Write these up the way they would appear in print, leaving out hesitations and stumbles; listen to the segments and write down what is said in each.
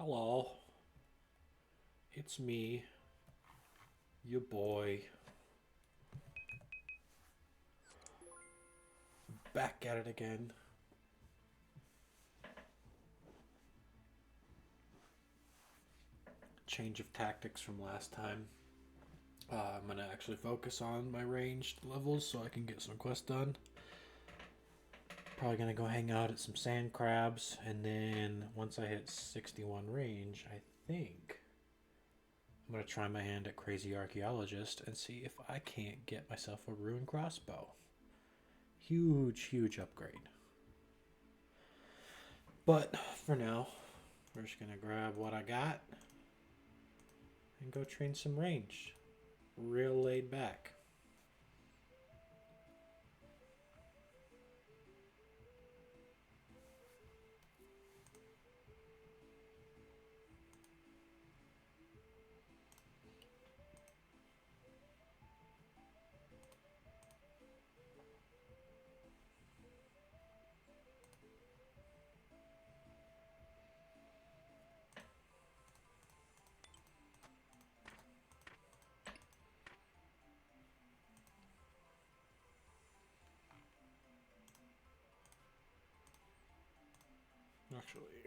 Hello, it's me, your boy, back at it again. Change of tactics from last time. I'm gonna actually focus on my ranged levels so I can get some quests done. Probably gonna go hang out at some sand crabs, and then once I hit 61 range, I think I'm gonna try my hand at Crazy Archaeologist and see if I can't get myself a rune crossbow. Huge, huge upgrade. But for now, we're just gonna grab what I got and go train some range. Real laid back. Actually,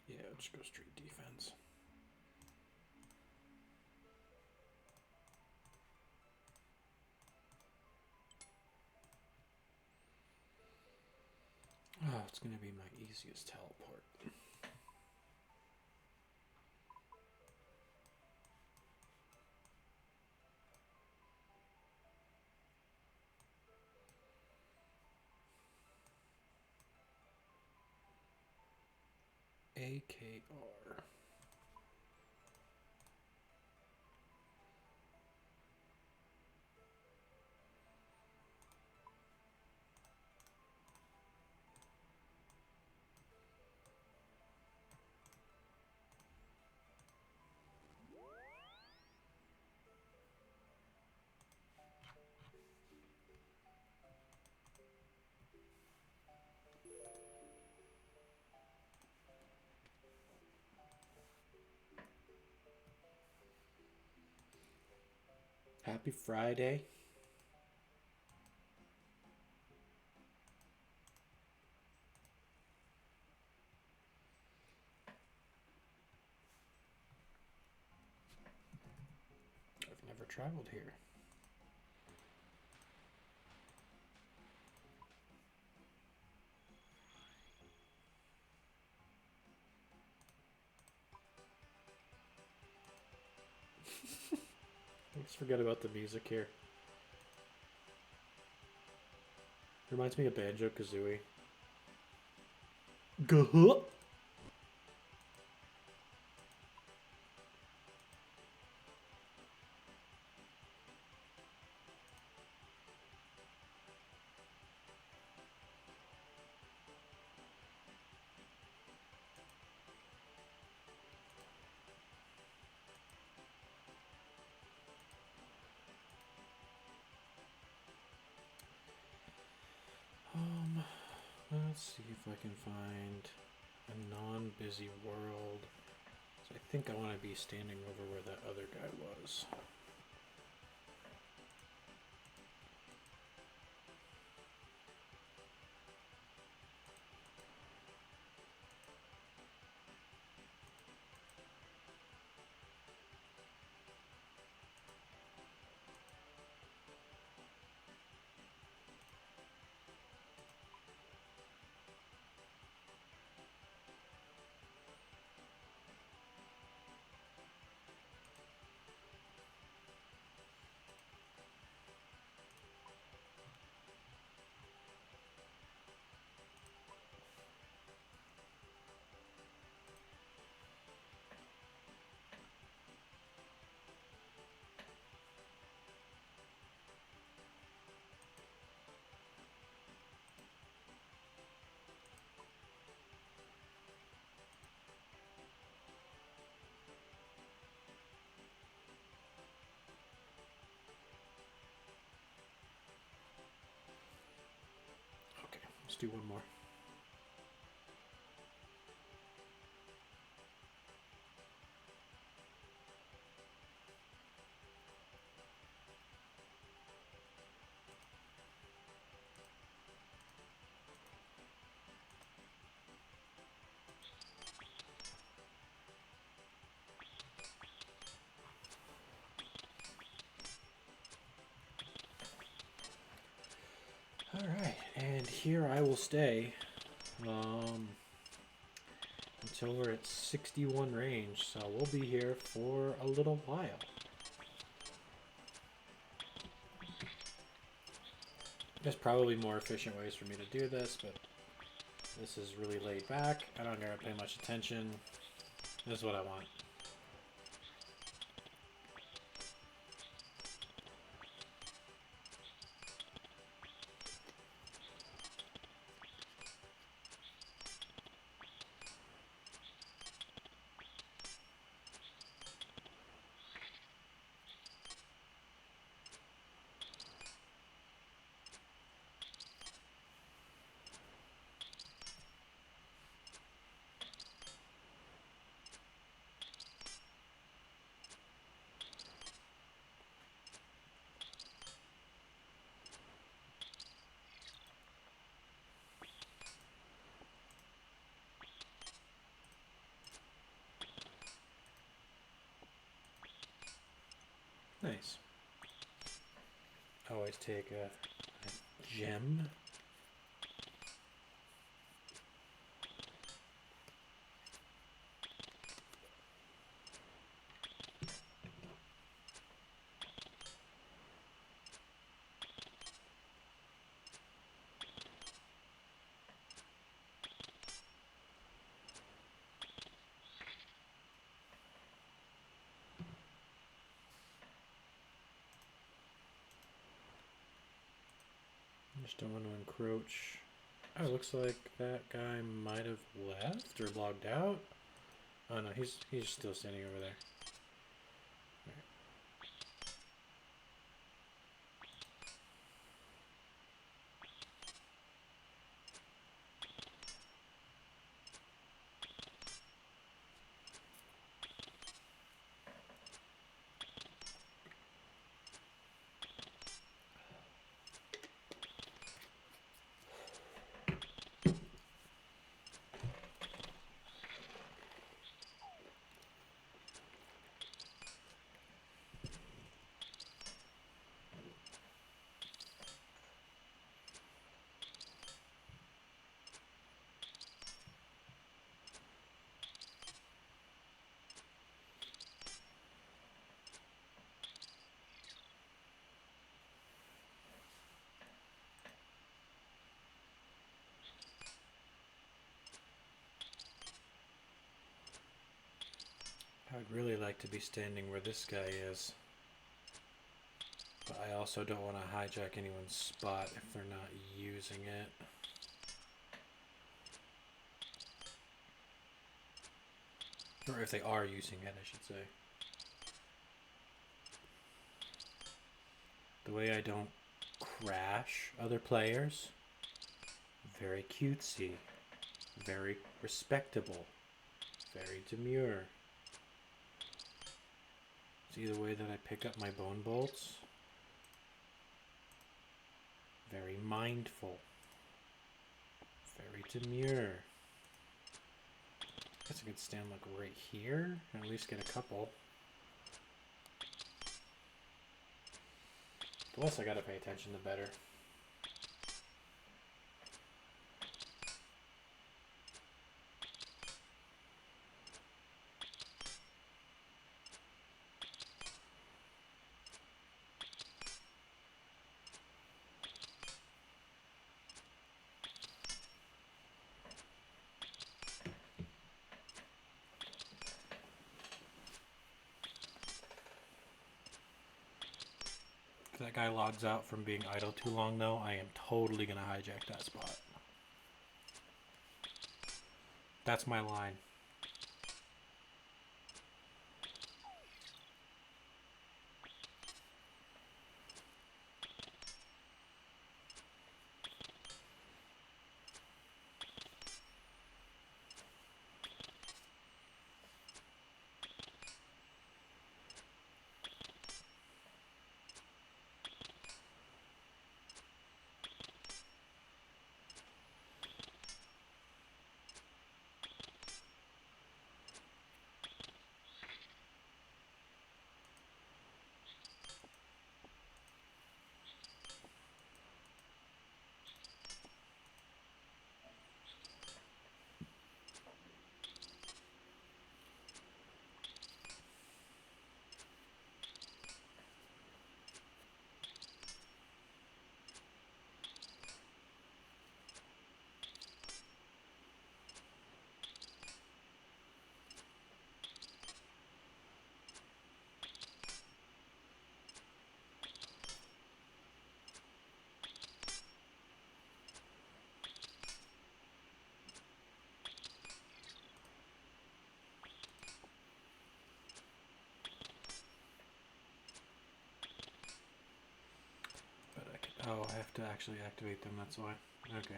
yeah, just go straight defense. Oh, it's gonna be my easiest teleport. AKR. Happy Friday. I've never traveled here. Let's forget about the music here. Reminds me of Banjo Kazooie. Gah! Let's see if I can find a non-busy world. So I think I want to be standing over where that other guy was. do one more. Alright, and here I will stay until we're at 61 range, so we'll be here for a little while. There's probably more efficient ways for me to do this, but this is really laid back. I don't gotta pay much attention. This is what I want. Nice. Always take a gem. Just don't want to encroach. Oh, it looks like that guy might have left or logged out. Oh no, he's still standing over there. Right. I would really like to be standing where this guy is. But I also don't want to hijack anyone's spot if they're not using it. Or if they are using it, I should say. The way I don't crash other players. Very cutesy. Very respectable. Very demure. See the way that I pick up my bone bolts? Very mindful. Very demure. I guess I could stand like right here and at least get a couple. The less I gotta pay attention, the better. If that guy logs out from being idle too long, though, I am totally gonna hijack that spot. That's my line. Oh, I have to actually activate them, that's why. Okay.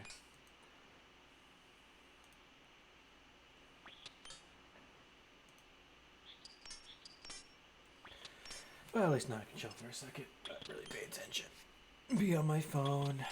Well, at least now I can chill for a second. Not really pay attention. Be on my phone.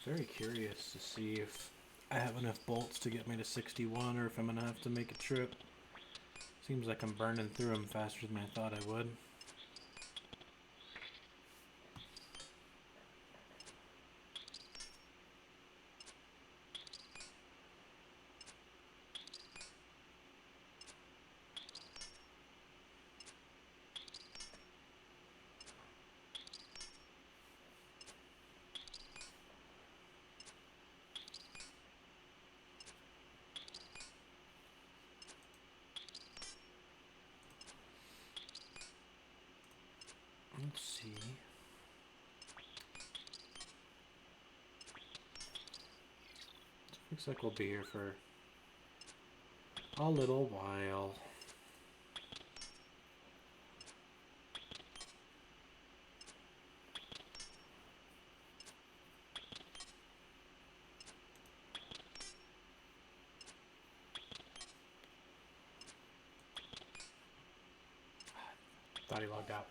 Very curious to see if I have enough bolts to get me to 61 or if I'm going to have to make a trip. Seems like I'm burning through them faster than I thought I would. Let's see. Looks like we'll be here for a little while. Thought he logged out.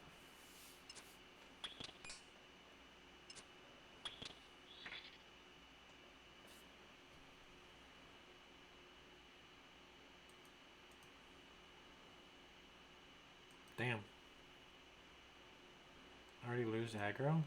Damn. Already lose aggro?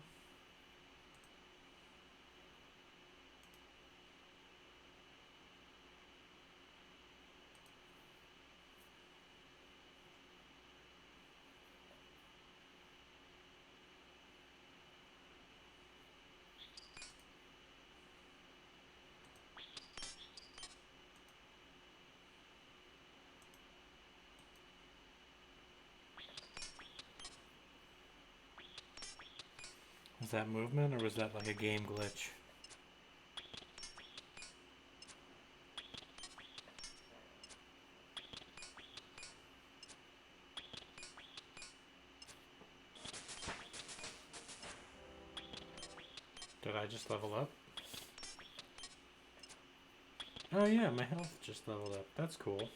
Was that movement or was that like a game glitch? Did I just level up? Oh yeah, my health just leveled up. That's cool.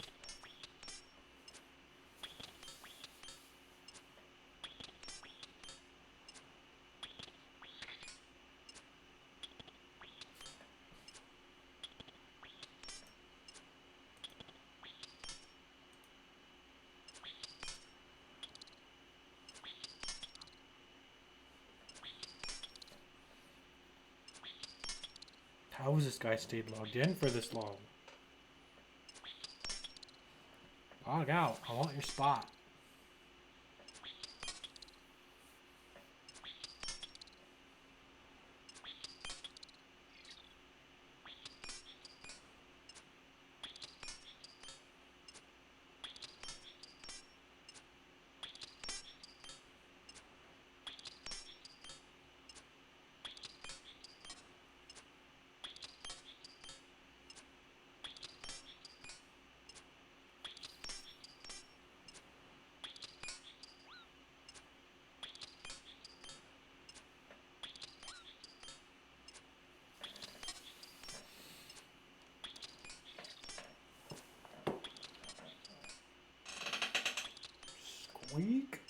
How has this guy stayed logged in for this long? Log out. I want your spot. Squeak.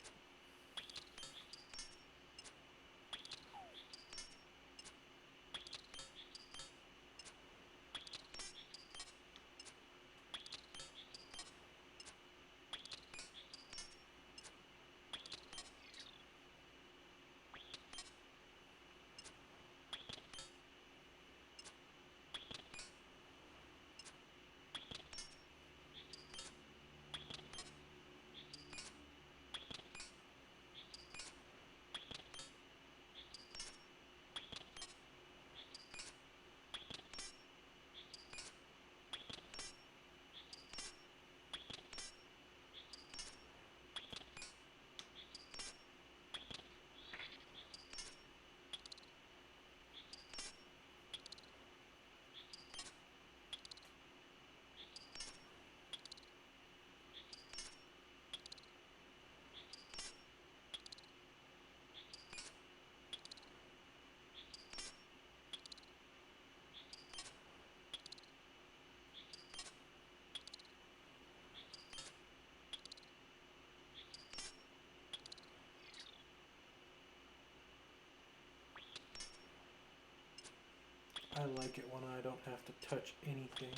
I like it when I don't have to touch anything.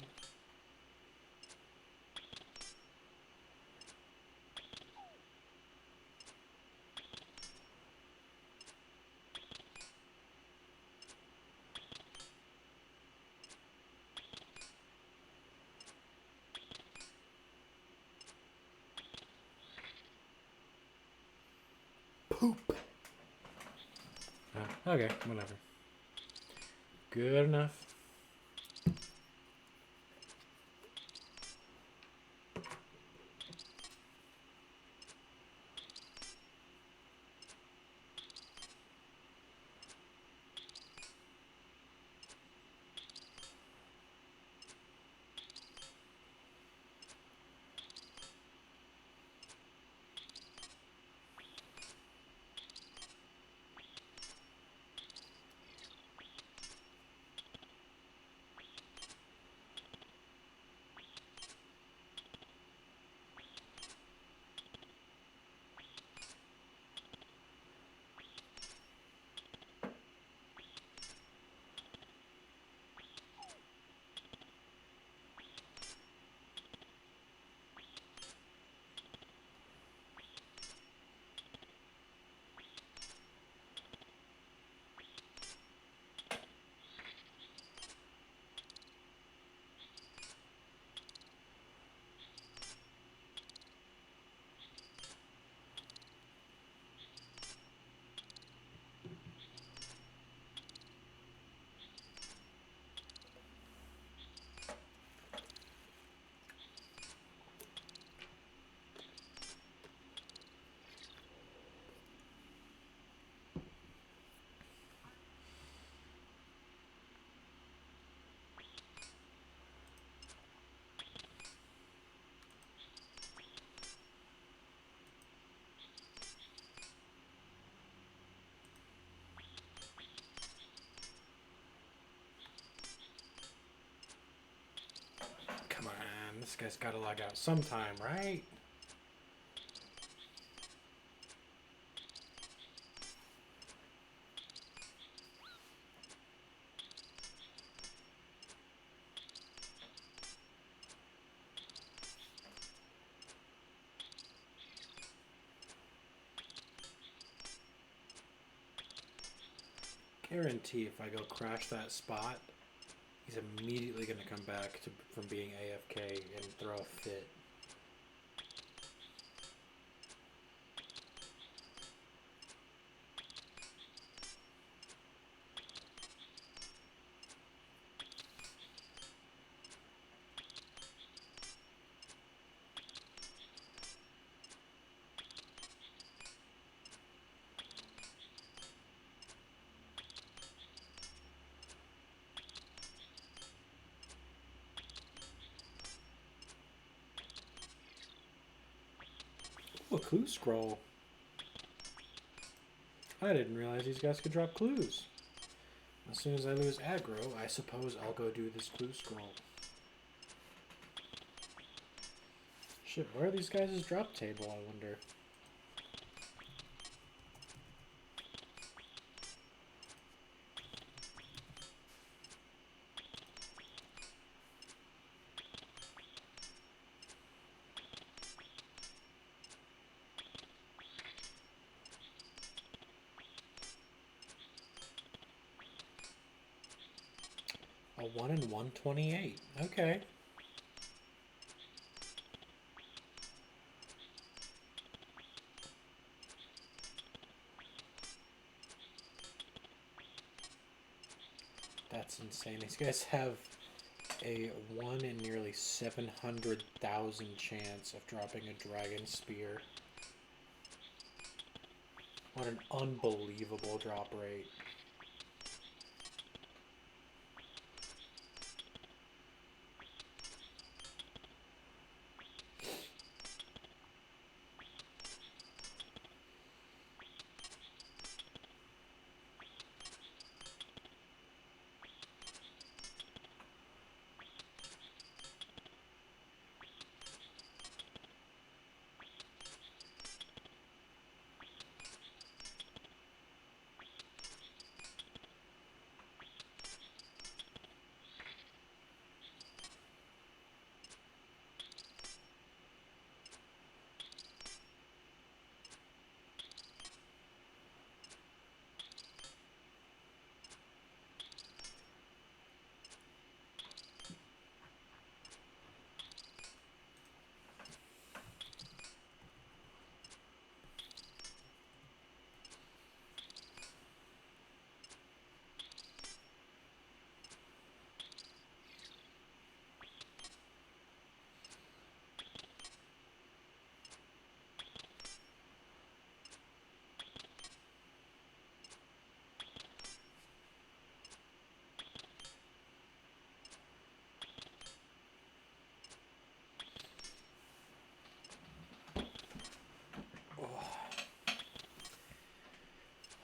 Poop. Okay, whatever. Good enough. Come on, this guy's got to log out sometime, right? Guarantee if I go crash that spot, He's immediately going to come back from being AFK and throw a fit. Oh, a clue scroll. I didn't realize these guys could drop clues. As soon as I lose aggro, I suppose I'll go do this clue scroll. Shit, where are these guys' drop table, I wonder? A 1 in 128. Okay. That's insane. These guys have a 1 in nearly 700,000 chance of dropping a dragon spear. What an unbelievable drop rate.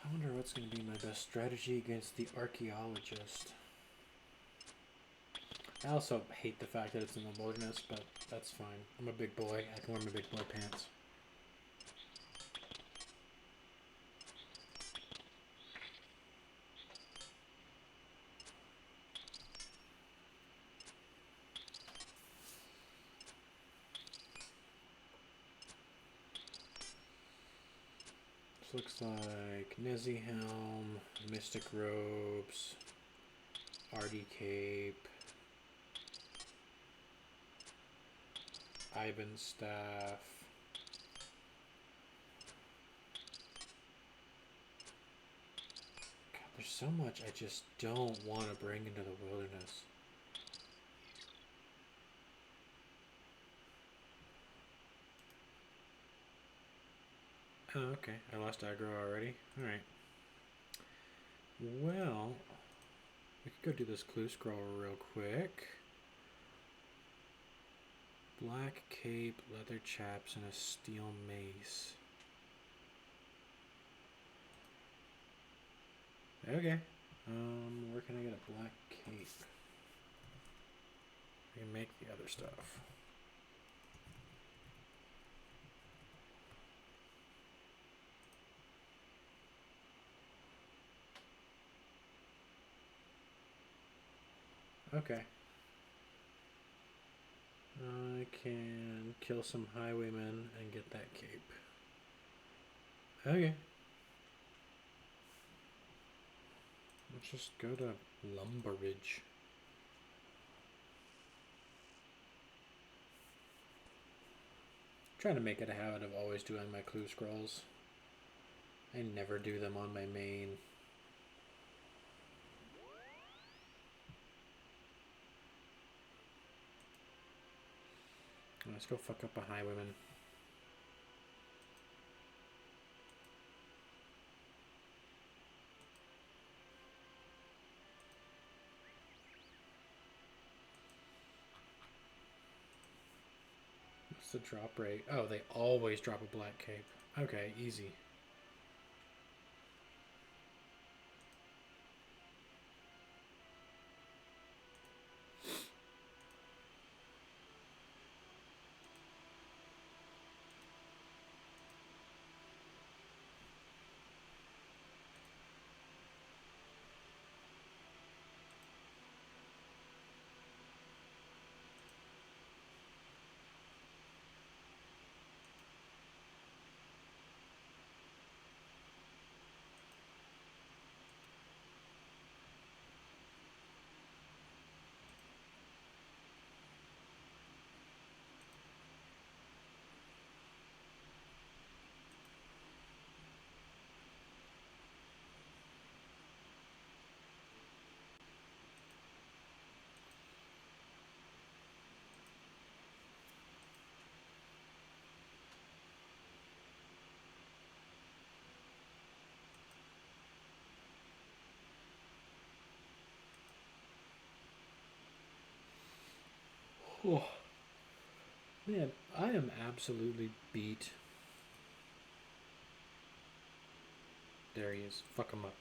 I wonder what's going to be my best strategy against the archaeologist. I also hate the fact that it's in the wilderness, but that's fine. I'm a big boy. I can wear my big boy pants. Looks like Nezi Helm, Mystic Robes, Artie Cape, Ivan's Staff. God, there's so much I just don't want to bring into the wilderness. Oh, okay. I lost aggro already. Alright. Well, we could go do this clue scroll real quick. Black cape, leather chaps, and a steel mace. Okay. Where can I get a black cape? I can make the other stuff. Okay. I can kill some highwaymen and get that cape. Okay. Let's just go to Lumberridge. Trying to make it a habit of always doing my clue scrolls. I never do them on my main. Let's go fuck up a highwayman. What's the drop rate? Oh, they always drop a black cape. Okay, easy. Oh, man, I am absolutely beat. There he is. Fuck him up.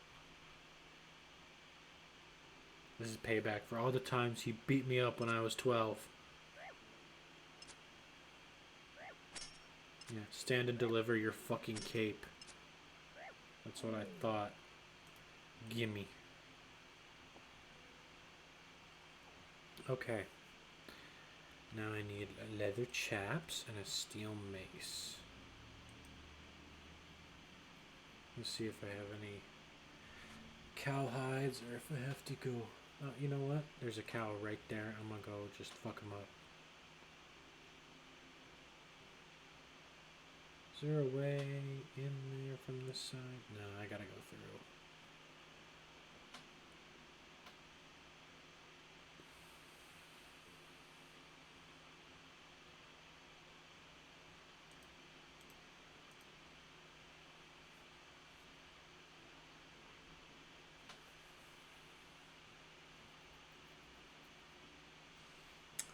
This is payback for all the times he beat me up when I was 12. Yeah, stand and deliver your fucking cape. That's what I thought. Gimme. Okay. Now I need leather chaps and a steel mace. Let's see if I have any cowhides or if I have to go. You know what? There's a cow right there. I'm gonna go just fuck him up. Is there a way in there from this side? No, I gotta go through.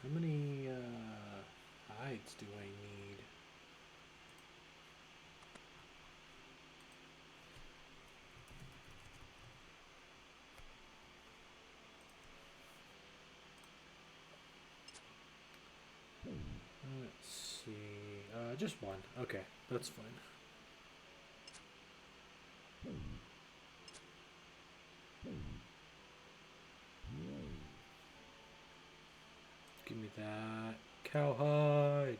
How many hides do I need? Let's see. Just one. Okay, that's fine. Give me that cowhide.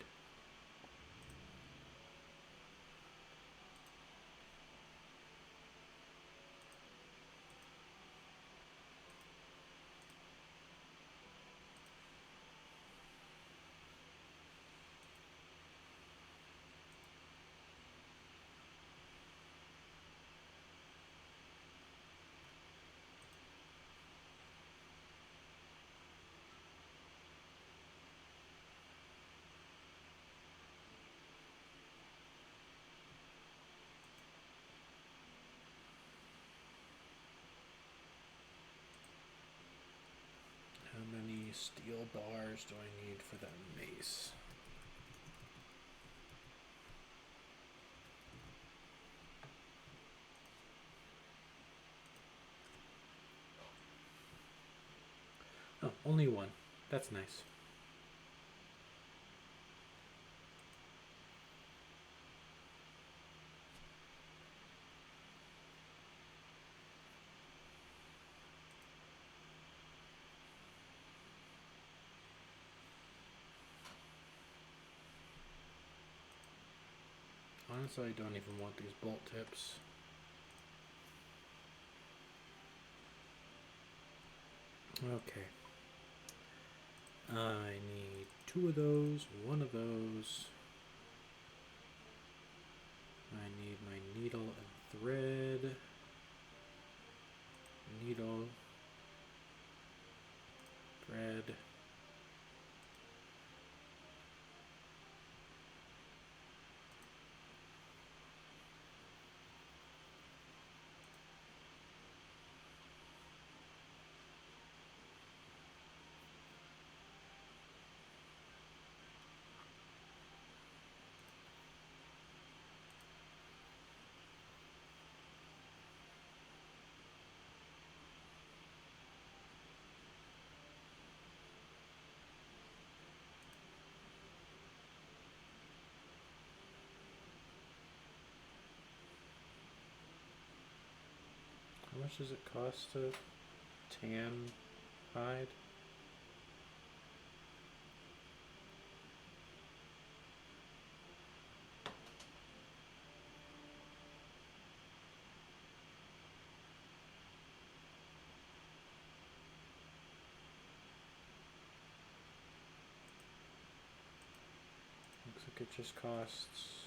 How many steel bars do I need for that mace? Oh, only one. That's nice. Honestly, I don't even want these bolt tips. Okay. I need 2 of those, 1 of those. needle and thread. Needle, thread. How much does it cost to tan hide? Looks like it just costs,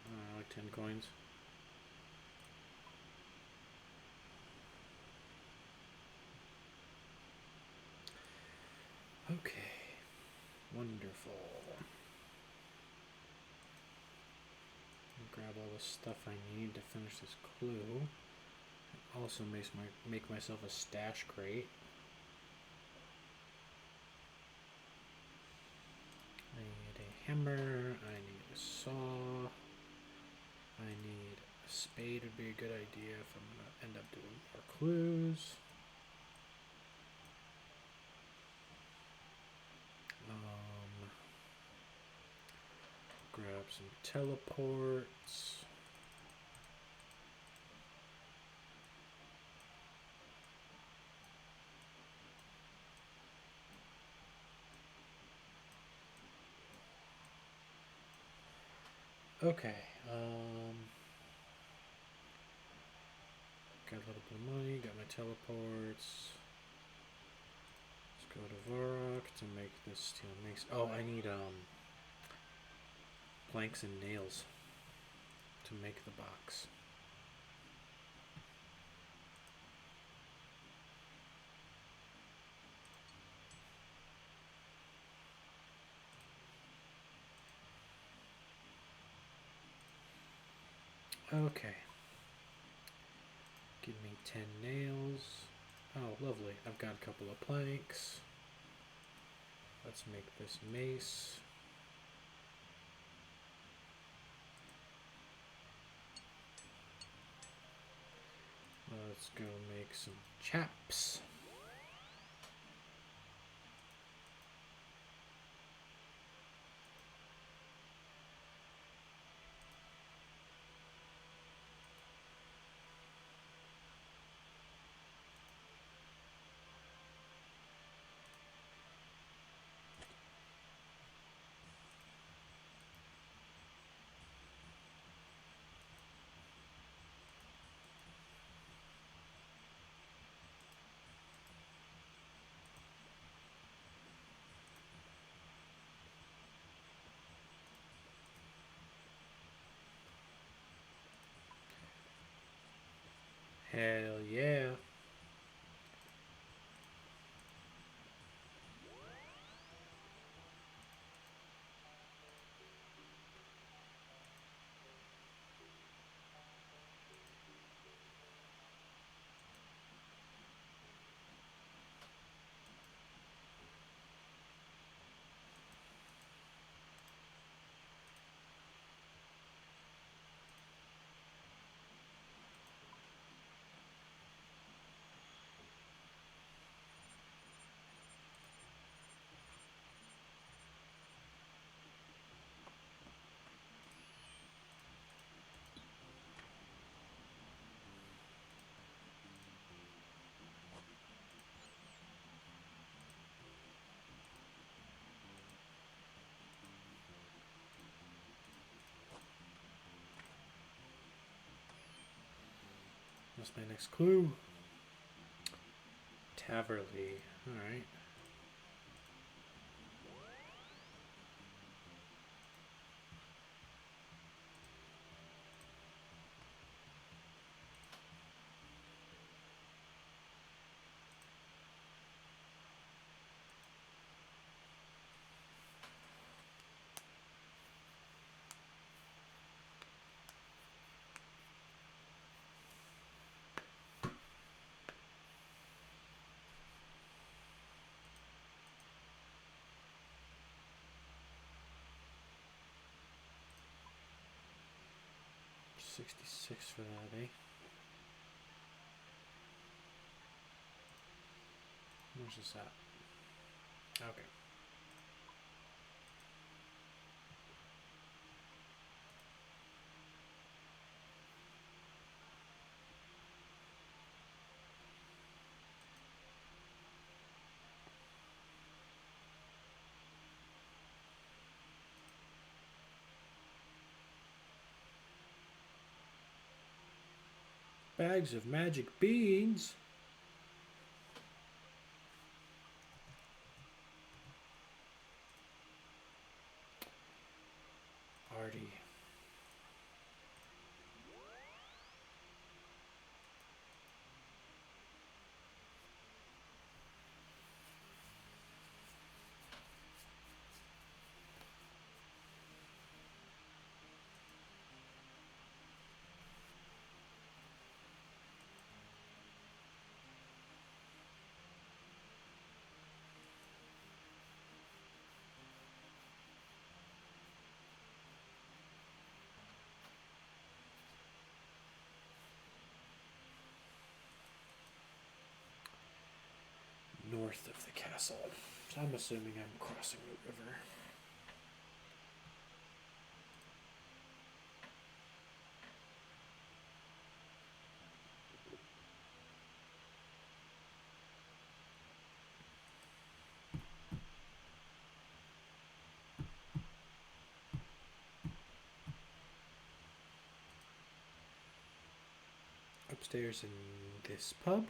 I don't know, like 10 coins. Okay, wonderful. Grab all the stuff I need to finish this clue. Also make myself a stash crate. I need a hammer, I need a saw, I need a spade would be a good idea if I'm going to end up doing more clues. Grab some teleports. Okay, got a little bit of money, got my teleports. Let's go to Varrock to make this steel mace. Oh, I need planks and nails to make the box. Okay. Give me 10 nails. Oh, lovely. I've got a couple of planks. Let's make this mace. Let's go make some chaps. Hell yeah. What's my next clue? Taverley. Alright. $66 for that, eh? Where's this at? Okay. Bags of magic beans. Artie. North of the castle. So I'm assuming I'm crossing the river. Upstairs in this pub.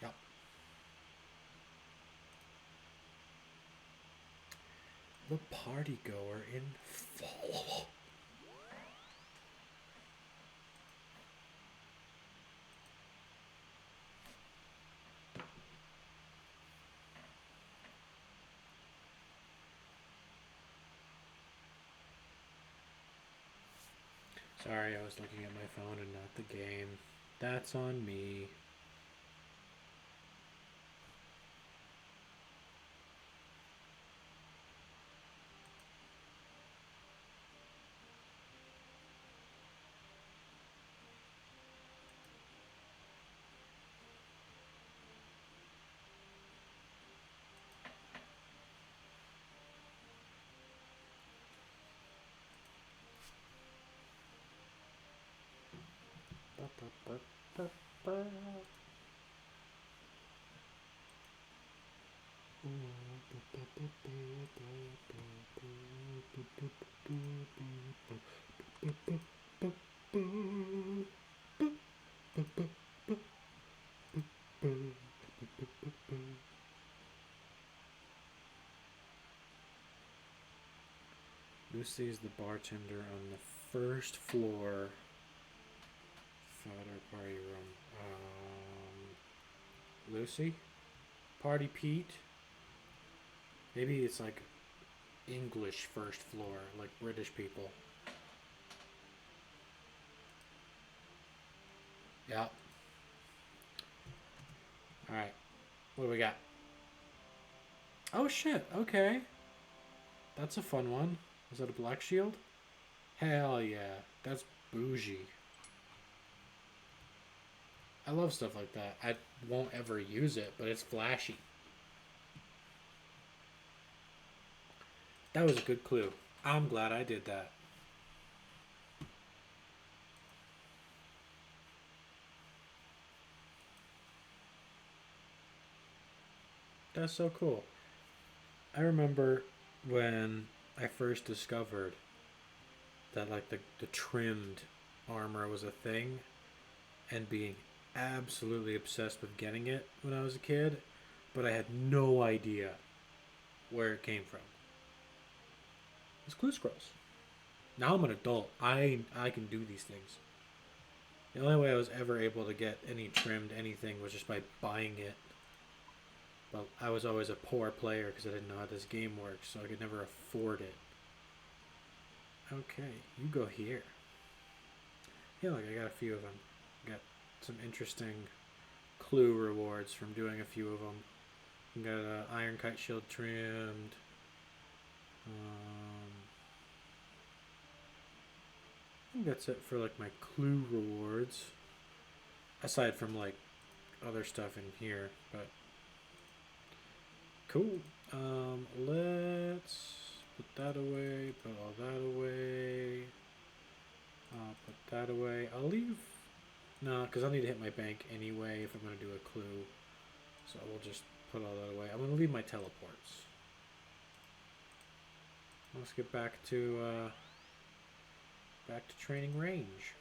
Yep. The party goer in fall. Sorry, I was looking at my phone and not the game. That's on me. Lucy is the bartender on the first floor. Photo party room. Lucy? Party Pete? Maybe it's like English first floor, like British people. Yeah. Alright. What do we got? Oh shit, okay. That's a fun one. Is that a black shield? Hell yeah. That's bougie. I love stuff like that. I won't ever use it, but it's flashy. That was a good clue. I'm glad I did that. That's so cool. I remember when I first discovered that like the trimmed armor was a thing and being absolutely obsessed with getting it when I was a kid, but I had no idea where it came from. It's Clue Scrolls. Now I'm an adult. I can do these things. The only way I was ever able to get any trimmed anything was just by buying it. But I was always a poor player because I didn't know how this game works, so I could never afford it. Okay, you go here. Yeah, look, I got a few of them. Got some interesting clue rewards from doing a few of them. You got iron kite shield trimmed. I think that's it for like my clue rewards. Aside from like other stuff in here, but cool. Let's put that away. Put all that away. I'll put that away. I'll leave. No, because I'll need to hit my bank anyway if I'm going to do a clue. So we'll just put all that away. I'm going to leave my teleports. Let's get back to training range.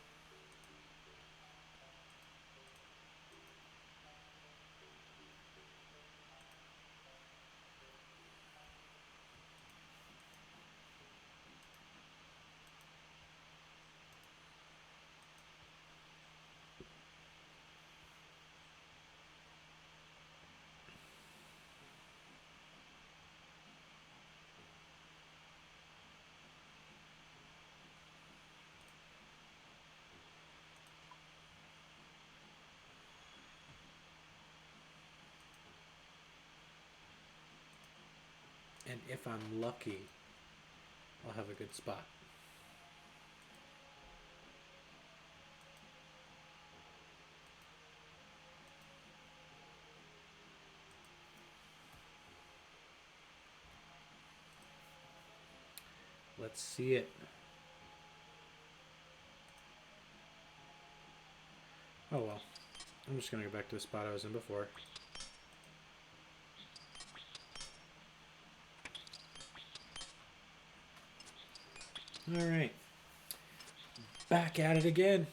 And if I'm lucky, I'll have a good spot. Let's see it. Oh well. I'm just going to go back to the spot I was in before. Alright. Back at it again.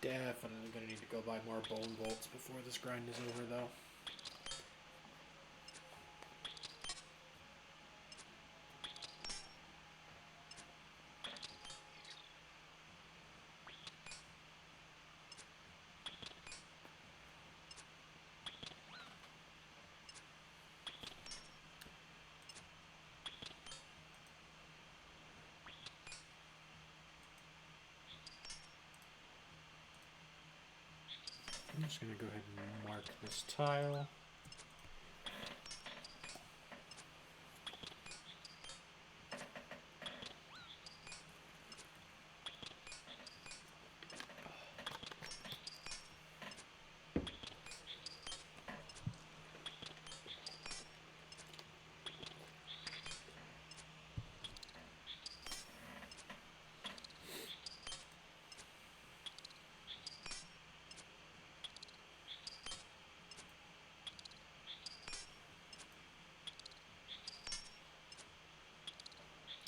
Definitely gonna need to go buy more bone bolts before this grind is over, though. I'm just gonna go ahead and mark this tile.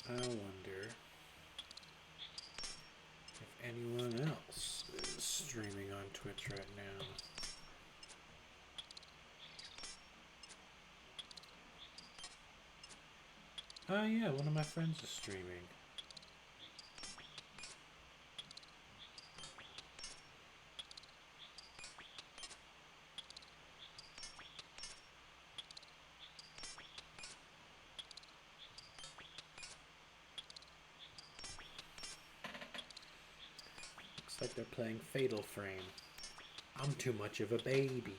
I wonder if anyone else is streaming on Twitch right now. Oh yeah, one of my friends is streaming. Looks like they're playing Fatal Frame. I'm too much of a baby.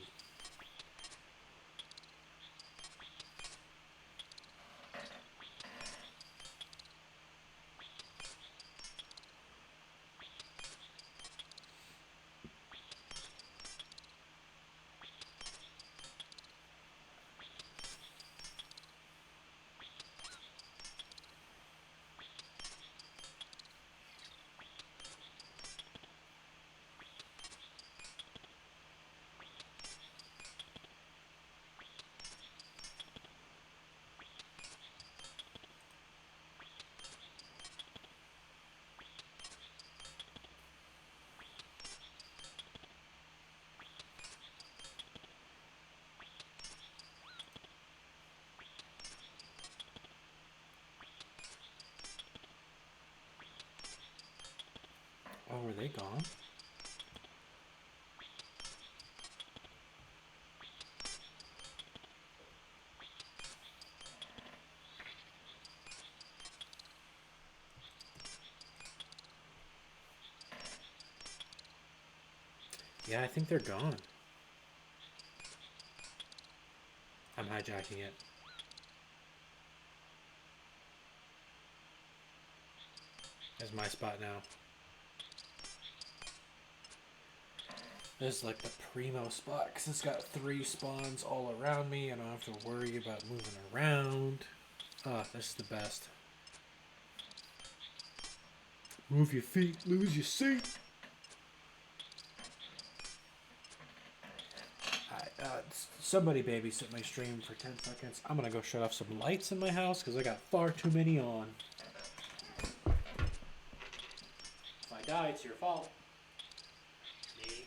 they gone? Yeah, I think they're gone. I'm hijacking it. That's my spot now. This is like the primo spot because it's got 3 spawns all around me. I don't have to worry about moving around. Ah, this is the best. Move your feet, lose your seat. Somebody babysit my stream for 10 seconds. I'm gonna go shut off some lights in my house because I got far too many on. If I die, it's your fault. Me.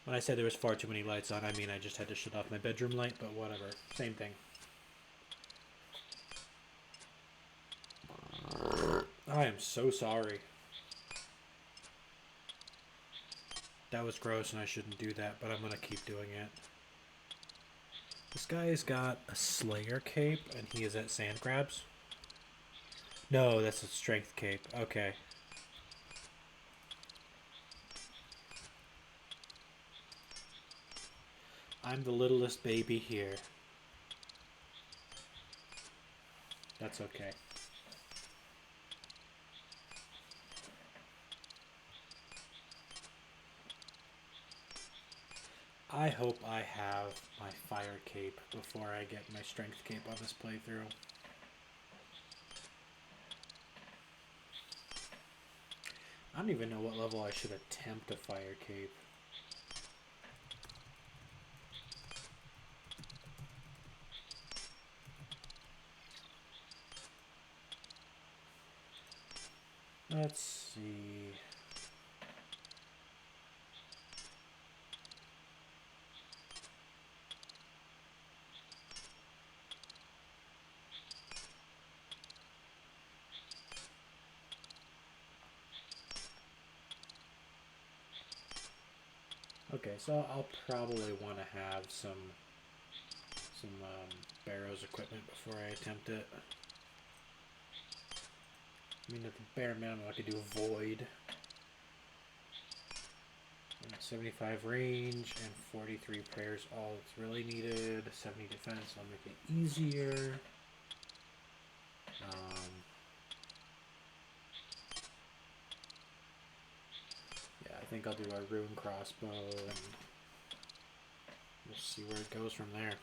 When I said there was far too many lights on, I mean I just had to shut off my bedroom light, but whatever. Same thing. I am so sorry. That was gross and I shouldn't do that, but I'm gonna keep doing it. This guy's got a Slayer cape and he is at sand crabs. No, that's a strength cape. Okay. I'm the littlest baby here. That's okay. I hope I have my fire cape before I get my strength cape on this playthrough. I don't even know what level I should attempt a fire cape. Let's see. Okay, so I'll probably want to have some Barrows equipment before I attempt it. I mean, at the bare minimum, I could do Void. 75 range and 43 prayers, all that's really needed. 70 defense, I'll make it easier. Yeah, I think I'll do a rune crossbow and we'll see where it goes from there.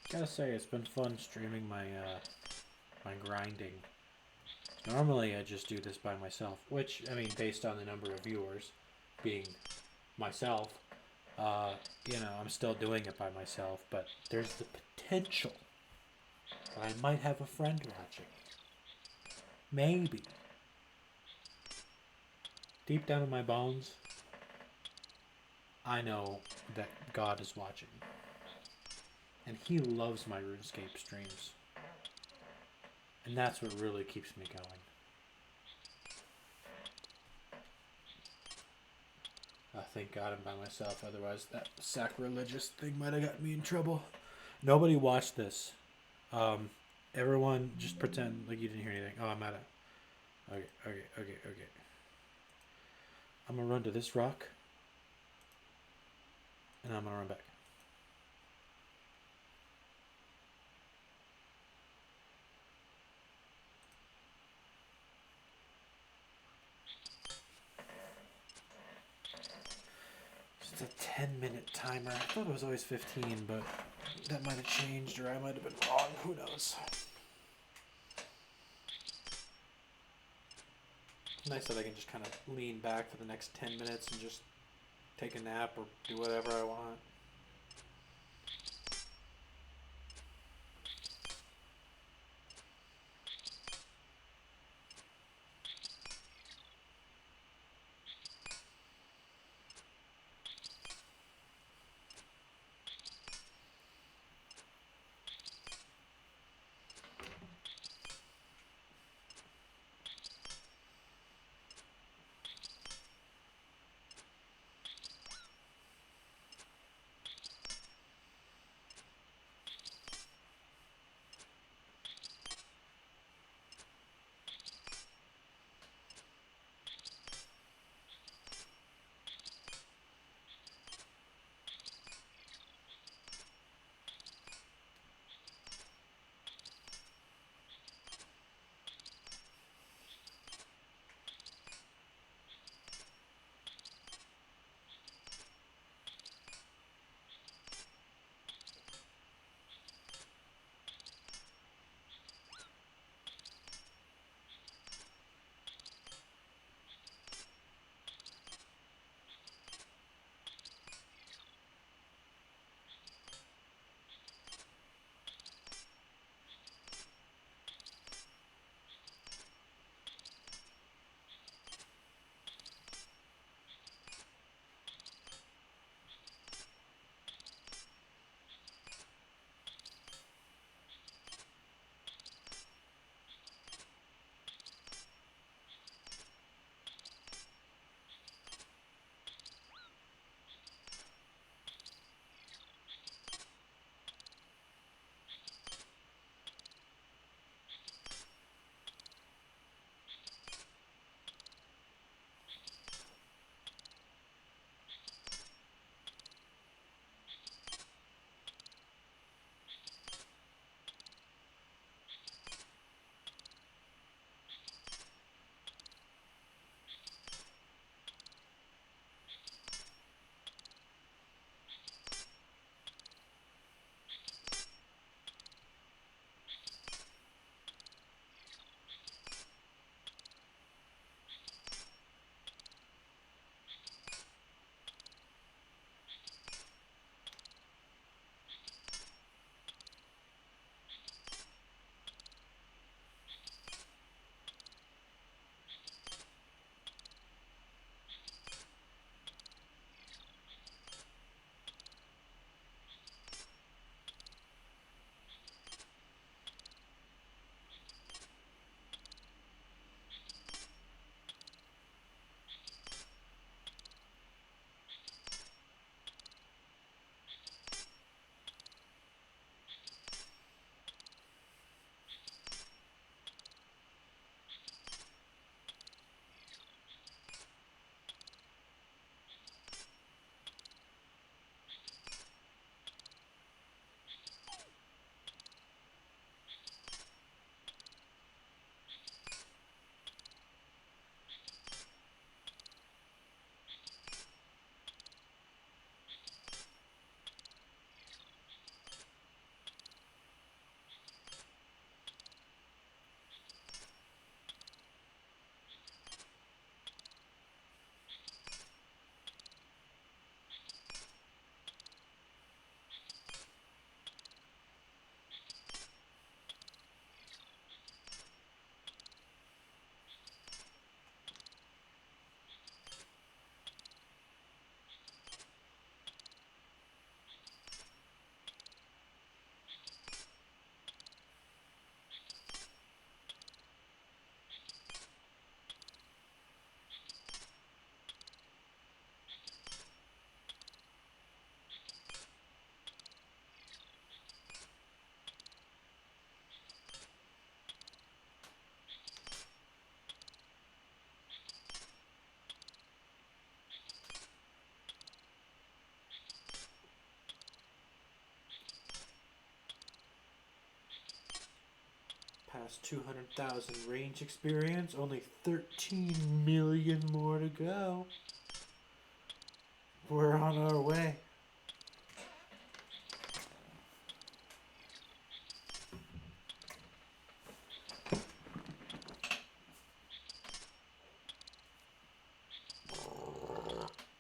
Gotta say, it's been fun streaming my grinding. Normally, I just do this by myself, which, I mean, based on the number of viewers, being myself, I'm still doing it by myself, but there's the potential that I might have a friend watching. Maybe. Deep down in my bones, I know that God is watching. And He loves my RuneScape streams. And that's what really keeps me going. Thank God I'm by myself, otherwise that sacrilegious thing might have gotten me in trouble. Nobody watched this. Everyone just pretend like you didn't hear anything. Oh, I'm at it. Okay. I'm gonna run to this rock. And I'm gonna run back. It's a 10-minute timer. I thought it was always 15, but that might have changed or I might have been wrong. Who knows? Nice that I can just kind of lean back for the next 10 minutes and just take a nap or do whatever I want. That's 200,000 range experience. Only 13 million more to go. We're on our way.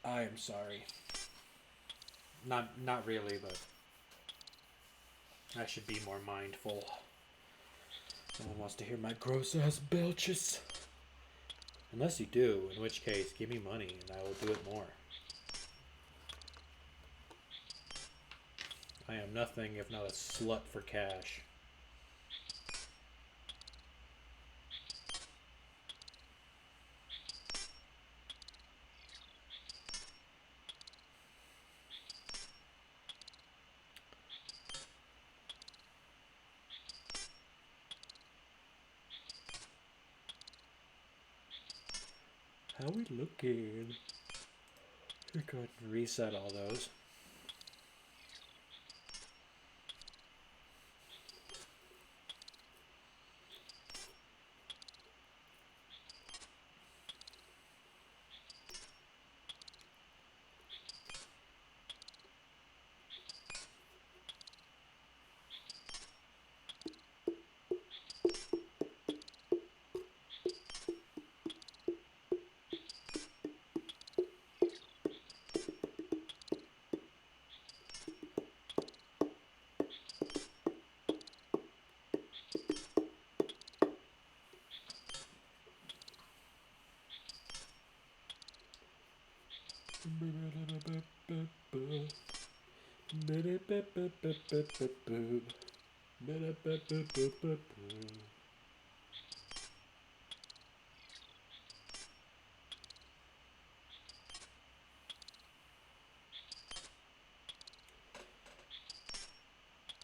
I am sorry. Not really, but I should be more mindful. No one wants to hear my gross ass belches. Unless you do, in which case, give me money and I will do it more. I am nothing if not a slut for cash. How we looking? Go ahead and reset all those.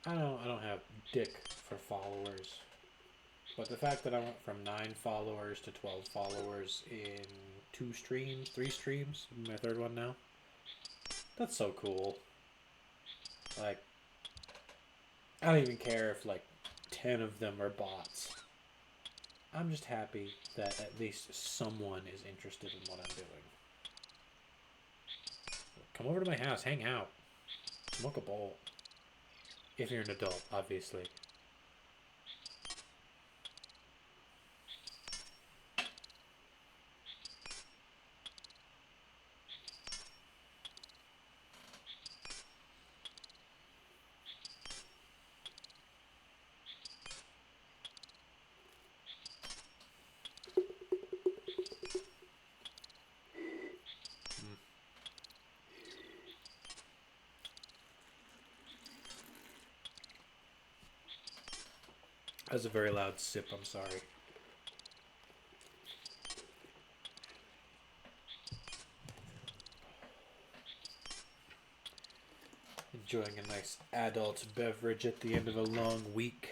I don't have dick for followers. But the fact that I went from 9 followers to 12 followers in 2 streams, 3 streams, my 3rd one now, that's so cool. Like, I don't even care if like 10 of them are bots. I'm just happy that at least someone is interested in what I'm doing. Come over to my house, hang out, smoke a bowl. If you're an adult, obviously. That was a very loud sip, I'm sorry. Enjoying a nice adult beverage at the end of a long week.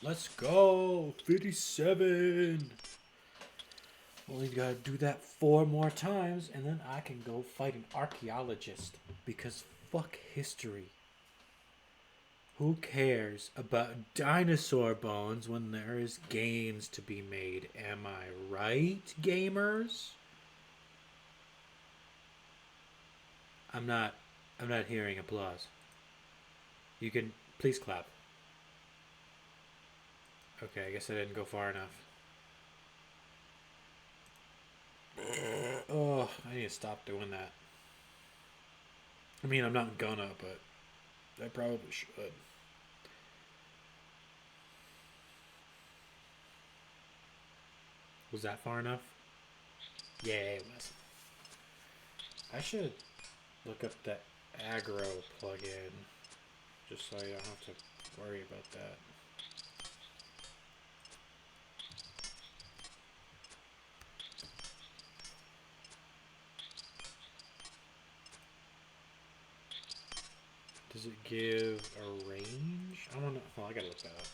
Let's go. 57. Only gotta do that 4 more times, and then I can go fight an archaeologist. Because fuck history. Who cares about dinosaur bones when there is gains to be made? Am I right, gamers? I'm not hearing applause. You can please clap. Okay, I guess I didn't go far enough. Oh, I need to stop doing that. I mean, I'm not gonna, but I probably should. Was that far enough? Yeah, it was. I should look up the aggro plugin just so you don't have to worry about that. Does it give a range? I wanna. Well, I gotta look that up.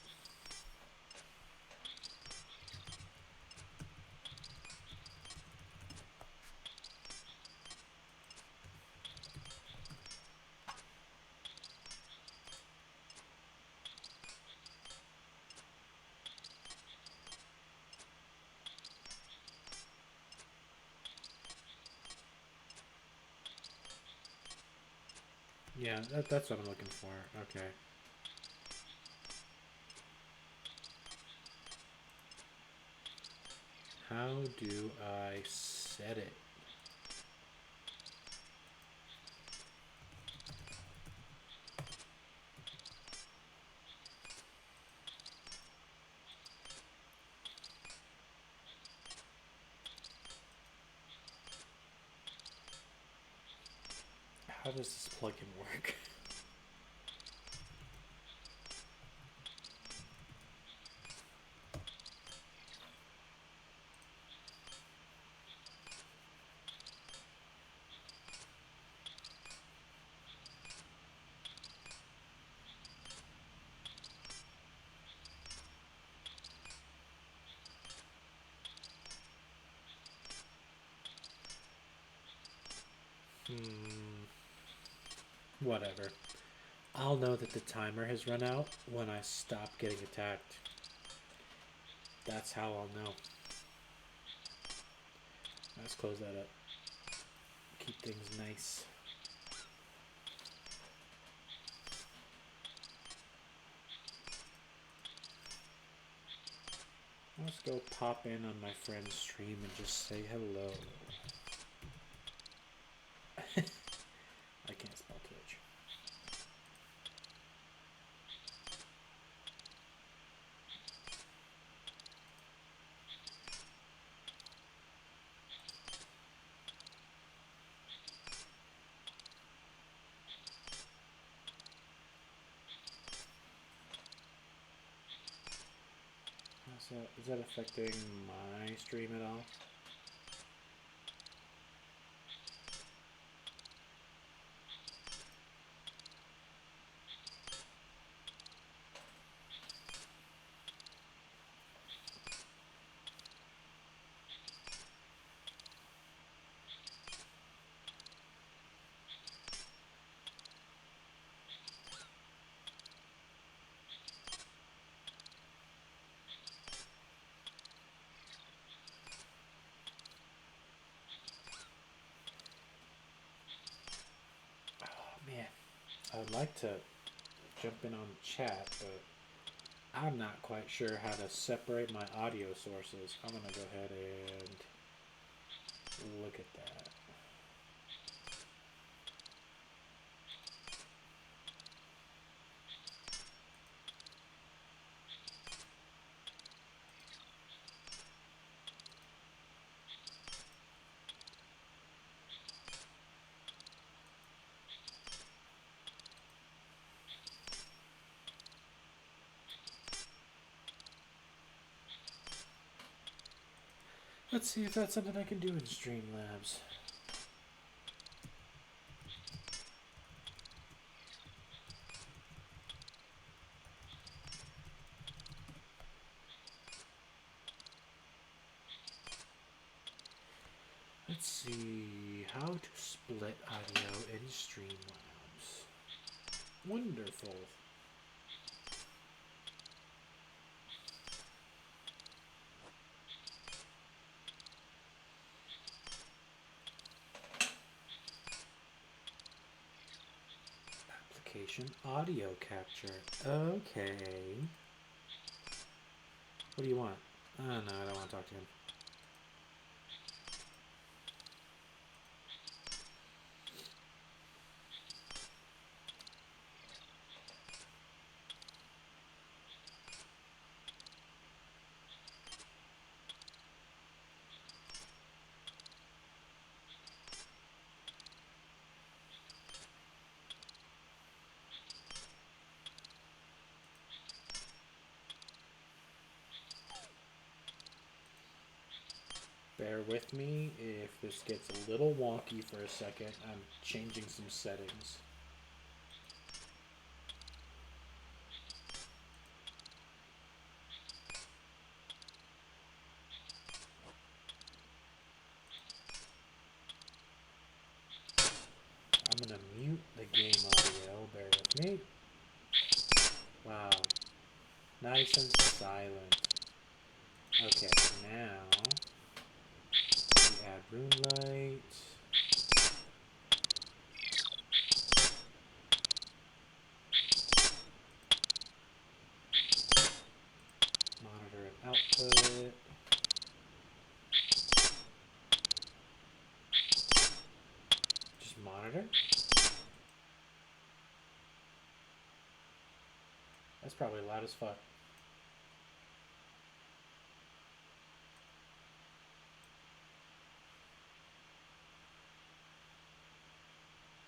Yeah, that's what I'm looking for. Okay. How do I set it? How does this plugin work? Whatever. I'll know that the timer has run out when I stop getting attacked. That's how I'll know. Let's close that up. Keep things nice. Let's go pop in on my friend's stream and just say hello. I can't spell Twitch. Is that affecting my stream at all? Man, I would like to jump in on chat, but I'm not quite sure how to separate my audio sources. I'm gonna go ahead and look at that. Let's see if that's something I can do in Streamlabs. Let's see how to split audio in Streamlabs. Wonderful. Application audio capture. Okay. What do you want? Oh no, I don't want to talk to him. Bear with me if this gets a little wonky for a second. I'm changing some settings. I'm gonna mute the game audio. Bear with me. Wow. Nice and silent. Okay, now we add RuneLite. Monitor and output. Just monitor. That's probably loud as fuck.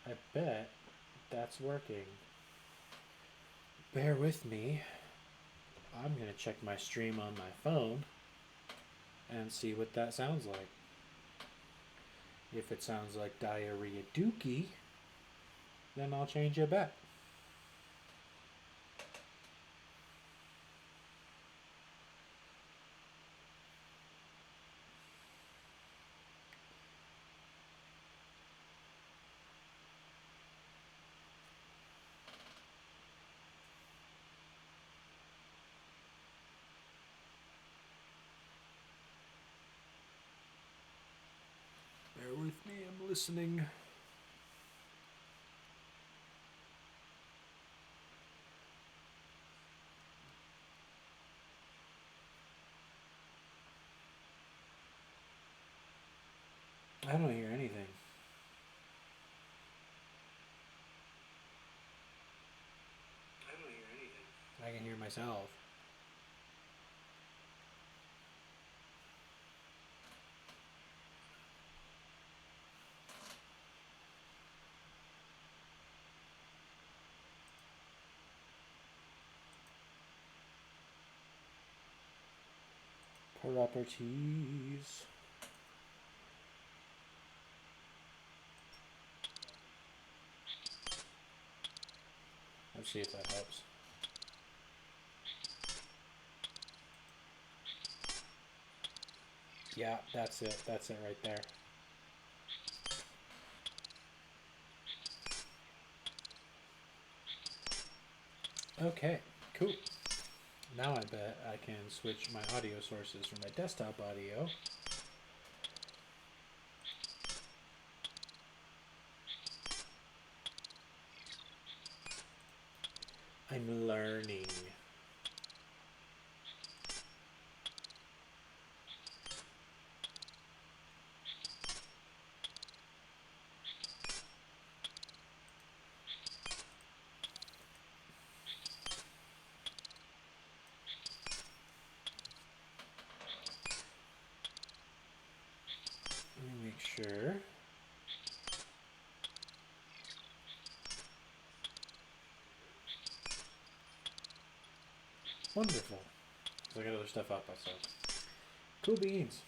I bet that's working. Bear with me. I'm gonna check my stream on my phone and see what that sounds like. If it sounds like Diarrhea Dookie, then I'll change it back. Bear with me, I'm listening. I don't hear anything. I can hear myself. Properties. Let's see if that helps. Yeah, that's it. That's it right there. Okay, cool. Now I bet I can switch my audio sources from my desktop audio. I'm learning. Let me make sure. Wonderful. So I got other stuff up, so. Cool beans.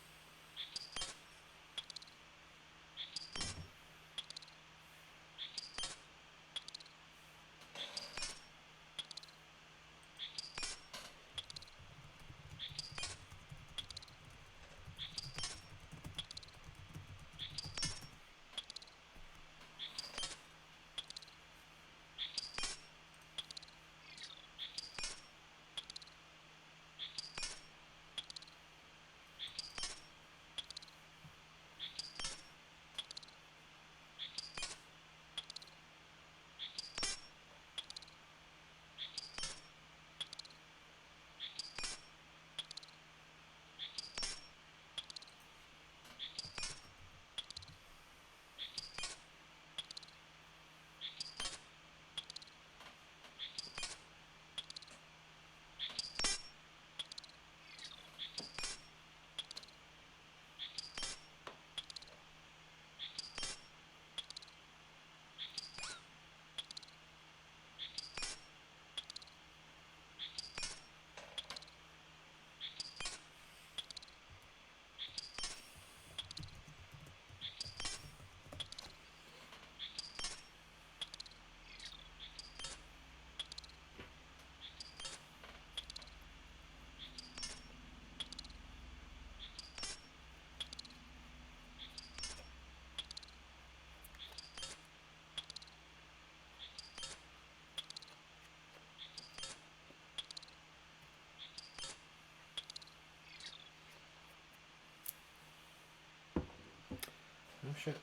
Oh shit.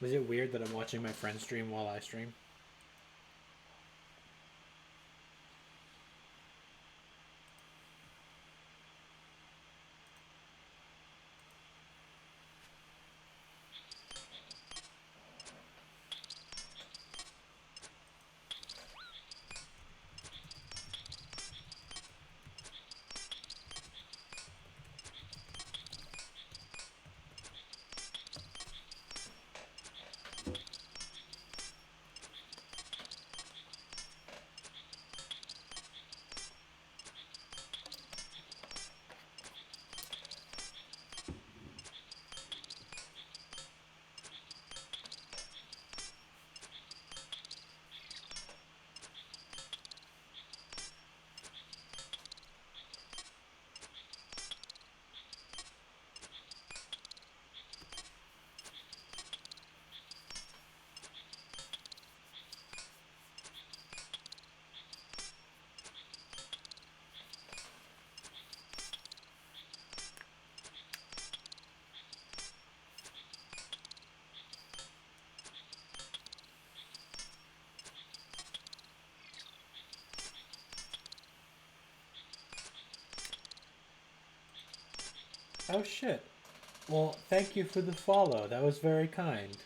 Is it weird that I'm watching my friend stream while I stream? Oh shit. Well, thank you for the follow. That was very kind.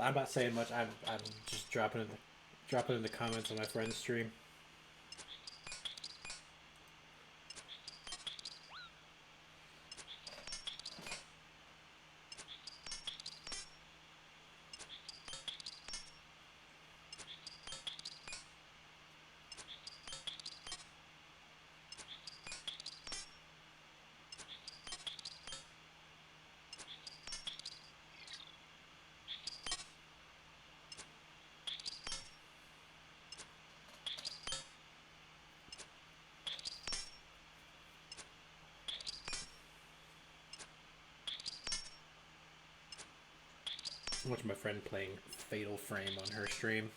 I'm not saying much. I'm just dropping in the comments on my friend's stream. I watched my friend playing Fatal Frame on her stream.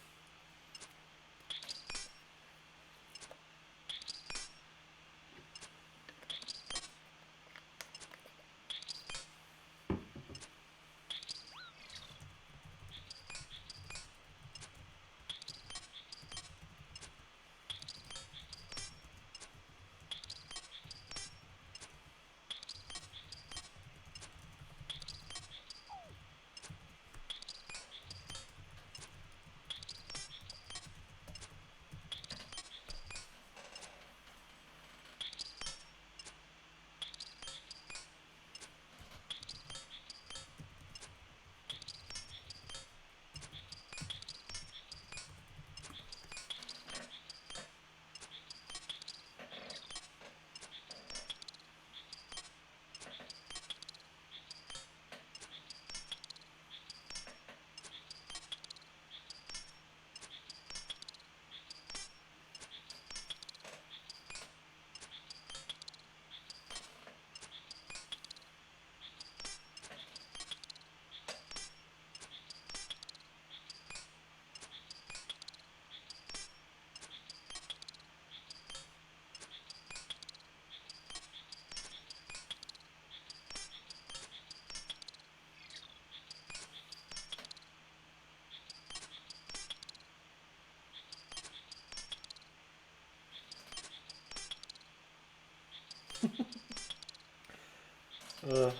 Uh,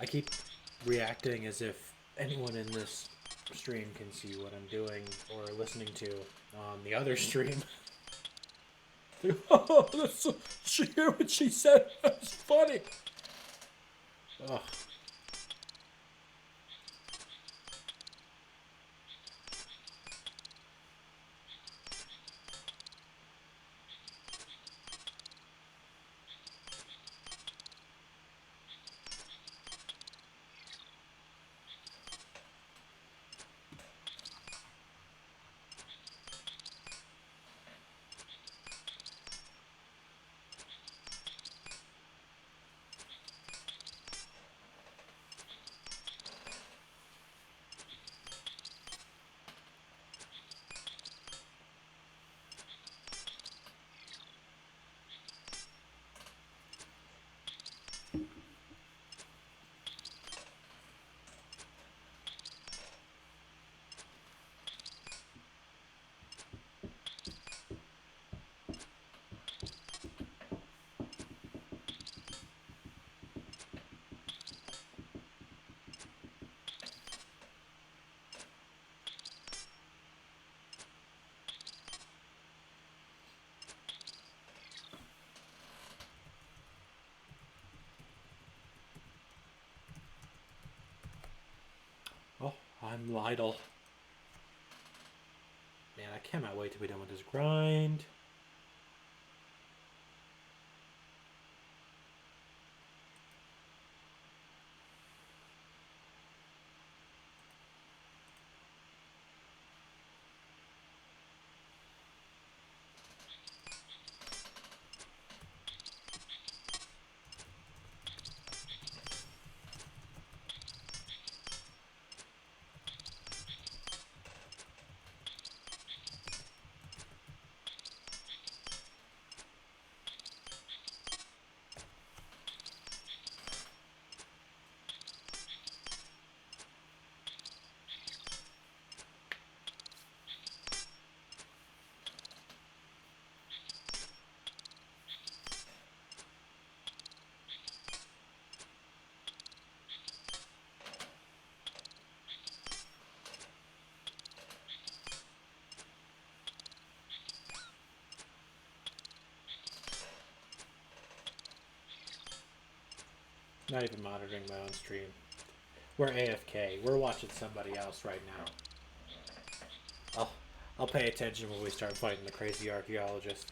I keep reacting as if anyone in this stream can see what I'm doing or listening to on the other stream. Oh, that's so, did you hear what she said? That's funny. Ugh. Oh, I'm Lydell. Man, I cannot wait to be done with this grind. Not even monitoring my own stream. We're AFK. We're watching somebody else right now. I'll pay attention when we start fighting the crazy archaeologist.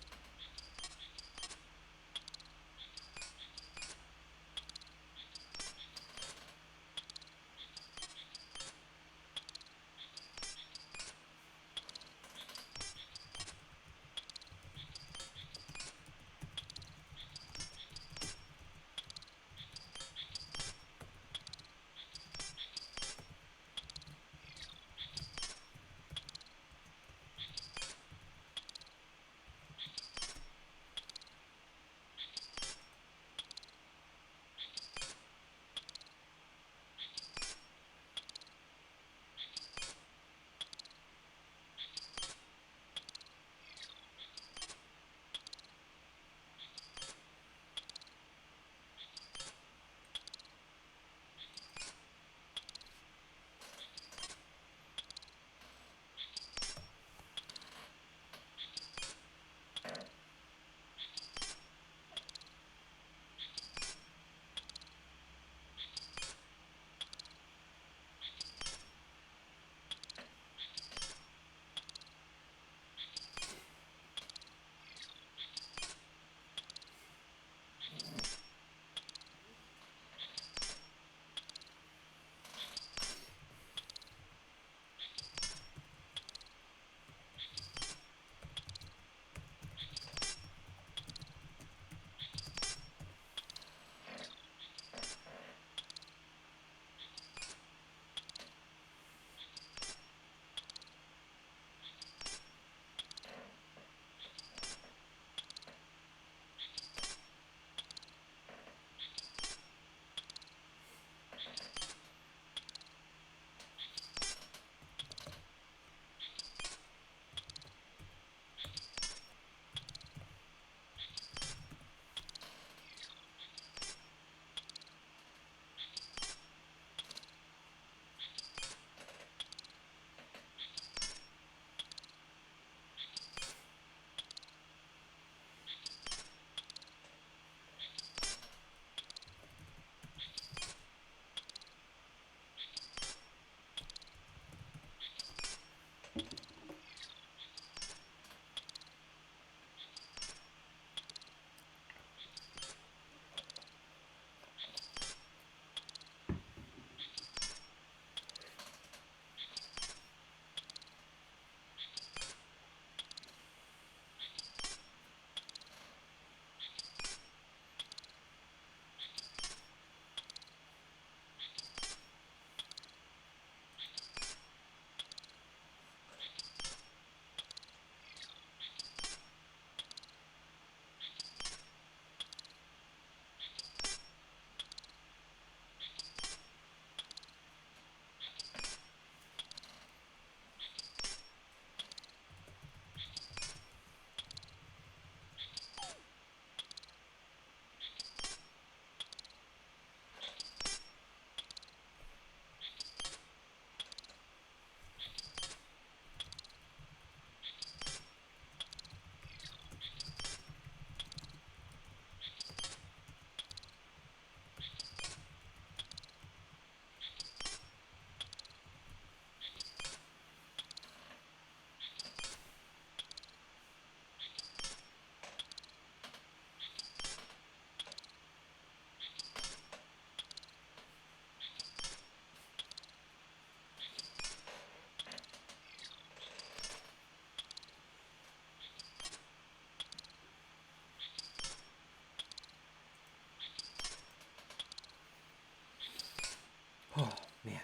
Oh, man.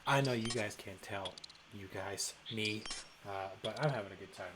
I know you guys can't tell, you guys, me, but I'm having a good time.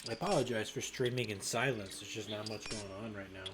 I apologize for streaming in silence. There's just not much going on right now.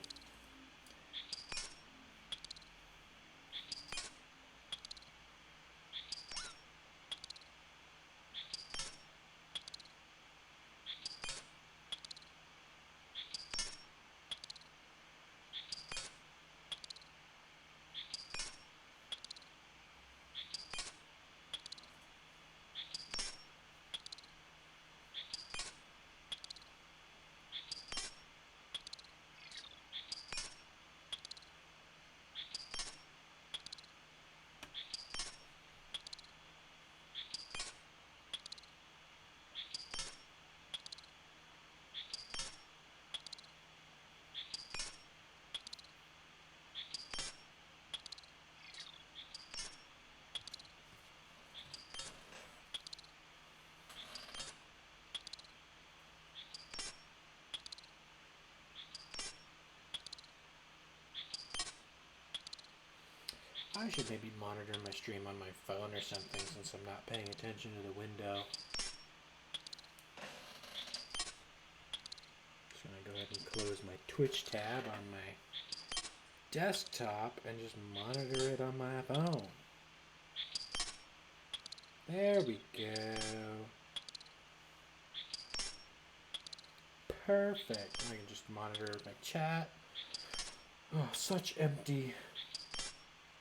I should maybe monitor my stream on my phone or something since I'm not paying attention to the window. Just gonna go ahead and close my Twitch tab on my desktop and just monitor it on my phone. There we go. Perfect. I can just monitor my chat. Oh, such empty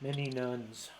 many nuns.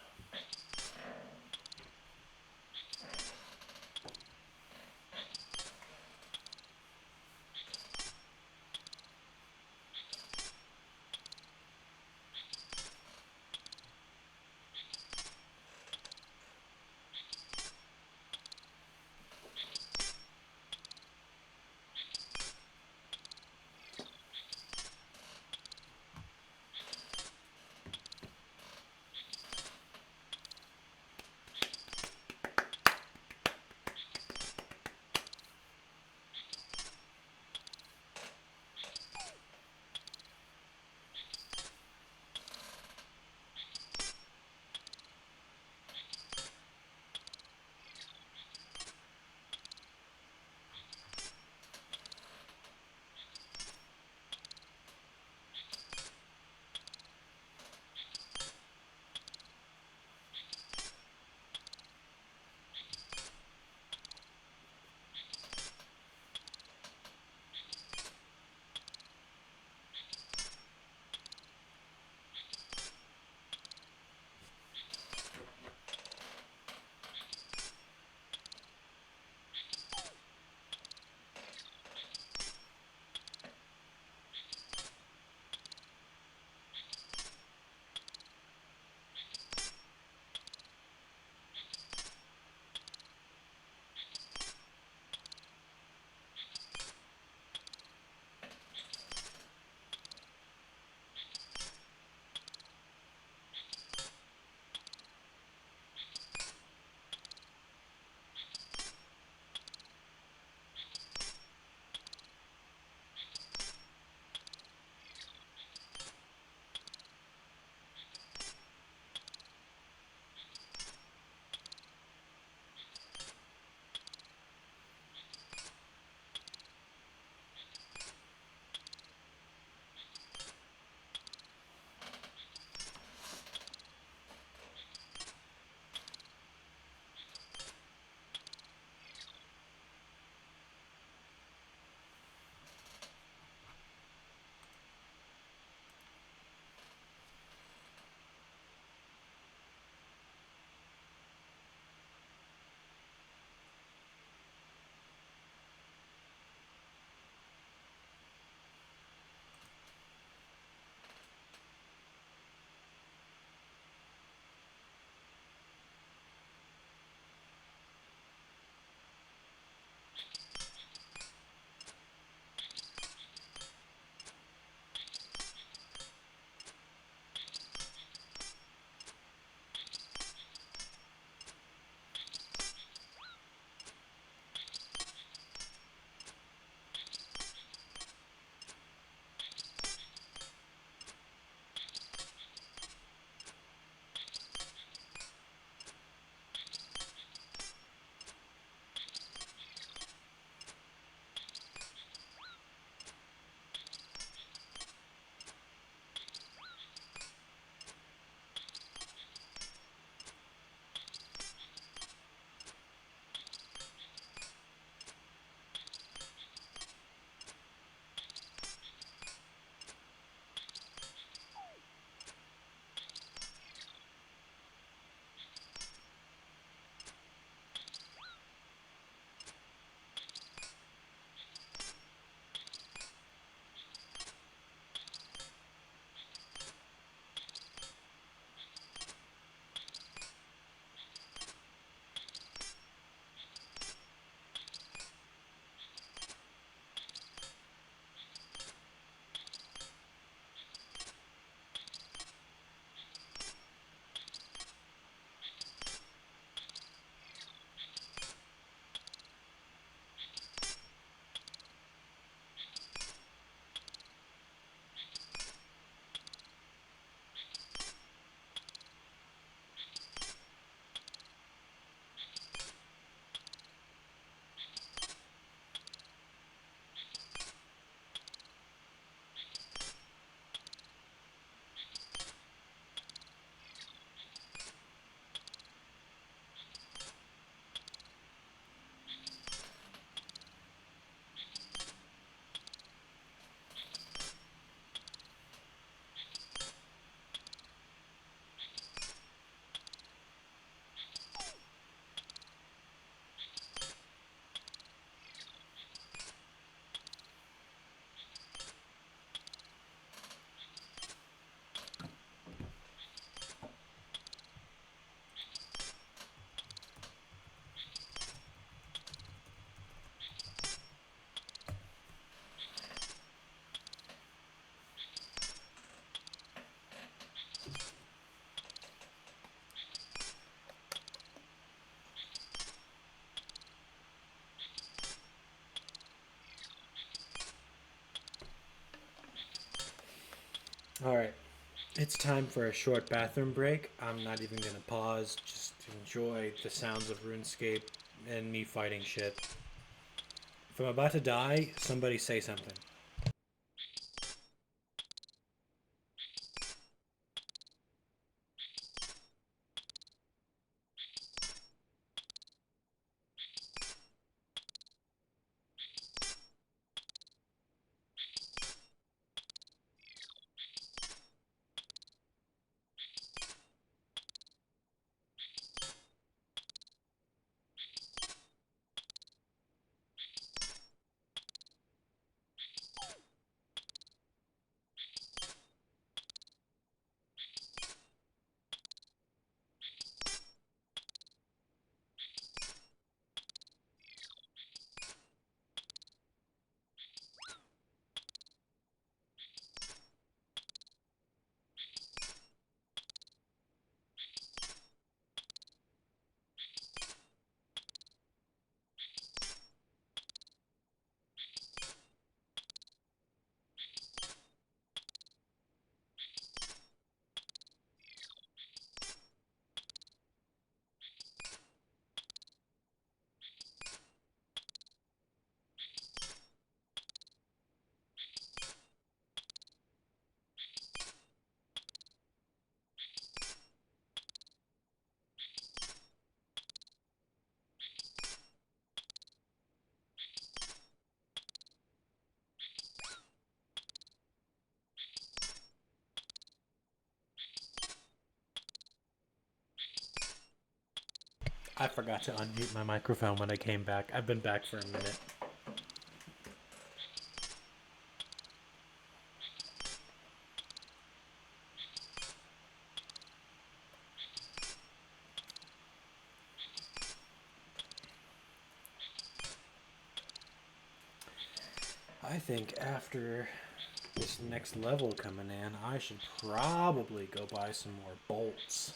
It's time for a short bathroom break. I'm not even gonna pause, just to enjoy the sounds of RuneScape and me fighting shit. If I'm about to die, somebody say something. I forgot to unmute my microphone when I came back. I've been back for a minute. I think after this next level coming in, I should probably go buy some more bolts.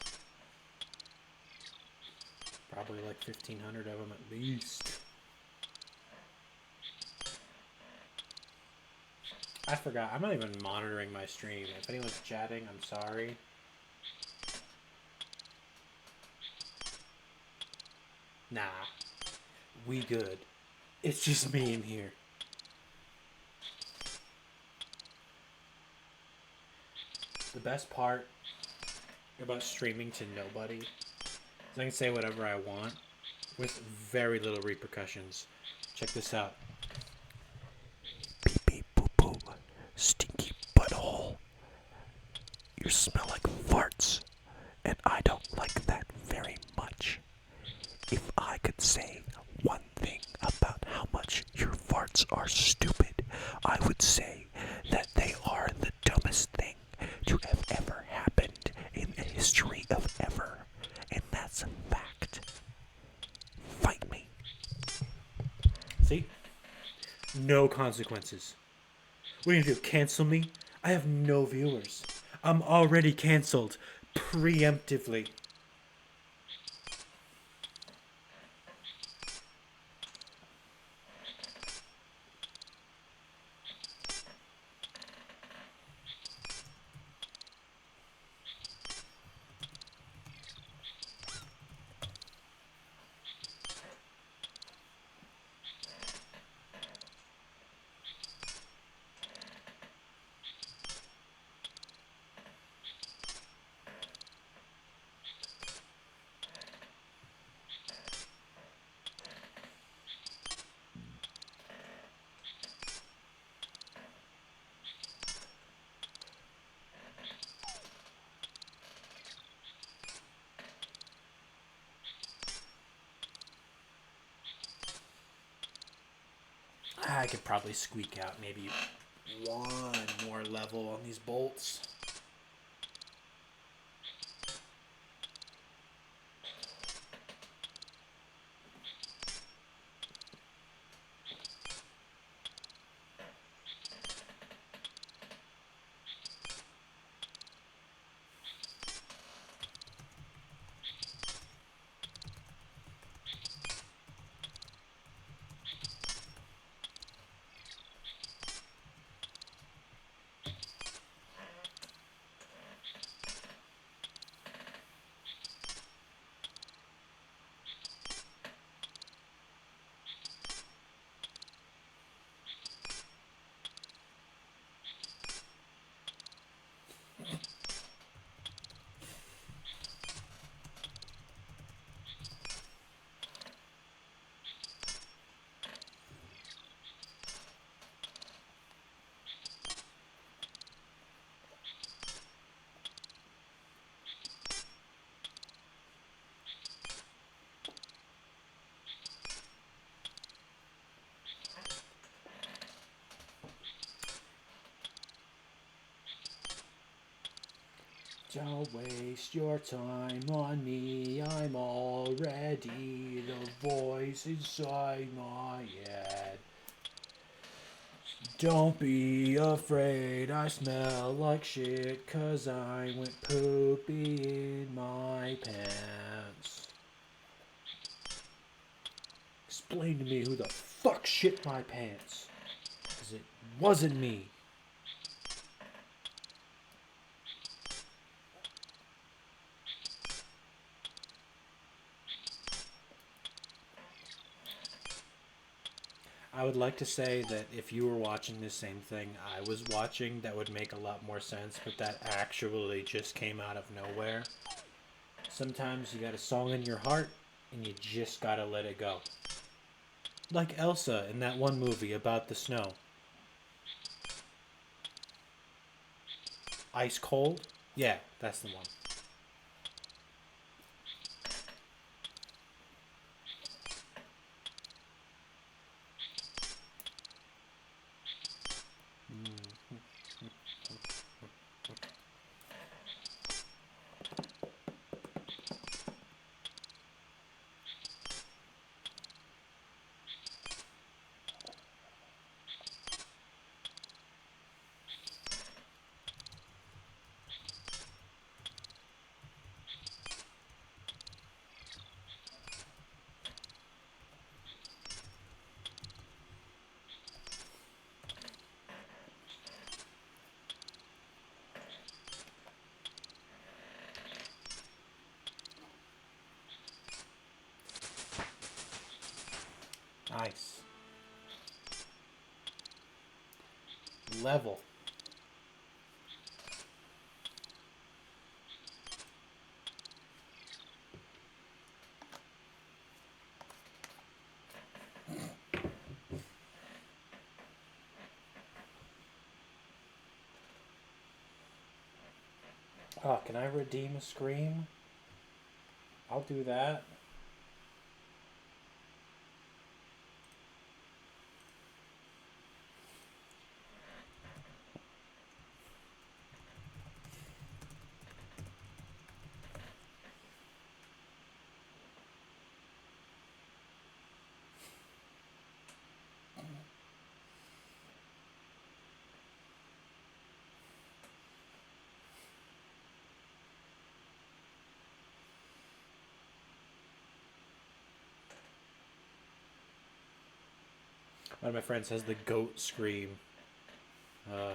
Probably like 1,500 of them at least. I forgot. I'm not even monitoring my stream. If anyone's chatting, I'm sorry. Nah. We good. It's just me in here. The best part about streaming to nobody is I can say whatever I want with very little repercussions. Check this out. Beep beep boop boop. Stinky butthole. You smell like farts. And I don't like that very much. If I could say one thing about how much your farts are stupid, I would say that they are the dumbest thing to have ever happened in the history of ever. And that's a fact. Fight me. See? No consequences. What are you gonna do? Cancel me? I have no viewers. I'm already canceled. Preemptively. I could probably squeak out maybe one more level on these bolts. Don't waste your time on me, I'm already the voice inside my head. Don't be afraid, I smell like shit, 'cause I went poopy in my pants. Explain to me who the fuck shit my pants, 'cause it wasn't me. I would like to say that if you were watching the same thing I was watching, that would make a lot more sense, but that actually just came out of nowhere. Sometimes you got a song in your heart, and you just gotta let it go. Like Elsa in that one movie about the snow. Ice Cold? Yeah, that's the one. Nice. Level. Oh, can I redeem a scream? I'll do that. One of my friends has the goat scream. Uh,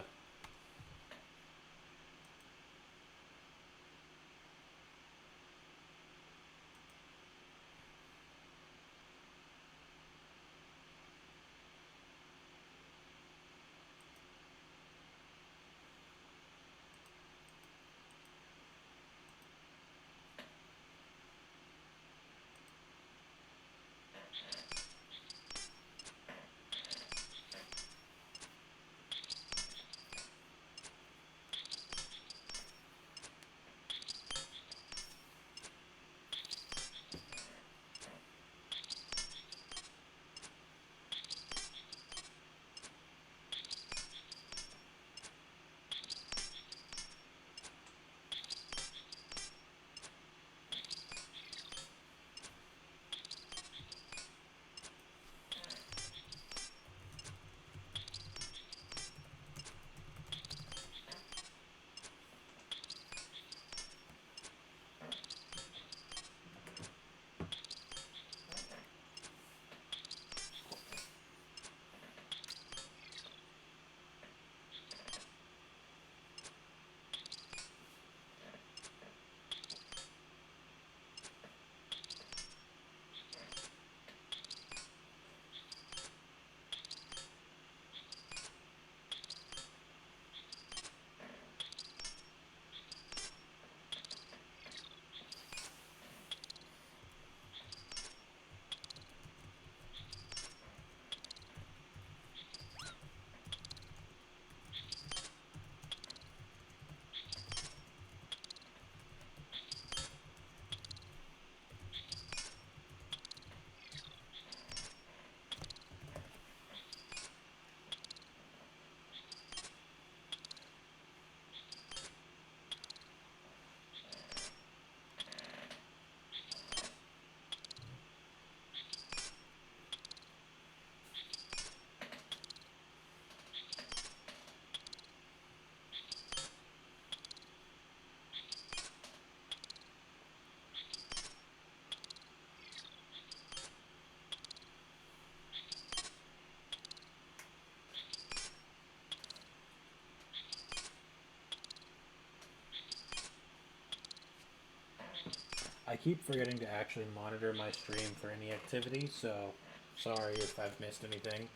I keep forgetting to actually monitor my stream for any activity, so sorry if I've missed anything.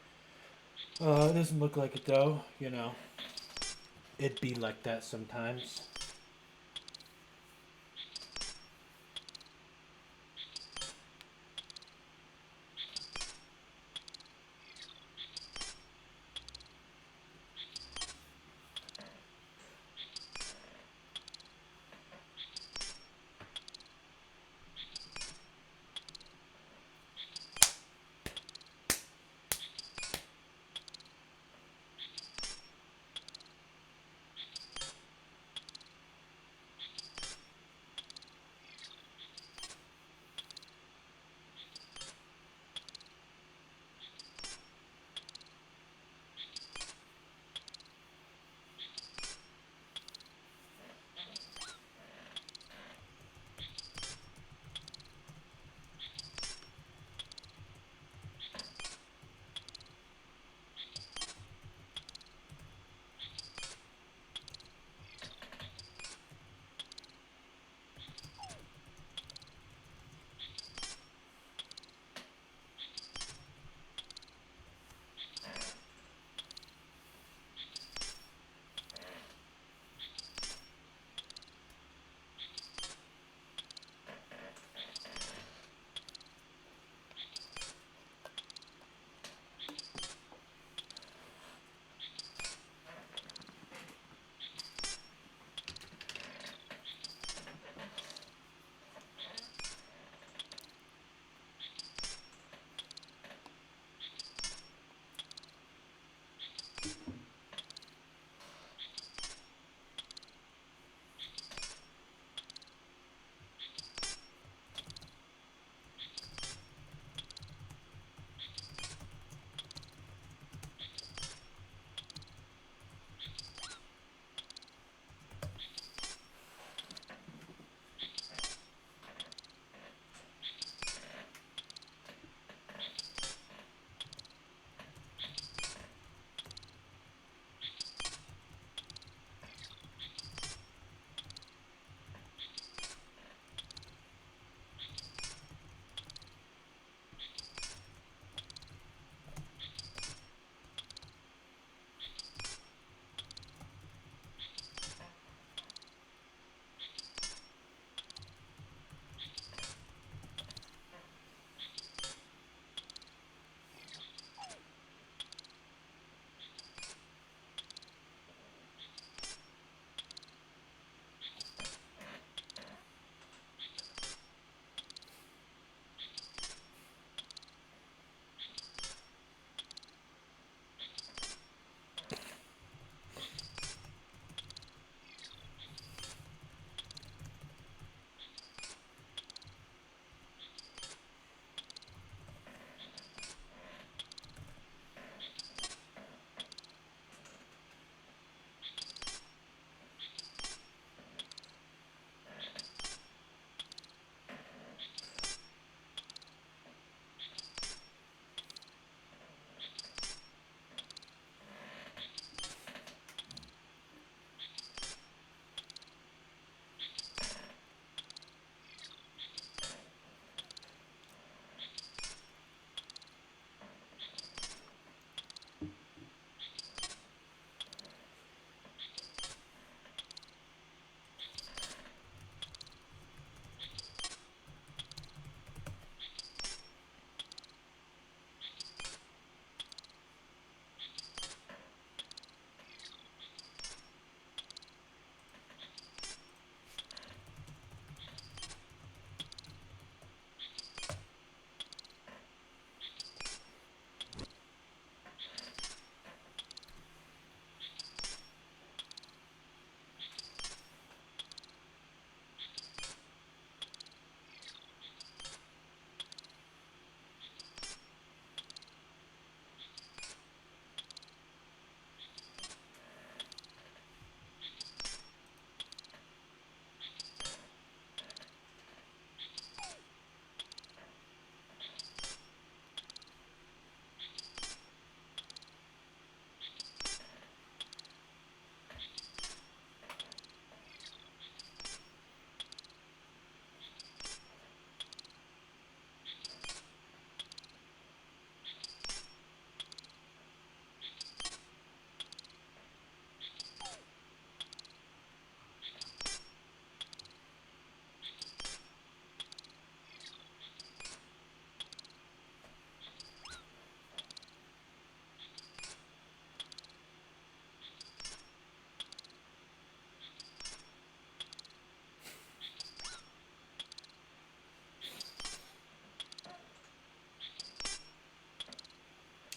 It doesn't look like it though, you know. It'd be like that sometimes.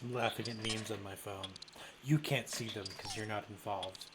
I'm laughing at memes on my phone. You can't see them because you're not involved.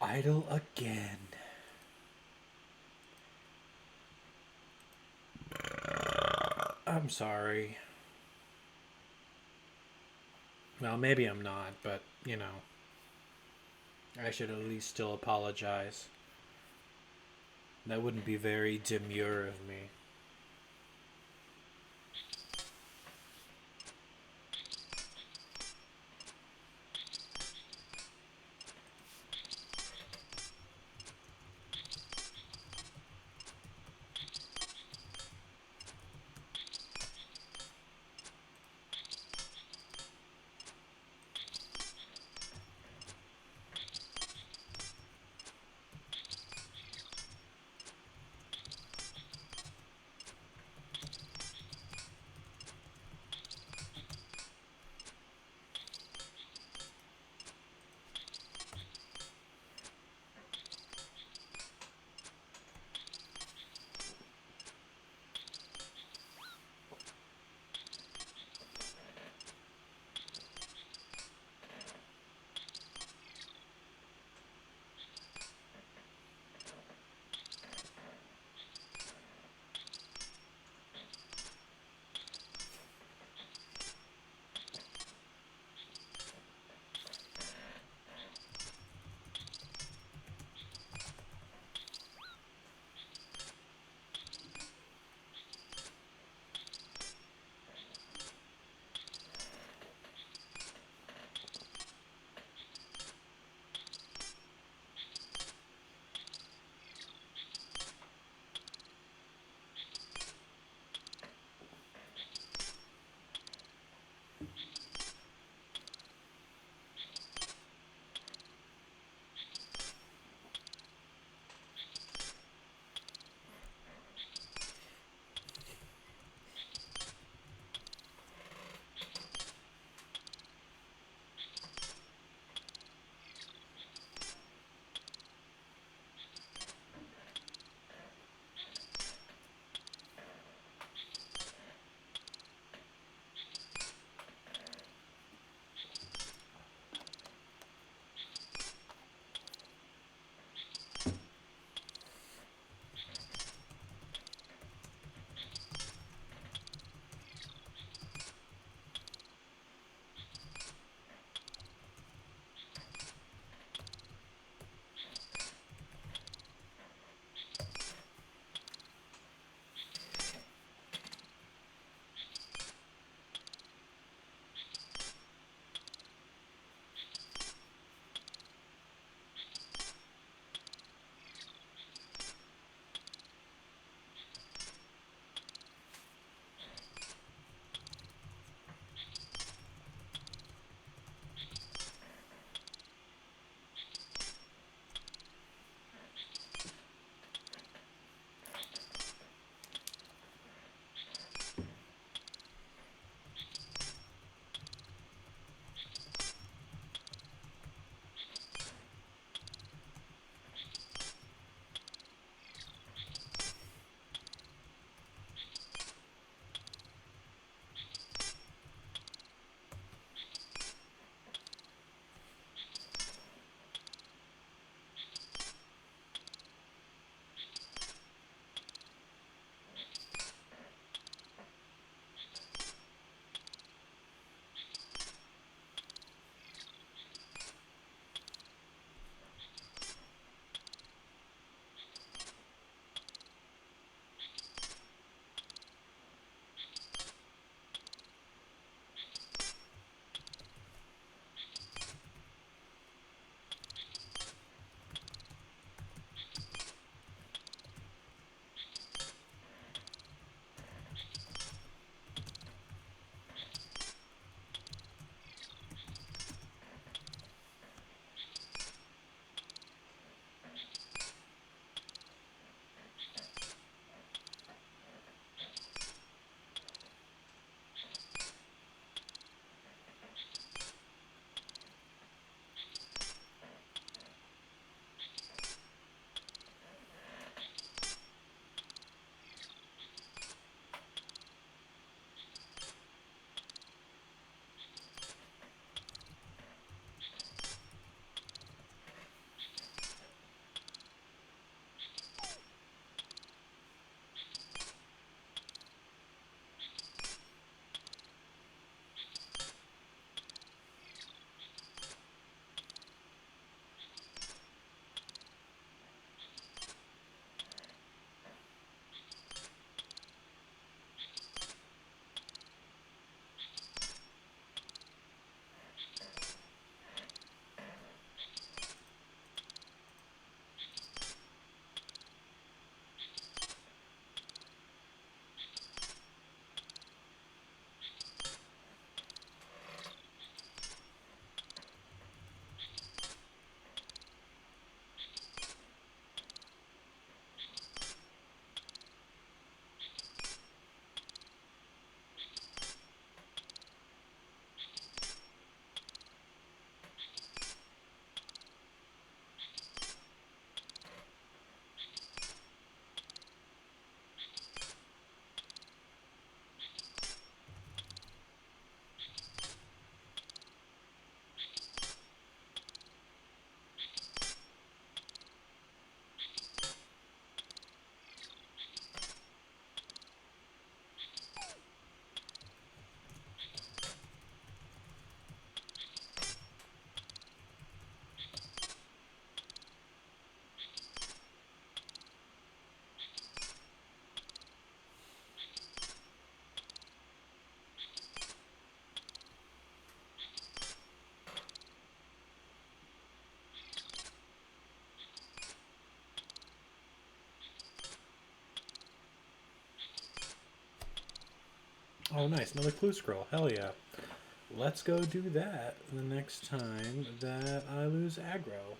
Idle again. I'm sorry. Well, maybe I'm not, but, I should at least still apologize. That wouldn't be very demure of me. Oh, nice. Another clue scroll. Hell yeah. Let's go do that the next time that I lose aggro.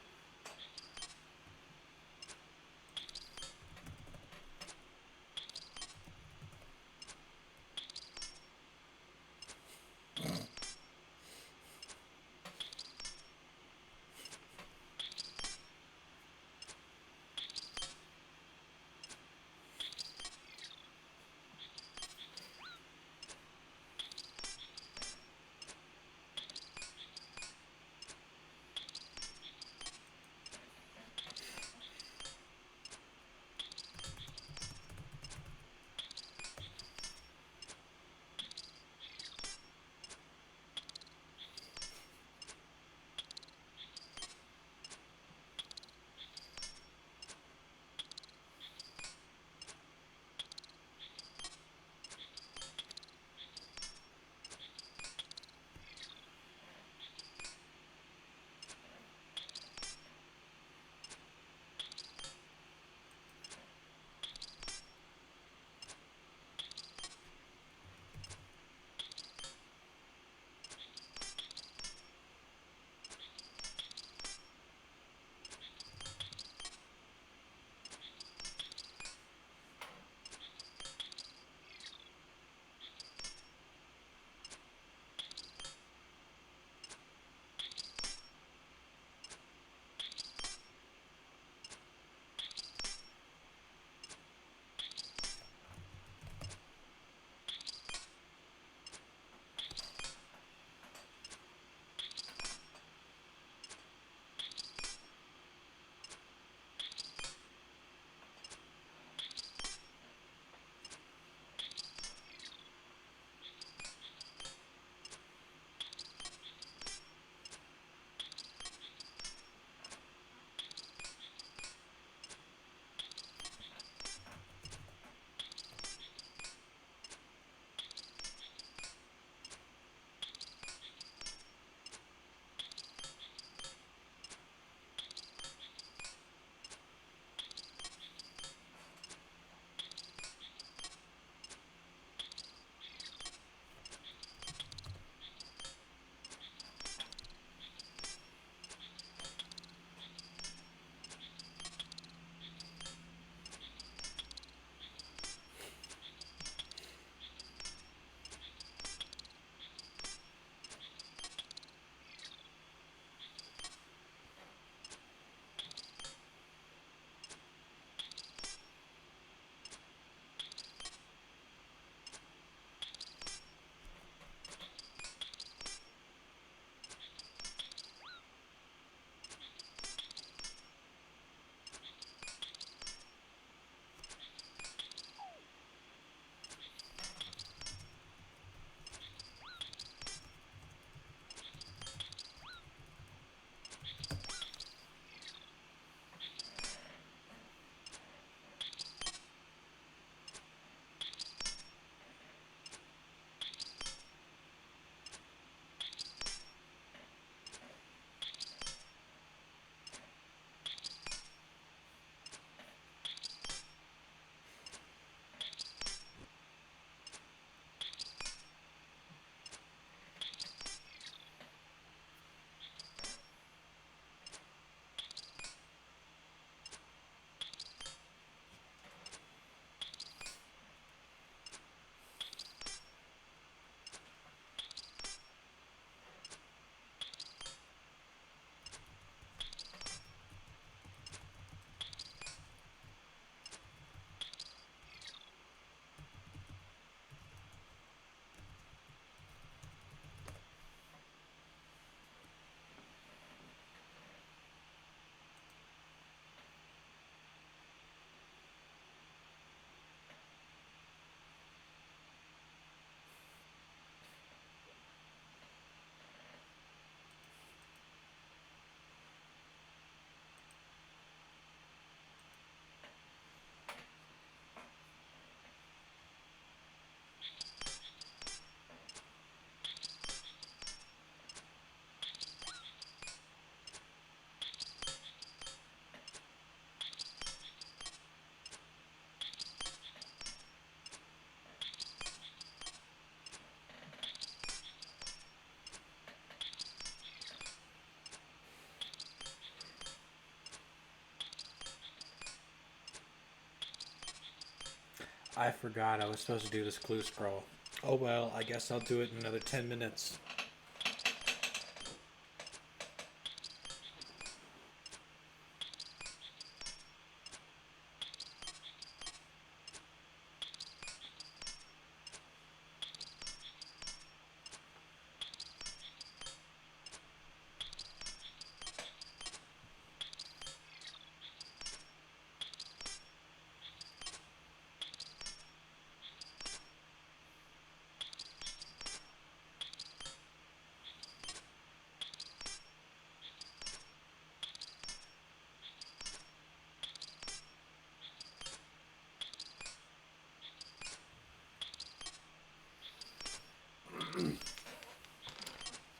I forgot I was supposed to do this clue scroll. Oh well, I guess I'll do it in another 10 minutes.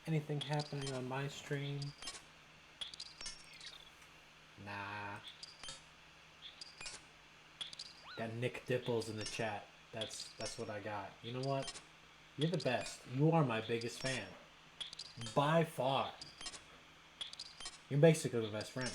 Anything happening on my stream? Nah. Got Nick Dipples in the chat. That's what I got. You know what? You're the best. You are my biggest fan. By far. You're basically my best friend.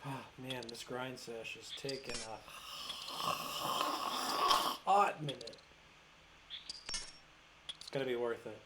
Oh man, this grind sesh is taking a hot minute. It's gonna be worth it.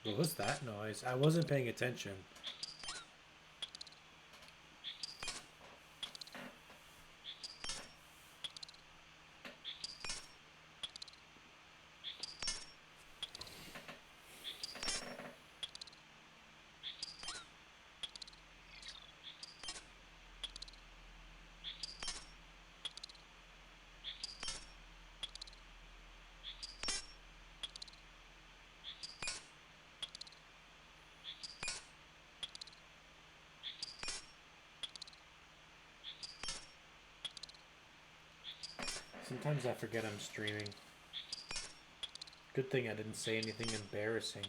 What was that noise? I wasn't paying attention. Sometimes I forget I'm streaming. Good thing I didn't say anything embarrassing.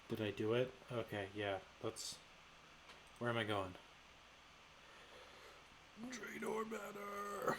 Did I do it? Okay, yeah. Let's... Where am I going? Draenor Manor!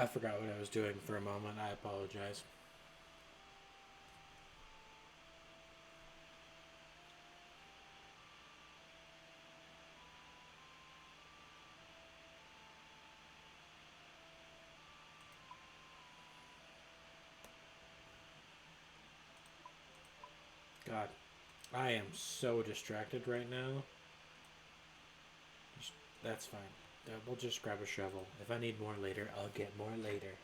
I forgot what I was doing for a moment. I apologize. God. I am so distracted right now. That's fine. We'll just grab a shovel. If I need more later, I'll get more later.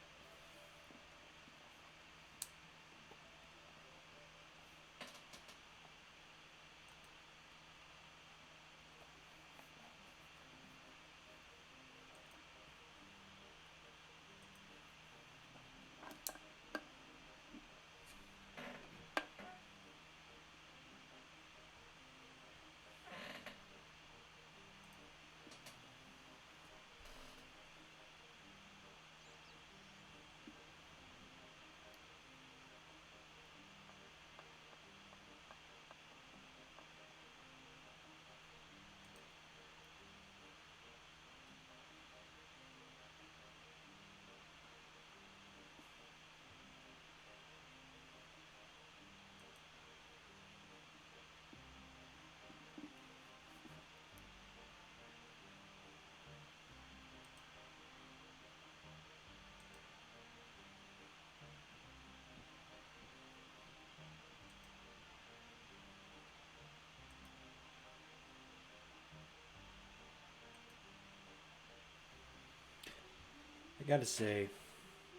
I gotta say,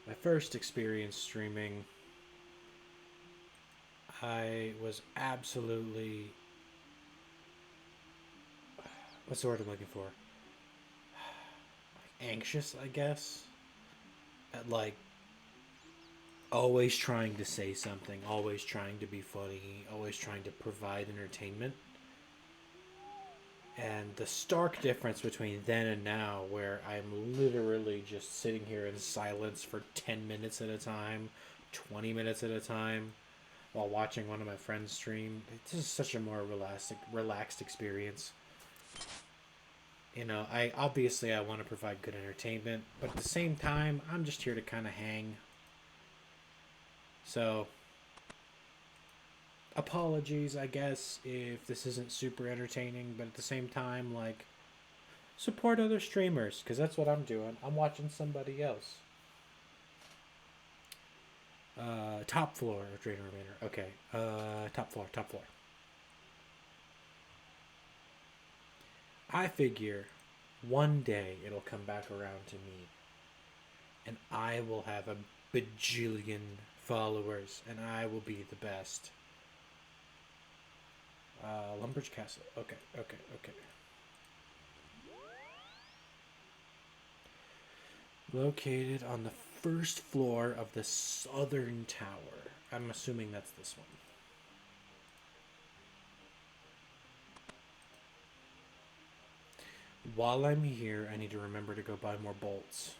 my first experience streaming, I was absolutely. What's the word I'm looking for? Anxious, I guess. At like always trying to say something, always trying to be funny, always trying to provide entertainment. And the stark difference between then and now, where I'm literally just sitting here in silence for 10 minutes at a time, 20 minutes at a time, while watching one of my friends stream. This is such a more relaxed experience. You know, I want to provide good entertainment, but at the same time, I'm just here to kind of hang. So, apologies, I guess, if this isn't super entertaining, but at the same time, like, support other streamers, because that's what I'm doing. I'm watching somebody else. Top floor, Drainer Remainer. Okay. Top floor, top floor. I figure one day it'll come back around to me, and I will have a bajillion followers, and I will be the best. Lumbridge Castle. Okay, okay, okay. Located on the first floor of the southern tower. I'm assuming that's this one. While I'm here, I need to remember to go buy more bolts.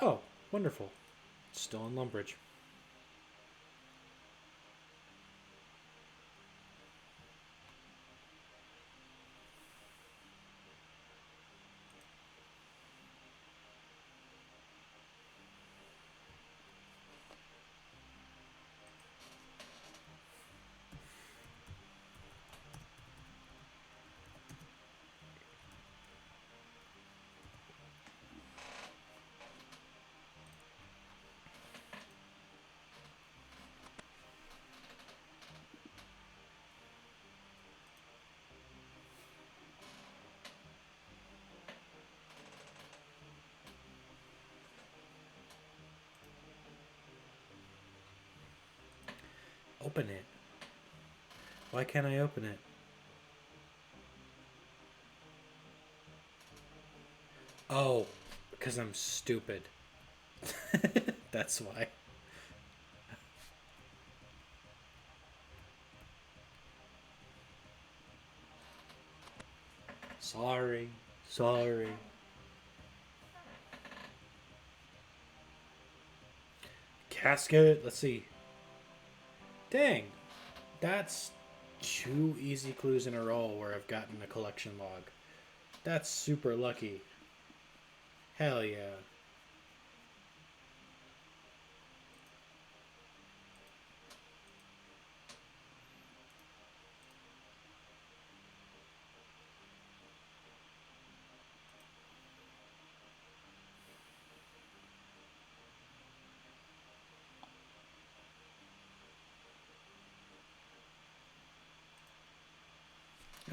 Oh, wonderful. Still in Lumbridge. Open it. Why can't I open it? Oh, because I'm stupid. That's why. Sorry. Sorry. Casket. Let's see. Dang. That's two easy clues in a row where I've gotten a collection log. That's super lucky. Hell yeah.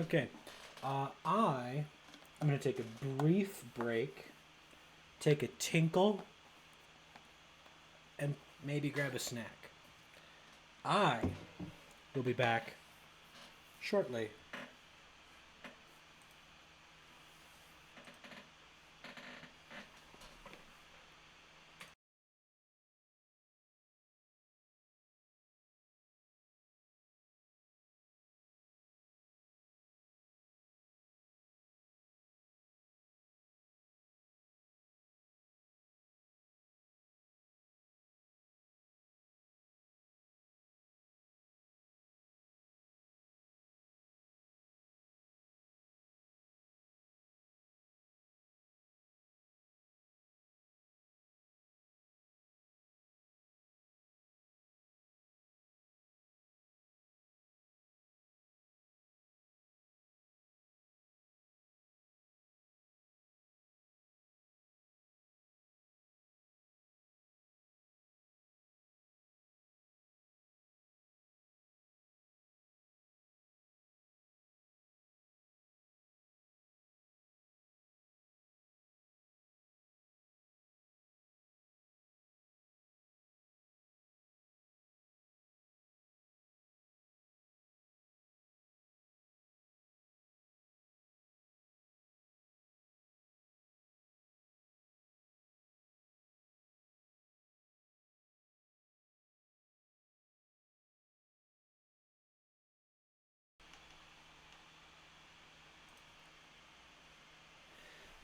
Okay. I'm going to take a brief break, take a tinkle, and maybe grab a snack. I will be back shortly.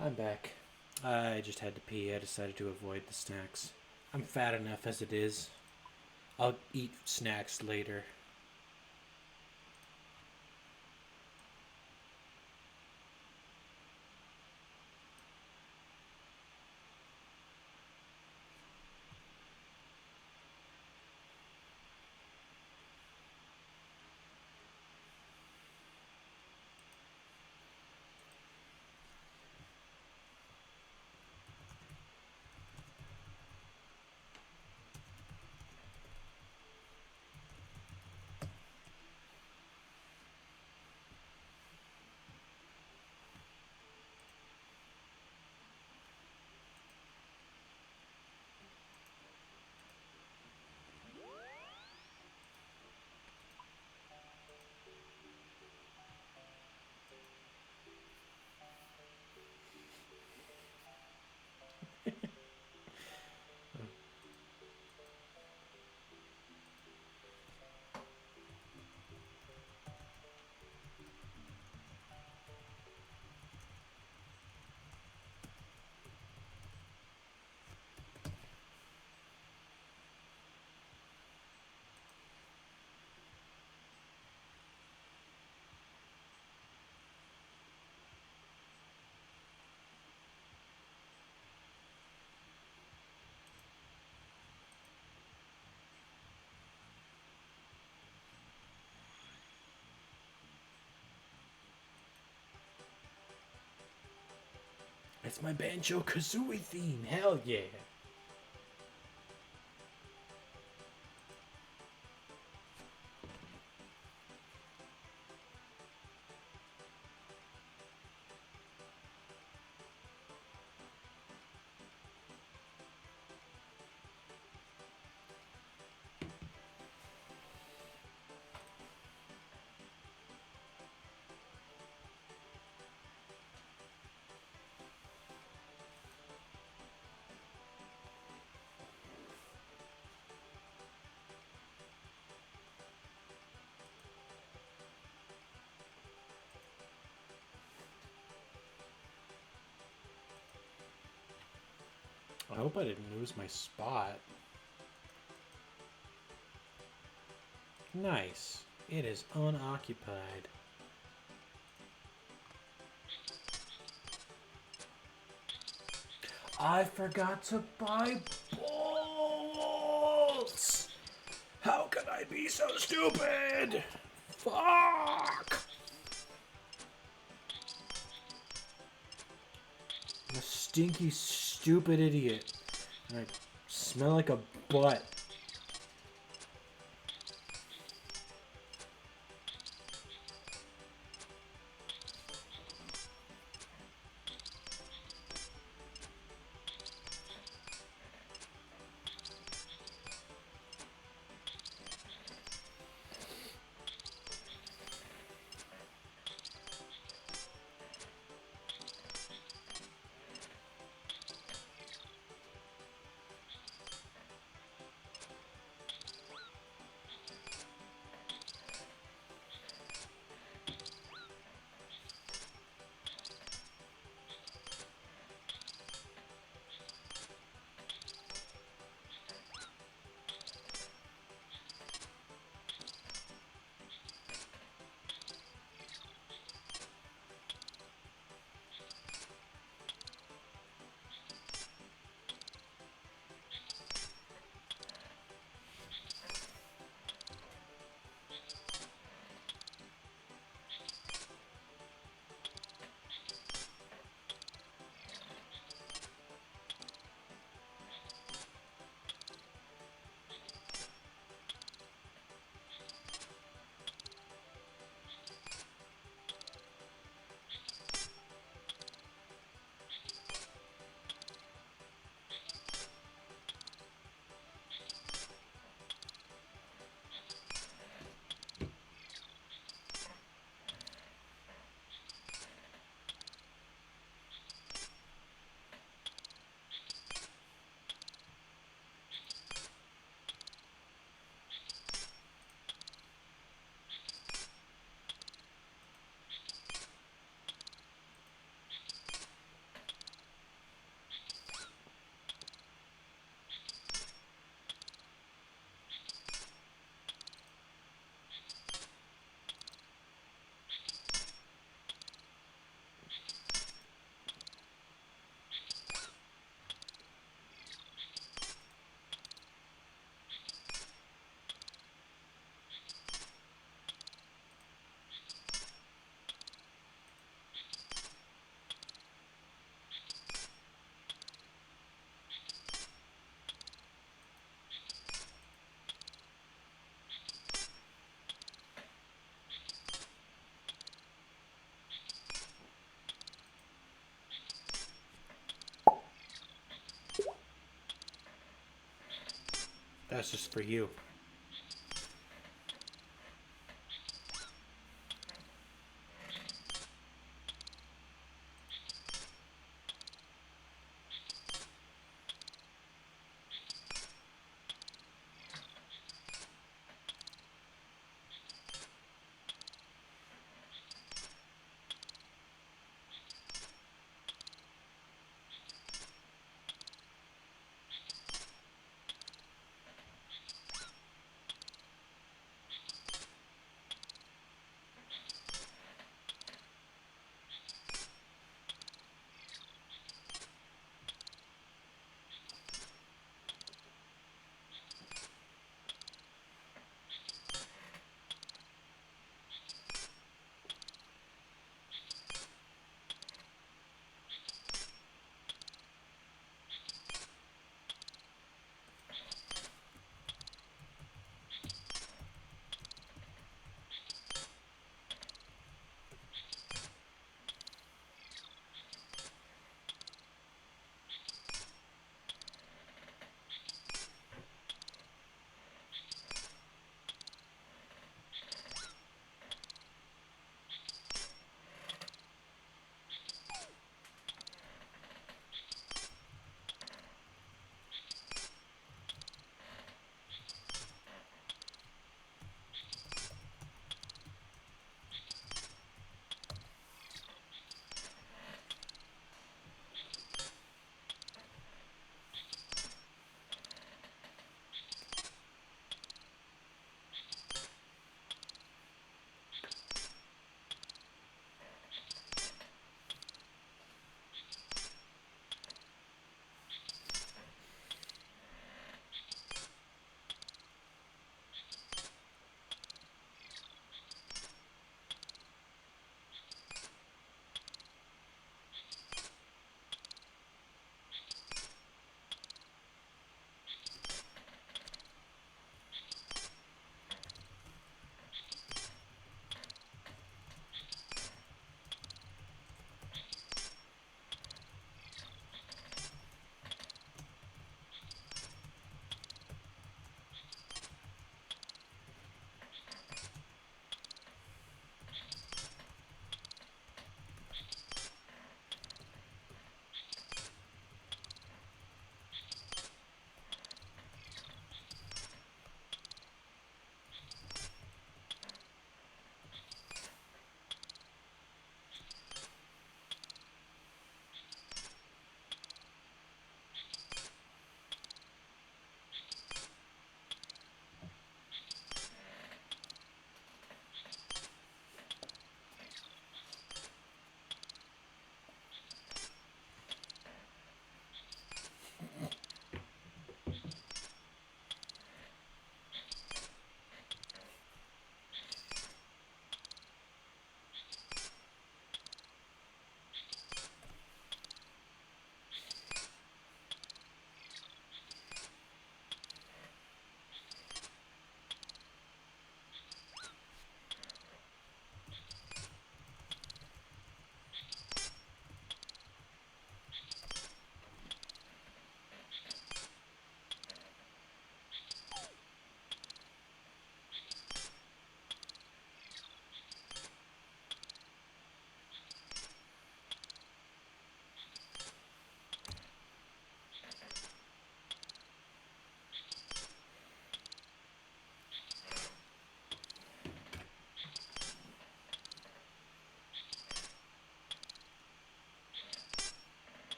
I'm back. I just had to pee. I decided to avoid the snacks. I'm fat enough as it is. I'll eat snacks later. It's my Banjo Kazooie theme. Hell yeah. I hope I didn't lose my spot. Nice. It is unoccupied. I forgot to buy bolts! How could I be so stupid? Fuck! I'm a stinky, stupid idiot. And I smell like a butt. That's just for you.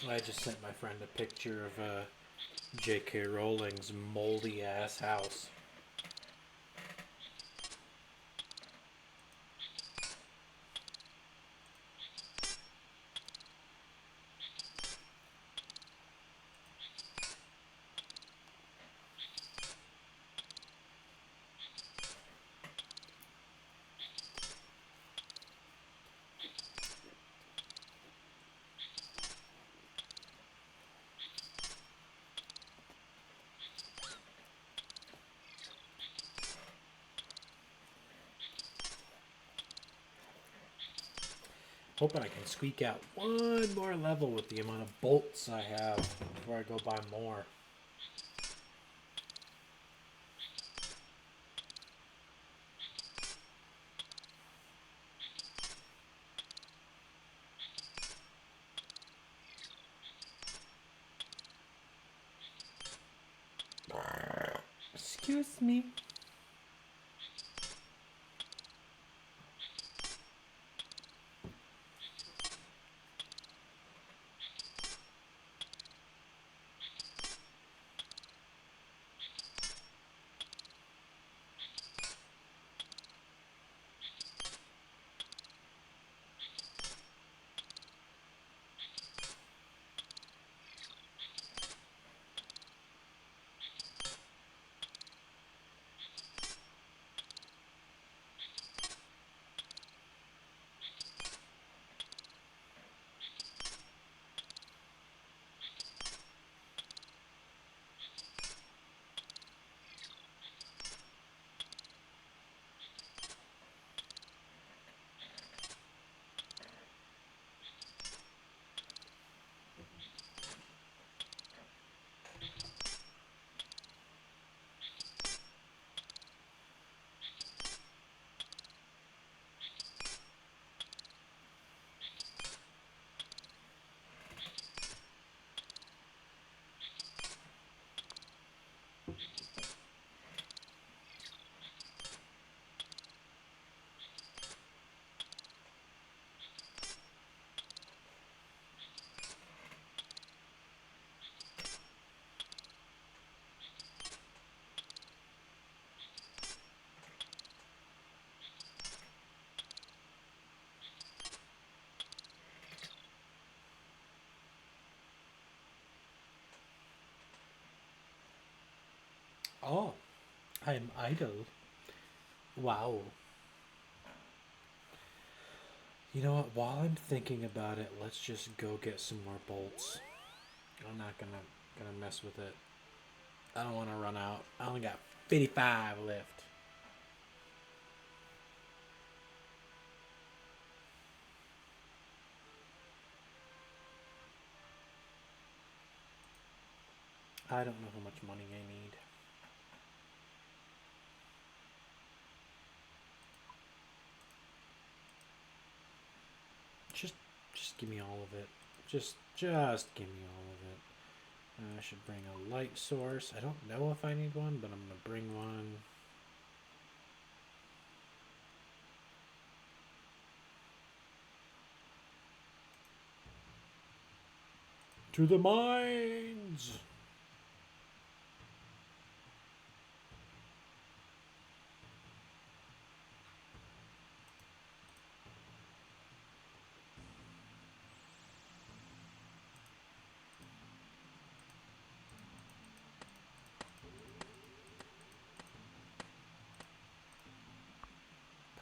I just sent my friend a picture of J.K. Rowling's moldy ass house. Hoping I can squeak out one more level with the amount of bolts I have before I go buy more. Excuse me. Oh, I'm idle. Wow. You know what? While I'm thinking about it, let's just go get some more bolts. I'm not gonna mess with it. I don't want to run out. I only got 55 left. I don't know how much money I need. Just give me all of it. Just give me all of it. I should bring a light source. I don't know if I need one, but I'm gonna bring one. To the mines!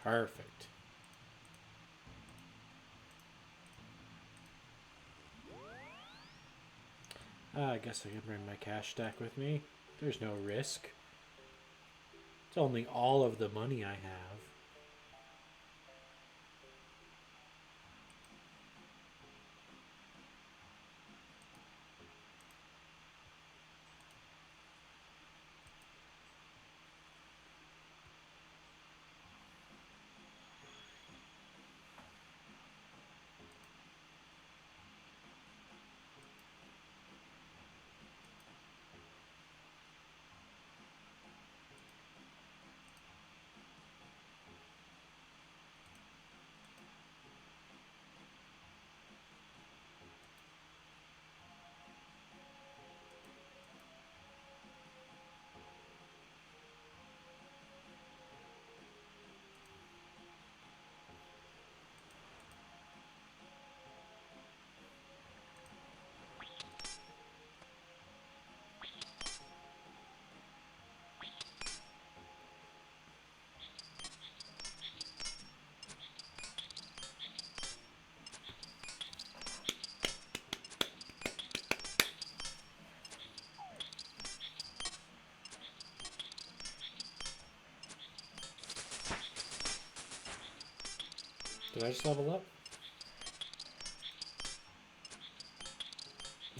Perfect. I guess I can bring my cash stack with me. There's no risk. It's only all of the money I have. Did I just level up?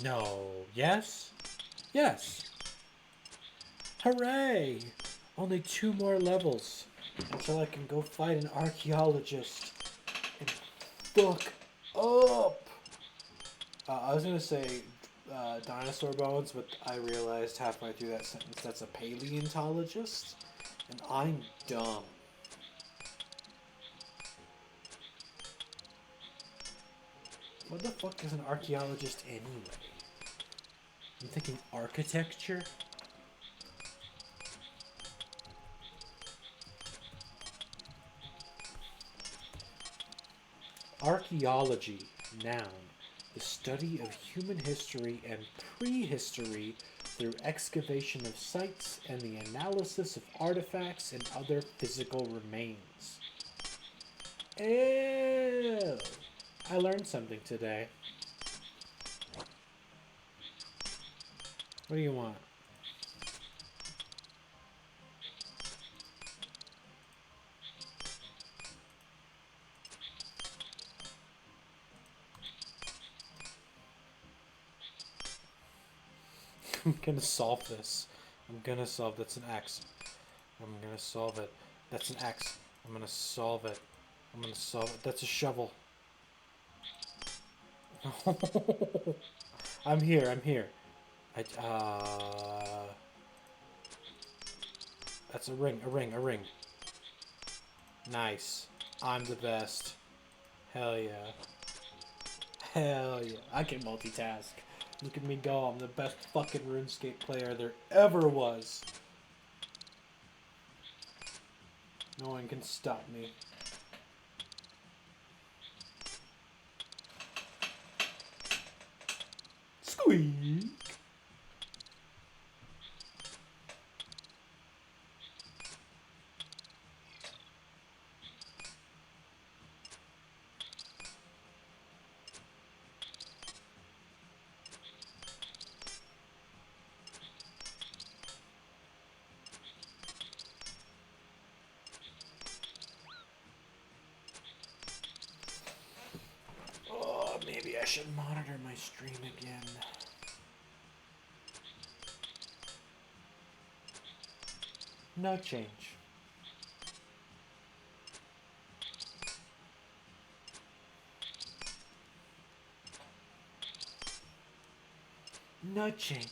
No. Yes? Yes. Hooray! Only 2 more levels until I can go fight an archaeologist and fuck up. I was gonna say dinosaur bones, but I realized halfway through that sentence that's a paleontologist, and I'm dumb. What the fuck is an archaeologist anyway? I'm thinking architecture? Archaeology, noun, the study of human history and prehistory through excavation of sites and the analysis of artifacts and other physical remains. Ew! I learned something today. What do you want? I'm gonna solve this. I'm gonna solve. That's an X. I'm gonna solve it. That's an X. I'm gonna solve it. I'm gonna solve it. That's a shovel. I'm here. I'm here. That's a ring. A ring. A ring. Nice. I'm the best. Hell yeah. Hell yeah. I can multitask. Look at me go. I'm the best fucking RuneScape player there ever was. No one can stop me. Squeak! Oh, maybe I should monitor my stream again. No change. No change.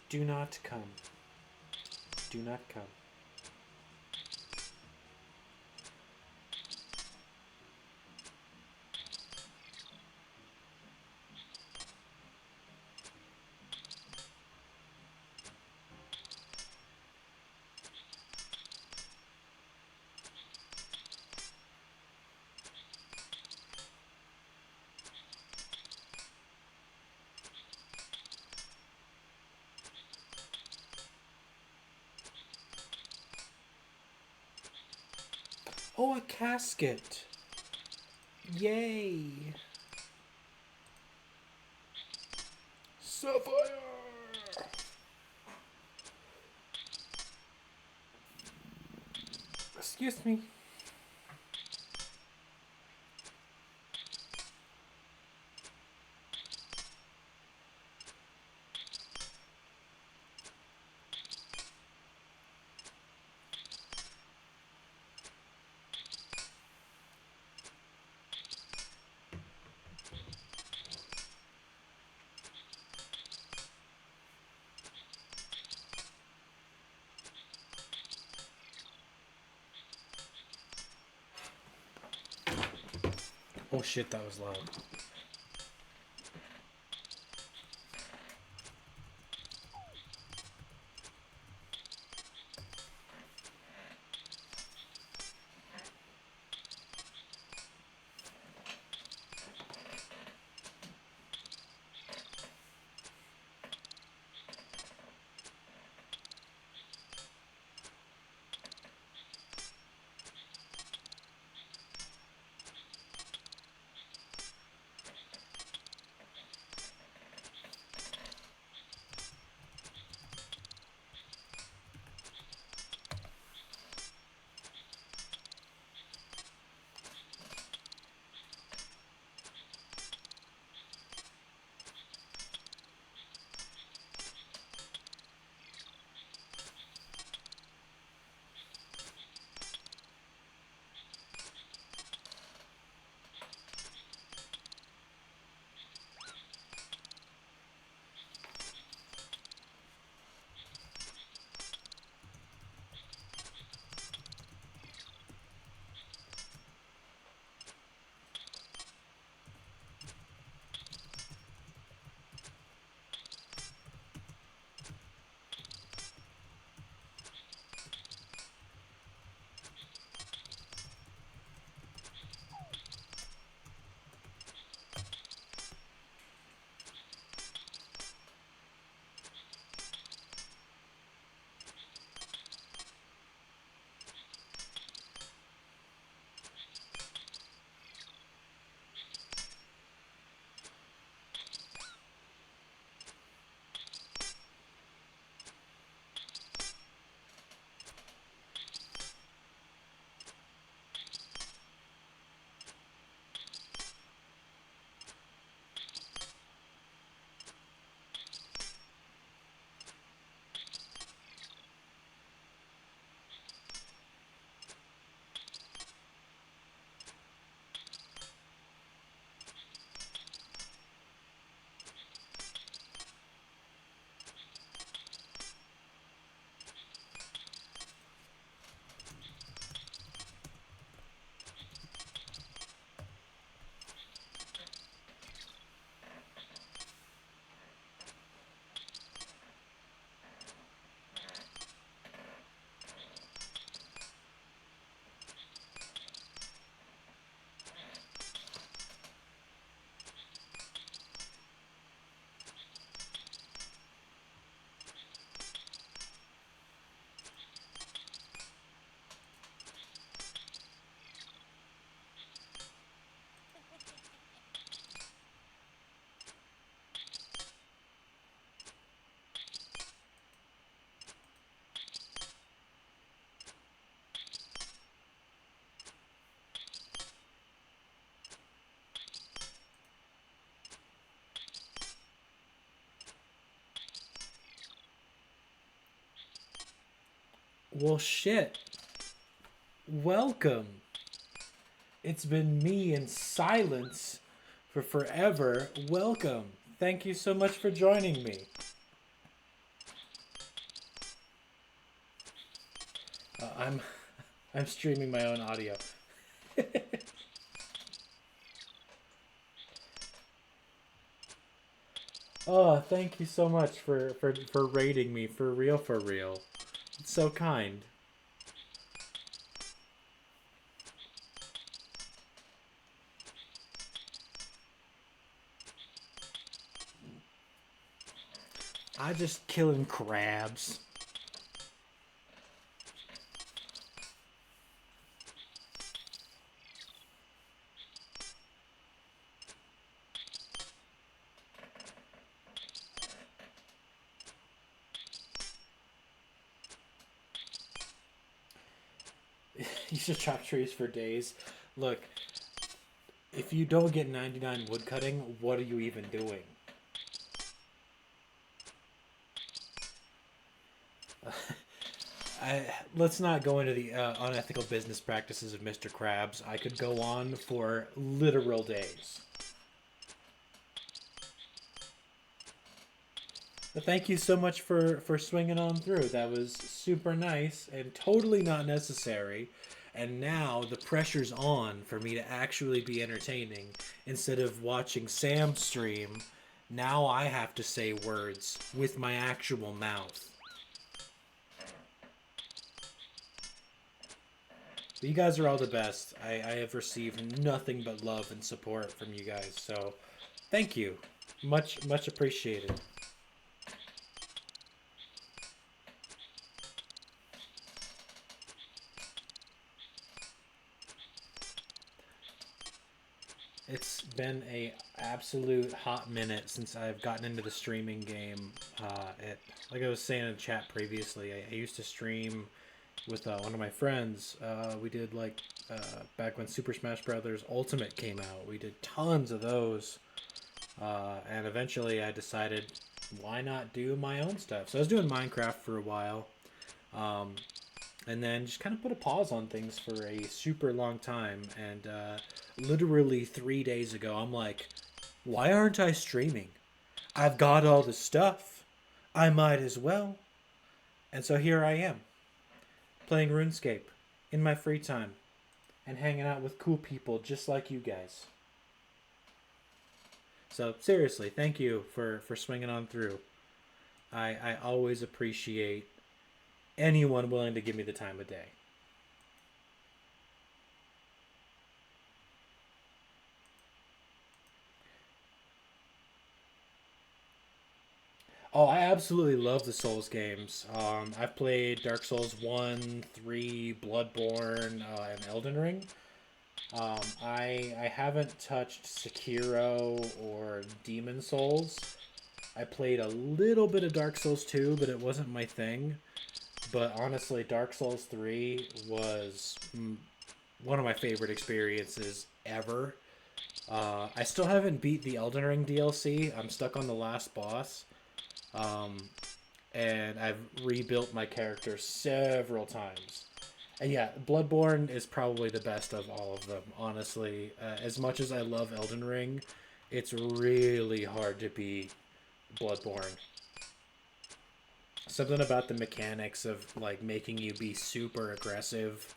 Do not come. Do not come. Oh, a casket. Yay. Sapphire. Excuse me. Oh shit, that was loud. Well, shit. Welcome. It's been me in silence for forever. Welcome. Thank you so much for joining me. I'm streaming my own audio. Oh, thank you so much for rating me, for real, for real. It's so kind. I just killing crabs. You should chop trees for days. Look, if you don't get 99 wood cutting, what are you even doing? Let's not go into the unethical business practices of Mr. Krabs. I could go on for literal days. But thank you so much for swinging on through. That was super nice and totally not necessary. And now the pressure's on for me to actually be entertaining instead of watching Sam stream. Now I have to say words with my actual mouth. But you guys are all the best. I have received nothing but love and support from you guys. So thank you. Much appreciated. It's been a absolute hot minute since I've gotten into the streaming game. Like I was saying in the chat previously, I used to stream with one of my friends. We did back when Super Smash Brothers Ultimate came out. We did tons of those, and eventually I decided, why not do my own stuff? So I was doing Minecraft for a while, um, and then just kind of put a pause on things for a super long time. And literally 3 days ago, I'm like, why aren't I streaming? I've got all the stuff. I might as well. And so here I am, playing RuneScape in my free time and hanging out with cool people just like you guys. So seriously, thank you for swinging on through. I always appreciate anyone willing to give me the time of day. Oh, I absolutely love the Souls games. I've played Dark Souls 1, 3, Bloodborne, and Elden Ring. I haven't touched Sekiro or Demon Souls. I played a little bit of Dark Souls 2, but it wasn't my thing. But honestly, Dark Souls 3 was one of my favorite experiences ever. I still haven't beat the Elden Ring DLC. I'm stuck on the last boss. Um, and I've rebuilt my character several times. And yeah, Bloodborne is probably the best of all of them, honestly. As much as I love Elden Ring, it's really hard to beat Bloodborne. Something about the mechanics of like making you be super aggressive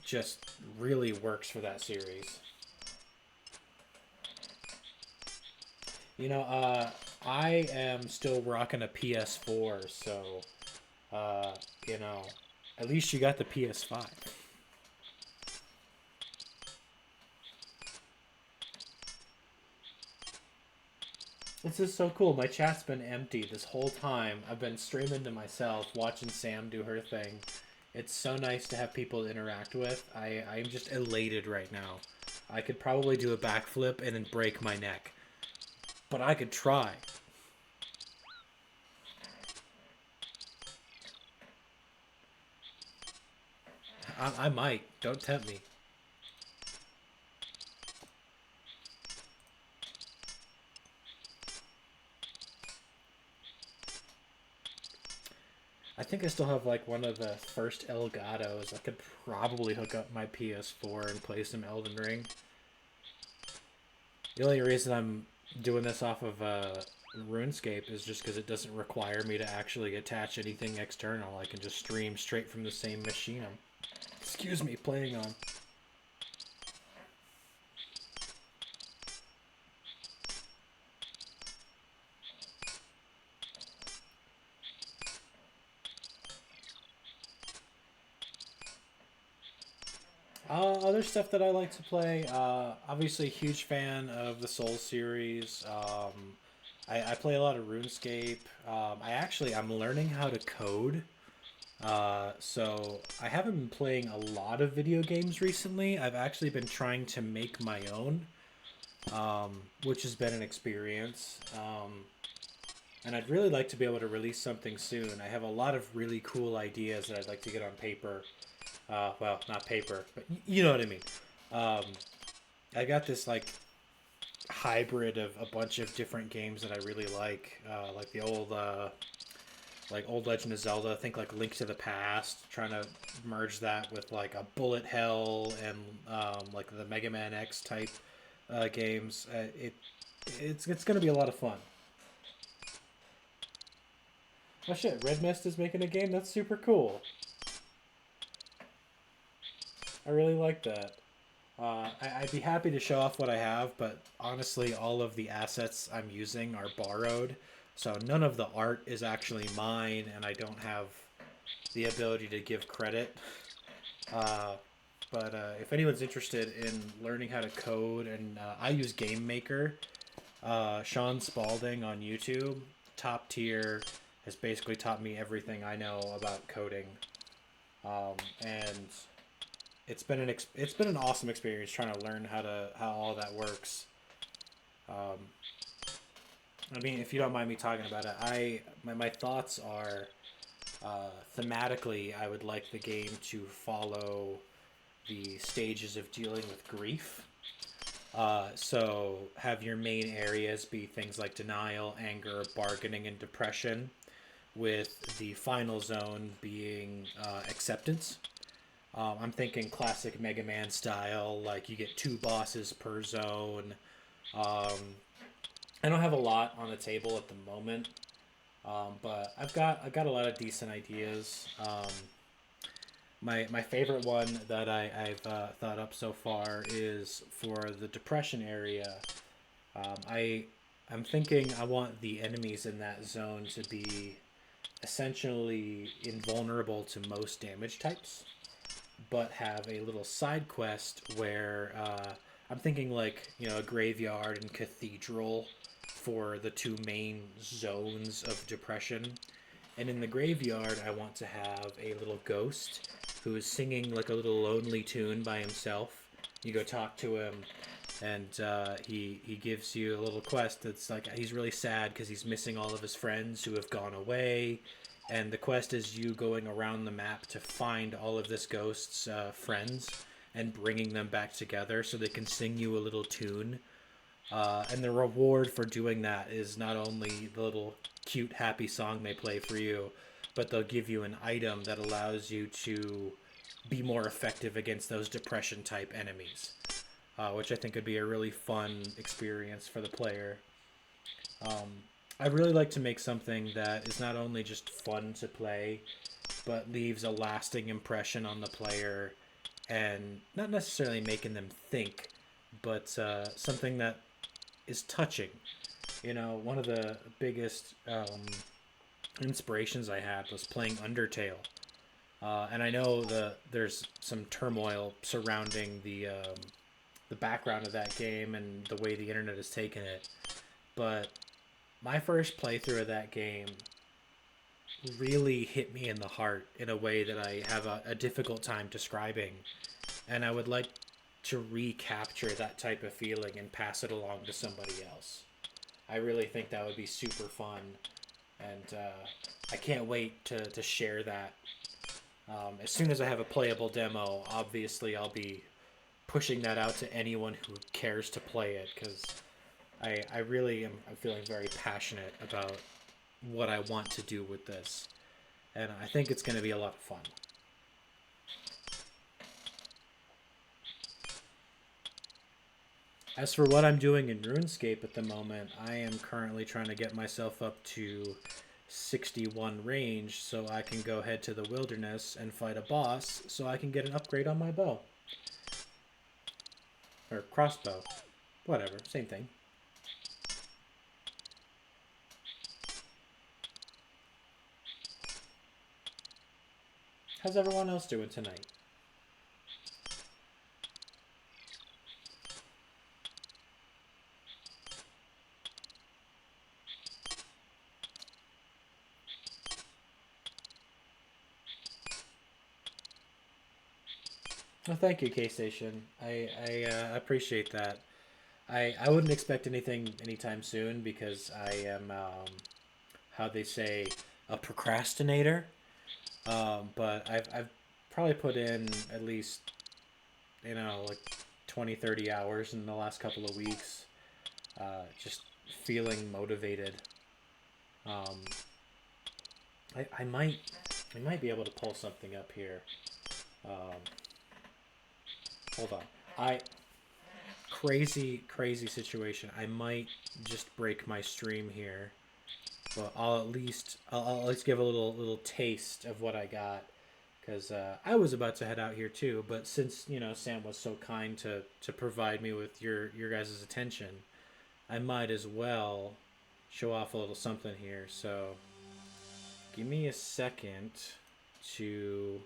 just really works for that series. You know, I am still rocking a PS4, so uh, you know, at least you got the PS5. This is so cool. My chat's been empty this whole time. I've been streaming to myself, watching Sam do her thing. It's so nice to have people to interact with. I'm just elated right now. I could probably do a backflip and then break my neck, but I could try. I might. Don't tempt me. I think I still have like one of the first Elgatos. I could probably hook up my PS4 and play some Elden Ring. The only reason I'm doing this off of RuneScape is just because it doesn't require me to actually attach anything external. I can just stream straight from the same machine I'm, excuse me, playing on. Other stuff that I like to play. Obviously, huge fan of the Soul series. I play a lot of RuneScape. I'm learning how to code. So I haven't been playing a lot of video games recently. I've actually been trying to make my own, which has been an experience. And I'd really like to be able to release something soon. I have a lot of really cool ideas that I'd like to get on paper. Well, not paper, but you know what I mean. Um, I got this like hybrid of a bunch of different games that I really like the old Legend of Zelda. Think like Link to the Past, trying to merge that with like a Bullet Hell and like the Mega Man X type games. It's gonna be a lot of fun. Oh shit, Red Mist is making a game. That's super cool. I really like that. I'd be happy to show off what I have, but honestly, all of the assets I'm using are borrowed, so none of the art is actually mine, and I don't have the ability to give credit. Uh, but if anyone's interested in learning how to code, and I use Game Maker, Sean Spalding on YouTube, top tier, has basically taught me everything I know about coding, and it's been an awesome experience trying to learn how all that works. Um, I mean, if you don't mind me talking about it, my thoughts are thematically, I would like the game to follow the stages of dealing with grief. So have your main areas be things like denial, anger, bargaining, and depression, with the final zone being acceptance. I'm thinking classic Mega Man style, like you get two bosses per zone. Um, I don't have a lot on the table at the moment, but I've got a lot of decent ideas. My favorite one that I've thought up so far is for the depression area. I'm thinking I want the enemies in that zone to be essentially invulnerable to most damage types, but have a little side quest where I'm thinking like a graveyard and cathedral for the two main zones of depression. And in the graveyard, I want to have a little ghost who is singing like a little lonely tune by himself. You go talk to him, and he gives you a little quest that's like he's really sad because he's missing all of his friends who have gone away, and the quest is you going around the map to find all of this ghost's friends and bringing them back together so they can sing you a little tune. And the reward for doing that is not only the little cute happy song they play for you, but they'll give you an item that allows you to be more effective against those depression type enemies, which I think would be a really fun experience for the player. Um, I'd really like to make something that is not only just fun to play, but leaves a lasting impression on the player, and not necessarily making them think, but something that is touching. One of the biggest inspirations I had was playing Undertale. And I know there's some turmoil surrounding the background of that game and the way the internet has taken it. But my first playthrough of that game really hit me in the heart in a way that I have a difficult time describing. And I would like to recapture that type of feeling and pass it along to somebody else. I really think that would be super fun. And I can't wait to share that. As soon as I have a playable demo, obviously I'll be pushing that out to anyone who cares to play it, because I really am. I'm feeling very passionate about what I want to do with this. and I think it's going to be a lot of fun. As for what I'm doing in RuneScape at the moment, I am currently trying to get myself up to 61 range so I can go head to the wilderness and fight a boss so I can get an upgrade on my bow. Or crossbow. Whatever, same thing. How's everyone else doing tonight? Well, thank you, K-Station. I appreciate that. I wouldn't expect anything anytime soon because I am, how they say, a procrastinator. But I've probably put in at least, like 20, 30 hours in the last couple of weeks. Just feeling motivated. Um, I might be able to pull something up here. Um, hold on. Crazy situation. I might just break my stream here, but I'll at least give a little taste of what I got, because I was about to head out here too, but since Sam was so kind to provide me with your guys' attention, I might as well show off a little something here. So give me a second to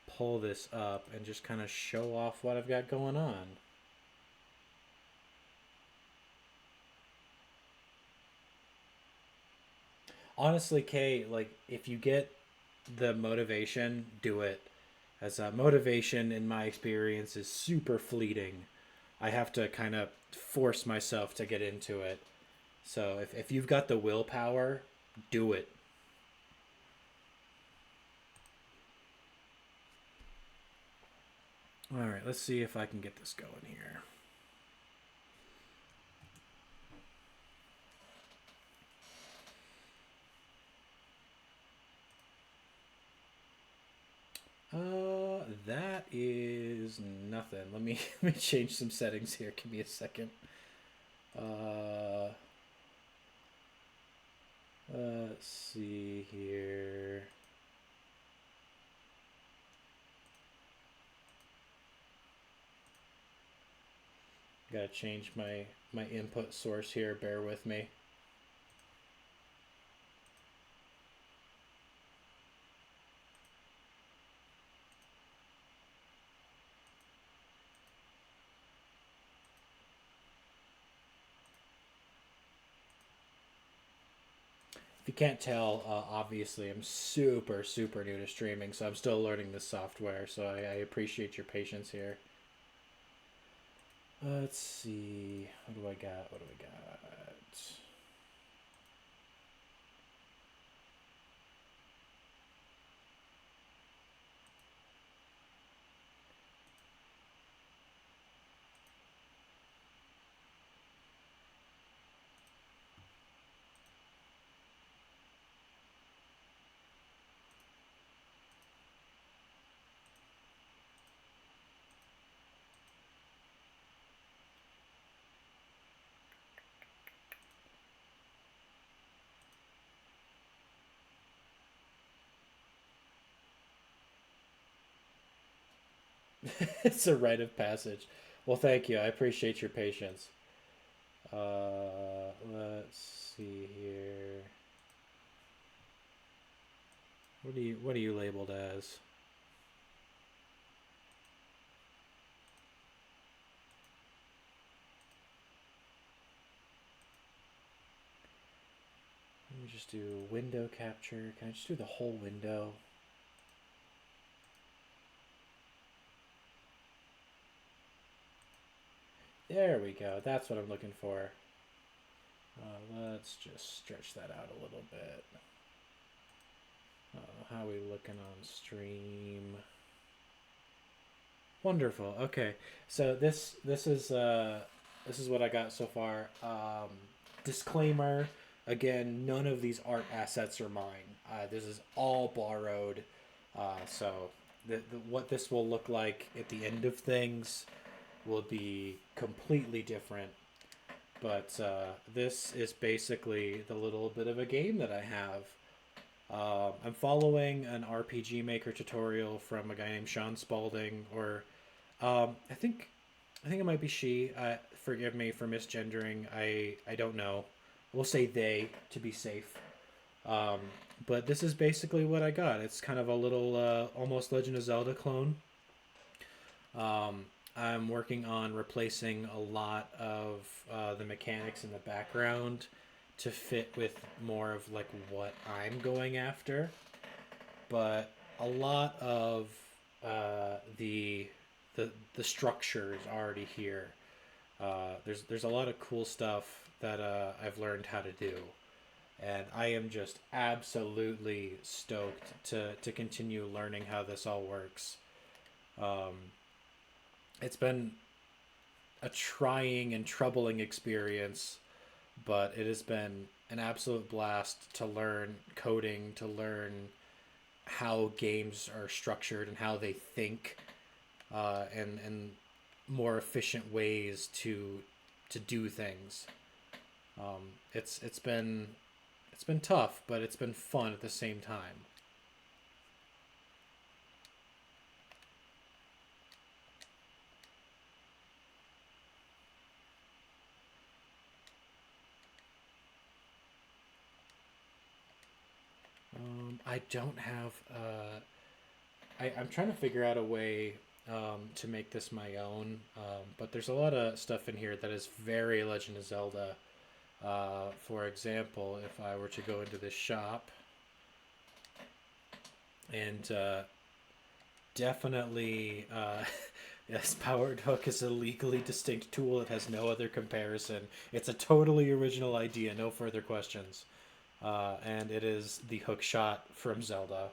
pull this up and just kind of show off what I've got going on. Honestly, Kay, like if you get the motivation, do it. As motivation, in my experience, is super fleeting. I have to kind of force myself to get into it. So if you've got the willpower, do it. All right, let's see if I can get this going here. That is nothing. Let me change some settings here. Give me a second. Let's see here. Gotta change my input source here. Bear with me. If you can't tell, obviously I'm super new to streaming, so I'm still learning this software. So I appreciate your patience here. Let's see. What do I got? What do we got? It's a rite of passage. Well, thank you. I appreciate your patience. Let's see here. What are you labeled as? Let me just do window capture. Can I just do the whole window? There we go. That's what I'm looking for. Let's just stretch that out a little bit. How are we looking on stream? Wonderful. Okay, so this is what I got so far. Disclaimer: Again, none of these art assets are mine. This is all borrowed. So what this will look like at the end of things will be completely different. But this is basically the little bit of a game that I have. I'm following an RPG Maker tutorial from a guy named Sean Spalding, or I think it might be she. Forgive me for misgendering. I don't know. We'll say they to be safe. Um, but this is basically what I got. It's kind of a little almost Legend of Zelda clone. Um, I'm working on replacing a lot of the mechanics in the background to fit with more of like what I'm going after. But a lot of the structure is already here. There's a lot of cool stuff that I've learned how to do, and I am just absolutely stoked to continue learning how this all works. Um, it's been a trying and troubling experience, but it has been an absolute blast to learn coding, to learn how games are structured and how they think, and more efficient ways to do things. It's been tough, but it's been fun at the same time. I don't have. I'm trying to figure out a way to make this my own, but there's a lot of stuff in here that is very Legend of Zelda. For example, if I were to go into this shop and definitely, yes, Powered Hook is a legally distinct tool. It has no other comparison. It's a totally original idea, no further questions. And it is the hook shot from Zelda.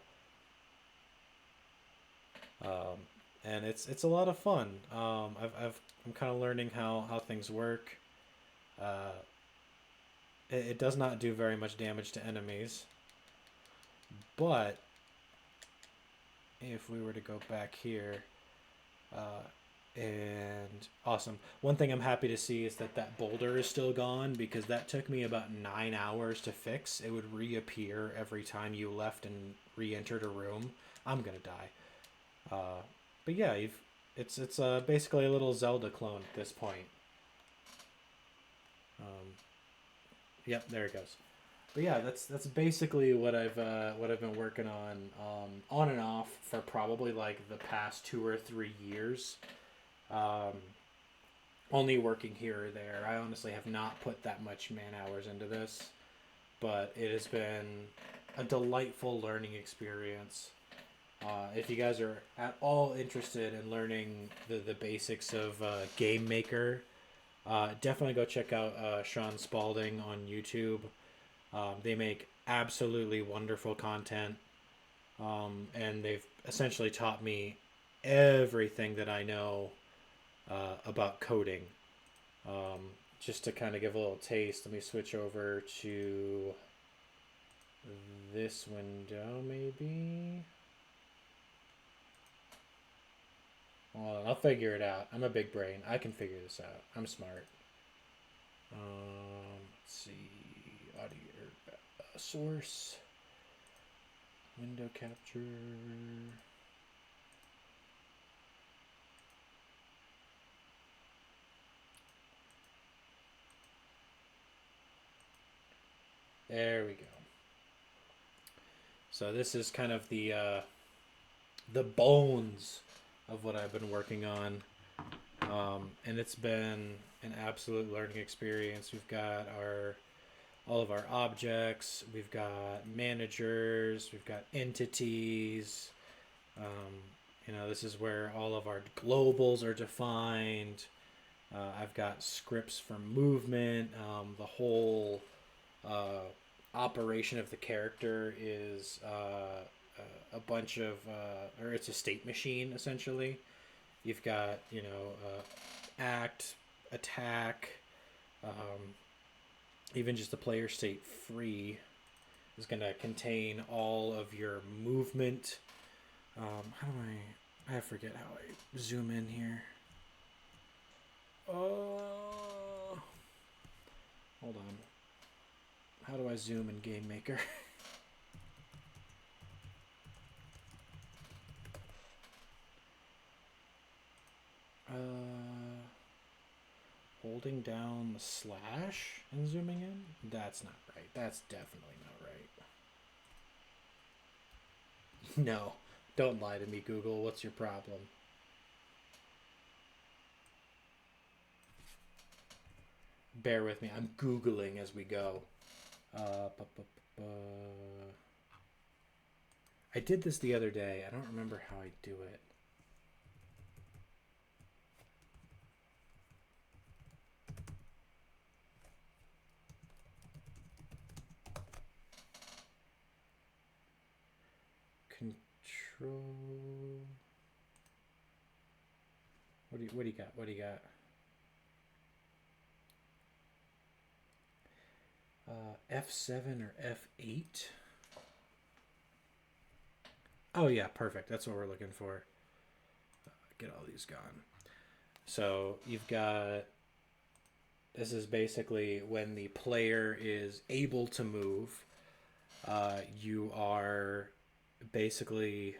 Um, and it's a lot of fun. I'm kind of learning how things work. Uh, it does not do very much damage to enemies, but if we were to go back here, uh, and awesome. One thing I'm happy to see is that that boulder is still gone because that took me about 9 hours to fix. It would reappear every time you left and re-entered a room. I'm gonna die. But yeah, it's basically a little Zelda clone at this point. Um, yep, there it goes. But yeah, that's basically what I've been working on and off for probably like the past 2 or 3 years. Um, Only working here or there. I honestly have not put that much man hours into this, but it has been a delightful learning experience. If you guys are at all interested in learning the basics of Game Maker, definitely go check out Sean Spalding on YouTube. They make absolutely wonderful content, and they've essentially taught me everything that I know about coding. Um, just to kind of give a little taste, let me switch over to this window, maybe. Well, I'll figure it out. I'm a big brain. I can figure this out. I'm smart. Let's see. Audio source. Window capture. There we go. So this is kind of the bones of what I've been working on, and it's been an absolute learning experience. We've got our all of our objects. We've got managers. We've got entities. Um, this is where all of our globals are defined. I've got scripts for movement. The whole uh, operation of the character is a bunch of, or it's a state machine essentially. You've got, act, attack, um, even just the player state free is going to contain all of your movement. How do I forget how I zoom in here. Hold on. How do I zoom in Game Maker? Holding down the slash and zooming in? That's not right. That's definitely not right. No, don't lie to me, Google. What's your problem? Bear with me. I'm Googling as we go. I did this the other day. I don't remember how I do it. Control. What do you got? What do you got? F7 or F8? Oh yeah, perfect. That's what we're looking for. Get all these gone. So you've got. This is basically when the player is able to move. You are basically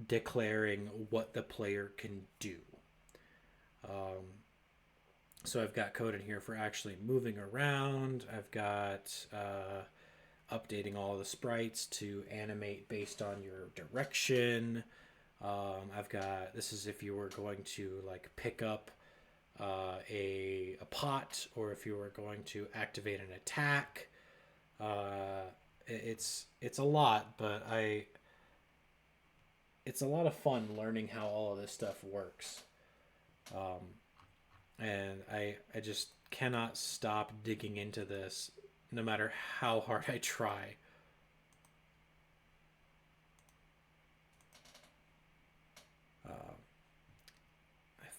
declaring what the player can do. So I've got code in here for actually moving around. I've got updating all the sprites to animate based on your direction. I've got, this is if you were going to like pick up a pot, or if you were going to activate an attack. It's a lot, but it's a lot of fun learning how all of this stuff works. And I just cannot stop digging into this, no matter how hard I try. If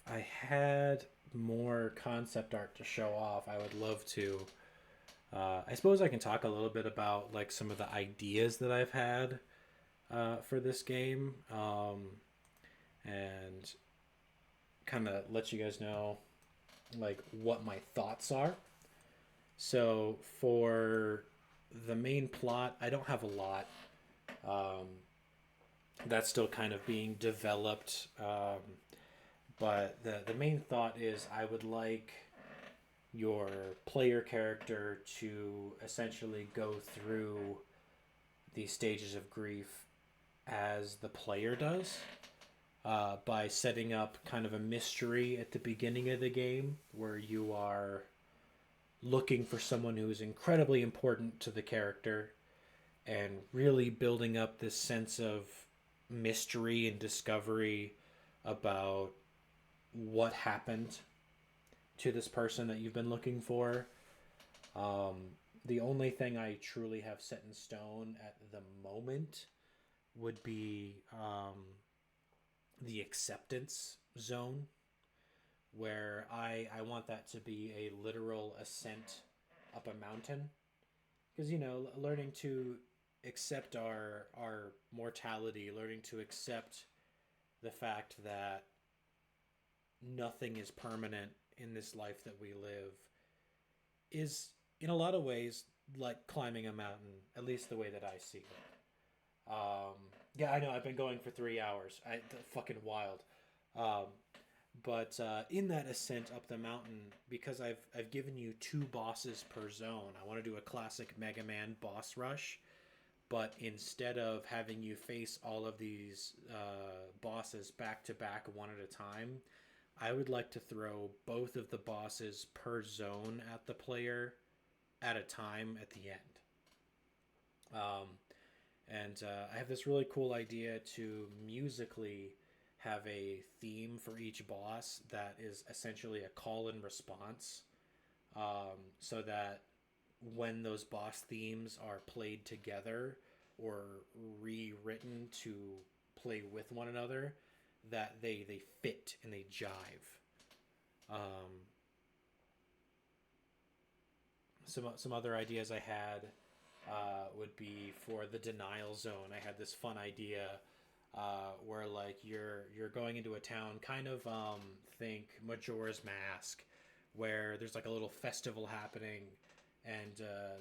I had more concept art to show off, I would love to. I suppose I can talk a little bit about like some of the ideas that I've had for this game, and kind of let you guys know like what my thoughts are. So for the main plot, I don't have a lot. Um, that's still kind of being developed. But the main thought is I would like your player character to essentially go through the stages of grief as the player does, by setting up kind of a mystery at the beginning of the game where you are looking for someone who is incredibly important to the character and really building up this sense of mystery and discovery about what happened to this person that you've been looking for. The only thing I truly have set in stone at the moment would be the acceptance zone, where I want that to be a literal ascent up a mountain. Because, you know, learning to accept our mortality, learning to accept the fact that nothing is permanent in this life that we live is in a lot of ways like climbing a mountain, at least the way that I see it. Yeah, I know I've been going for 3 hours. Fucking wild. Um, but in that ascent up the mountain, because I've given you 2 bosses per zone, I want to do a classic Mega Man boss rush. But instead of having you face all of these bosses back to back, one at a time, I would like to throw both of the bosses per zone at the player at a time at the end. And I have this really cool idea to musically have a theme for each boss that is essentially a call and response, so that when those boss themes are played together or rewritten to play with one another, that they fit and they jive. Um, some other ideas I had would be for the denial zone. I had this fun idea where like you're going into a town, kind of think Majora's Mask, where there's like a little festival happening, and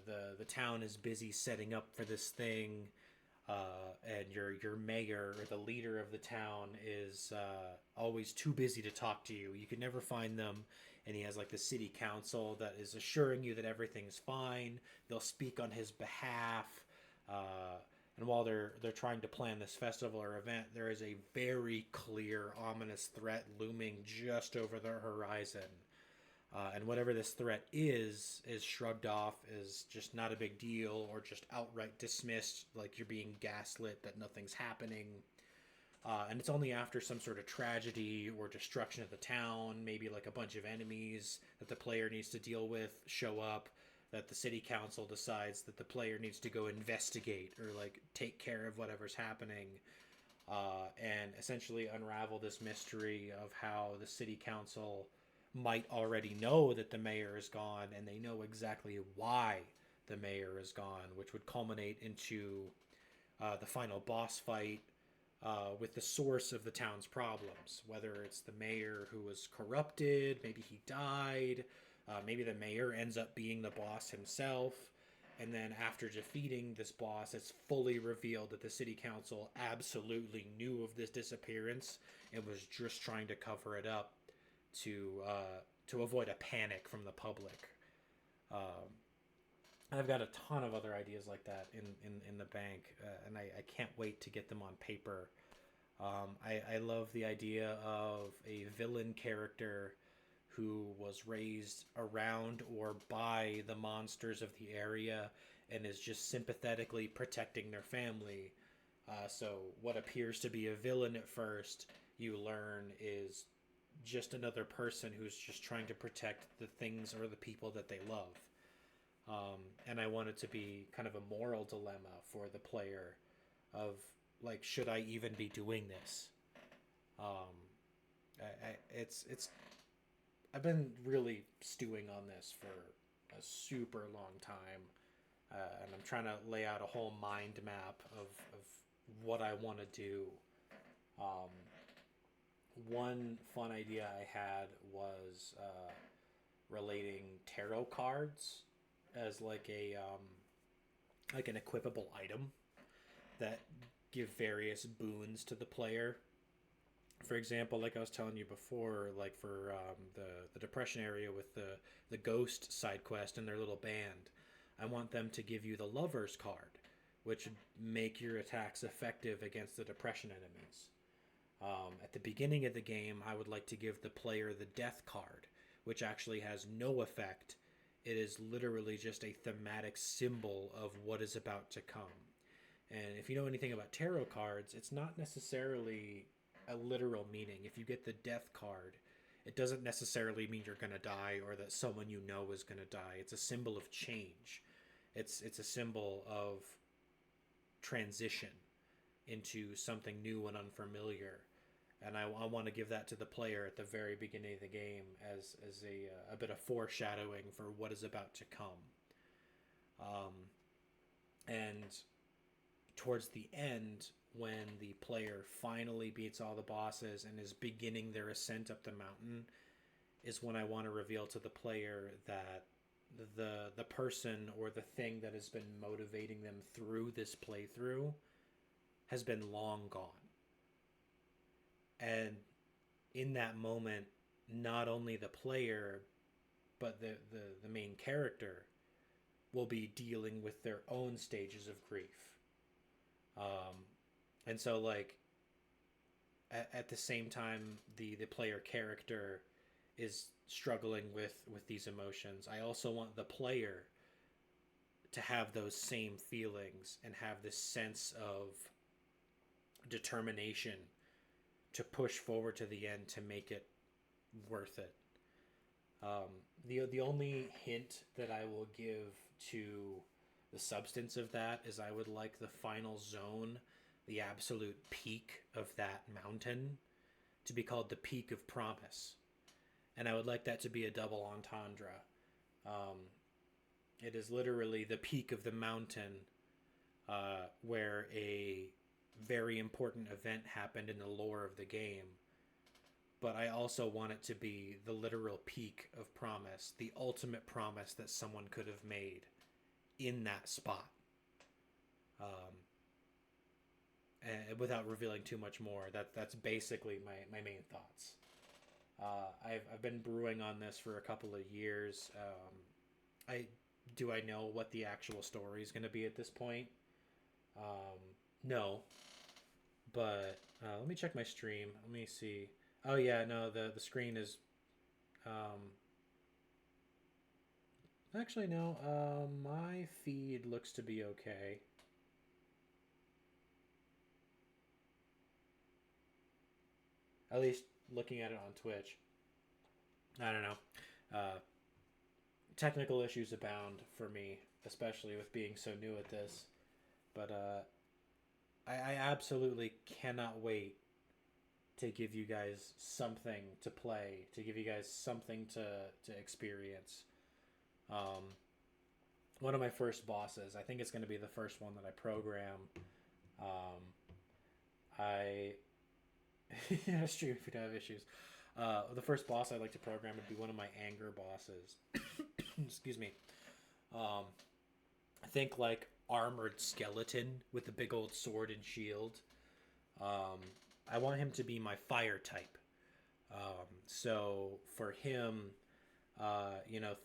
the town is busy setting up for this thing, and your mayor or the leader of the town is always too busy to talk to you. You can never find them, and he has like the city council that is assuring you that everything's fine. They'll speak on his behalf, and while they're trying to plan this festival or event, there is a very clear, ominous threat looming just over the horizon. And whatever this threat is shrugged off as just not a big deal, or just outright dismissed, like you're being gaslit that nothing's happening. And it's only after some sort of tragedy or destruction of the town, maybe like a bunch of enemies that the player needs to deal with show up, that the city council decides that the player needs to go investigate or like take care of whatever's happening, and essentially unravel this mystery of how the city council might already know that the mayor is gone, and they know exactly why the mayor is gone, which would culminate into the final boss fight with the source of the town's problems. Whether it's the mayor who was corrupted, maybe he died, maybe the mayor ends up being the boss himself. And then after defeating this boss, it's fully revealed that the city council absolutely knew of this disappearance and was just trying to cover it up to avoid a panic from the public. I've got a ton of other ideas like that in the bank, and I can't wait to get them on paper. I love the idea of a villain character who was raised around or by the monsters of the area and is just sympathetically protecting their family. So what appears to be a villain at first, you learn is just another person who's just trying to protect the things or the people that they love. And I want it to be kind of a moral dilemma for the player of like, should I even be doing this? It's I've been really stewing on this for a super long time, and I'm trying to lay out a whole mind map of what I want to do. Um, One fun idea I had was relating tarot cards as like an equipable item that give various boons to the player. For example, like I was telling you before, like for the depression area with the ghost side quest and their little band, I want them to give you the lover's card, which would make your attacks effective against the depression enemies. At the beginning of the game, I would like to give the player the death card, which actually has no effect. It is literally just a thematic symbol of what is about to come. And if you know anything about tarot cards, it's not necessarily a literal meaning. If you get the death card, it doesn't necessarily mean you're going to die or that someone you know is going to die. It's a symbol of change. It's a symbol of transition into something new and unfamiliar. And I want to give that to the player at the very beginning of the game as a bit of foreshadowing for what is about to come. And towards the end, when the player finally beats all the bosses and is beginning their ascent up the mountain, is when I want to reveal to the player that the person or the thing that has been motivating them through this playthrough has been long gone. And in that moment, not only the player, but the main character will be dealing with their own stages of grief. And so, like, at the same time, the player character is struggling with these emotions, I also want the player to have those same feelings and have this sense of determination to push forward to the end to make it worth it. The only hint that I will give to the substance of that is I would like the final zone, the absolute peak of that mountain, to be called the Peak of Promise. And I would like that to be a double entendre. It is literally the peak of the mountain where a very important event happened in the lore of the game. But I also want it to be the literal peak of promise, the ultimate promise that someone could have made in that spot. Um, and without revealing too much more, that's basically my main thoughts. I've been brewing on this for a couple of years. I know what the actual story is going to be at this point. Um, no, but let me check my stream. Let me see. Oh yeah, no, the screen is um, actually no. My feed looks to be okay. At least looking at it on Twitch. I don't know. Uh, Technical issues abound for me, especially with being so new at this. But I absolutely cannot wait to give you guys something to play, to give you guys something to experience. Um, One of my first bosses, I think it's going to be the first one that I program. Um, I yeah, stream if we don't have issues. The first boss I'd like to program would be one of my anger bosses. Excuse me. Um, I think like armored skeleton with a big old sword and shield. Um, I want him to be my fire type. So for him,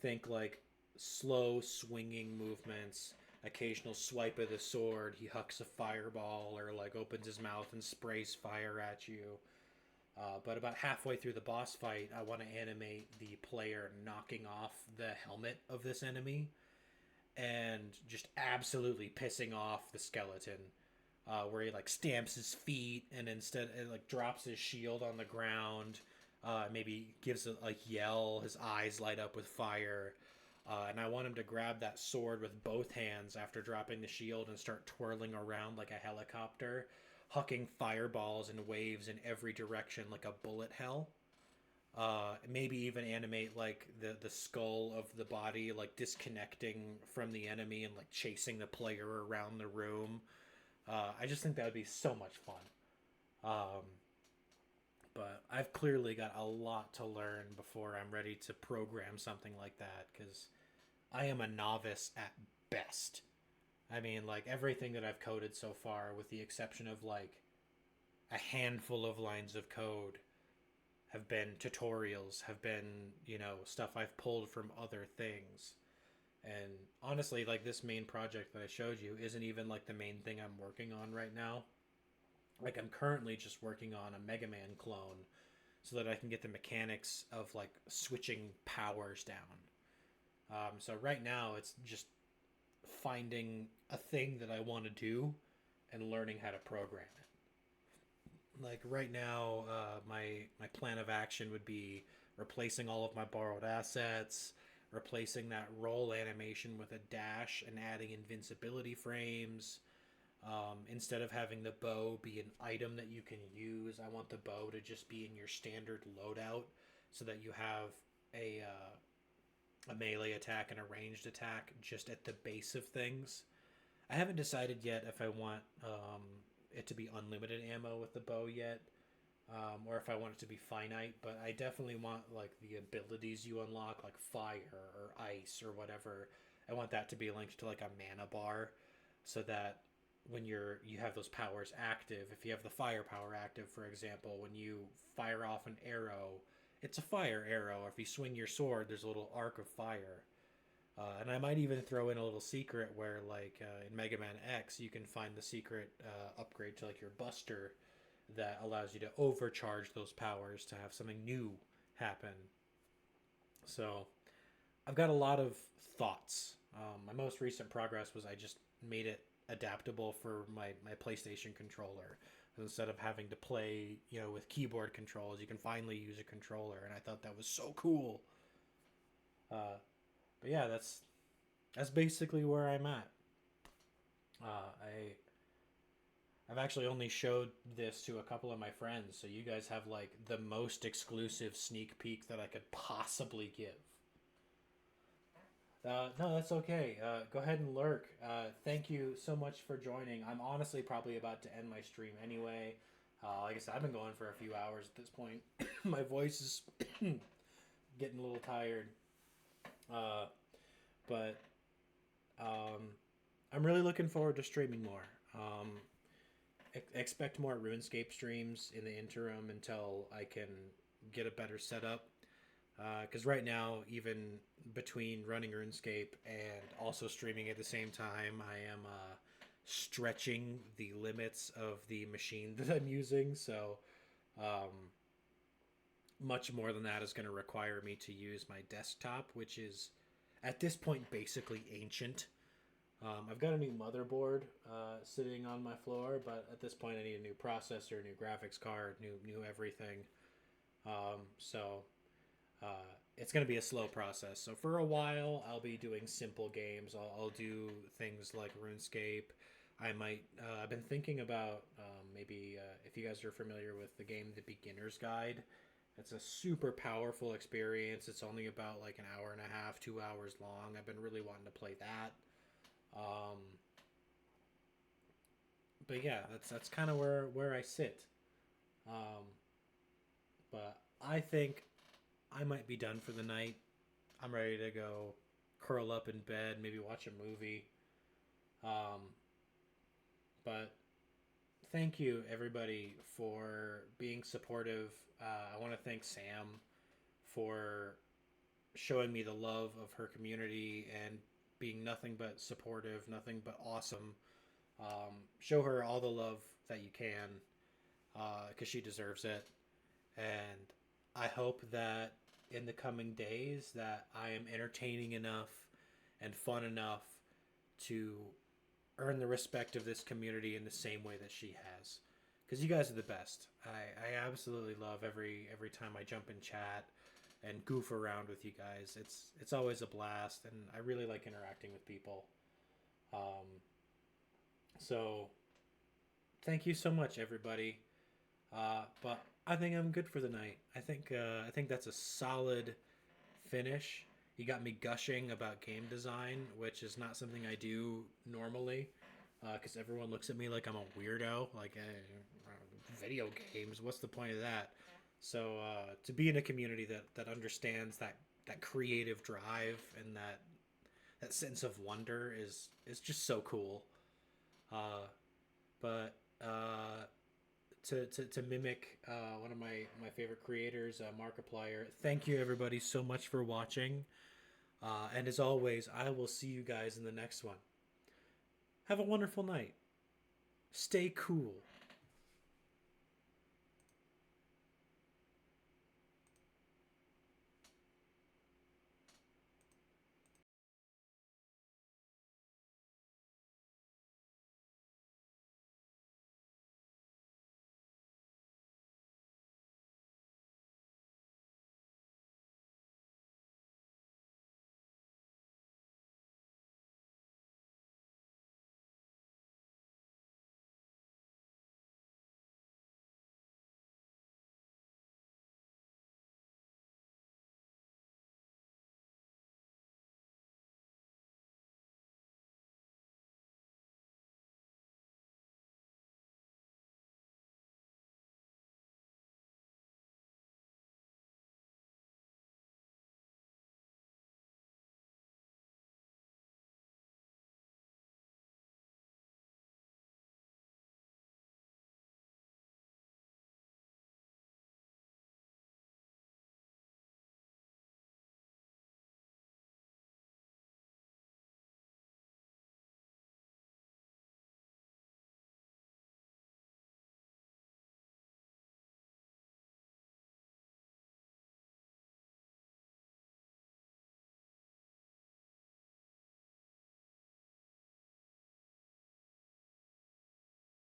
think like slow swinging movements, occasional swipe of the sword. He hucks a fireball or like opens his mouth and sprays fire at you. But about halfway through the boss fight, I want to animate the player knocking off the helmet of this enemy and just absolutely pissing off the skeleton. Where he like stamps his feet and instead it like drops his shield on the ground. Maybe gives a yell. His eyes light up with fire. And I want him to grab that sword with both hands after dropping the shield and start twirling around like a helicopter, hucking fireballs and waves in every direction like a bullet hell. Maybe even animate like the skull of the body like disconnecting from the enemy and like chasing the player around the room. I just think that would be so much fun. Um, but I've clearly got a lot to learn before I'm ready to program something like that because I am a novice at best. I mean, like everything that I've coded so far, with the exception of like a handful of lines of code, have been tutorials, have been, stuff I've pulled from other things. And honestly, like this main project that I showed you isn't even like the main thing I'm working on right now. Like I'm currently just working on a Mega Man clone so that I can get the mechanics of like switching powers down. So right now it's just finding a thing that I want to do and learning how to program it. Like right now, my plan of action would be replacing all of my borrowed assets, replacing that roll animation with a dash and adding invincibility frames. Instead of having the bow be an item that you can use, I want the bow to just be in your standard loadout so that you have a melee attack and a ranged attack just at the base of things. I haven't decided yet if I want it to be unlimited ammo with the bow yet, or if I want it to be finite. But I definitely want like the abilities you unlock, like fire or ice or whatever. I want that to be linked to like a mana bar, so that when you have those powers active, if you have the fire power active, for example, when you fire off an arrow, it's a fire arrow. If you swing your sword, there's a little arc of fire. And I might even throw in a little secret where, like in Mega Man X, you can find the secret upgrade to like your Buster that allows you to overcharge those powers to have something new happen. So I've got a lot of thoughts. My most recent progress was I just made it adaptable for my PlayStation controller. Instead of having to play, with keyboard controls, you can finally use a controller, and I thought that was so cool. But yeah, that's basically where I'm at. I've actually only showed this to a couple of my friends, so you guys have like the most exclusive sneak peek that I could possibly give. No, that's okay. Go ahead and lurk. Thank you so much for joining. I'm honestly probably about to end my stream anyway. Like I said, I've been going for a few hours at this point. My voice is getting a little tired. Uh, but um, I'm really looking forward to streaming more. Um, Expect more RuneScape streams in the interim until I can get a better setup. Because right now, even between running RuneScape and also streaming at the same time, I am stretching the limits of the machine that I'm using. So, um, much more than that is going to require me to use my desktop, which is at this point basically ancient. I've got a new motherboard sitting on my floor, but at this point, I need a new processor, new graphics card, new everything. So it's going to be a slow process. So for a while, I'll be doing simple games. I'll do things like RuneScape. I might. I've been thinking about maybe if you guys are familiar with the game The Beginner's Guide. It's a super powerful experience. It's only about like an hour and a half, 2 hours long. I've been really wanting to play that. Um, but yeah, that's kind of where I sit. Um, but I think I might be done for the night. I'm ready to go curl up in bed, maybe watch a movie. Um, but thank you everybody for being supportive. I want to thank Sam for showing me the love of her community and being nothing but supportive, nothing but awesome. Show her all the love that you can because she deserves it. And I hope that in the coming days that I am entertaining enough and fun enough to earn the respect of this community in the same way that she has. Because you guys are the best. I absolutely love every time I jump in chat and goof around with you guys. It's always a blast, and I really like interacting with people. Um, so thank you so much, everybody. But I think I'm good for the night. I think that's a solid finish. You got me gushing about game design, which is not something I do normally, because everyone looks at me like I'm a weirdo. Like video games, what's the point of that? So to be in a community that understands that creative drive and that sense of wonder is just so cool. Uh, but to mimic one of my favorite creators, Markiplier. Thank you everybody so much for watching, and as always, I will see you guys in the next one. Have a wonderful night. Stay cool.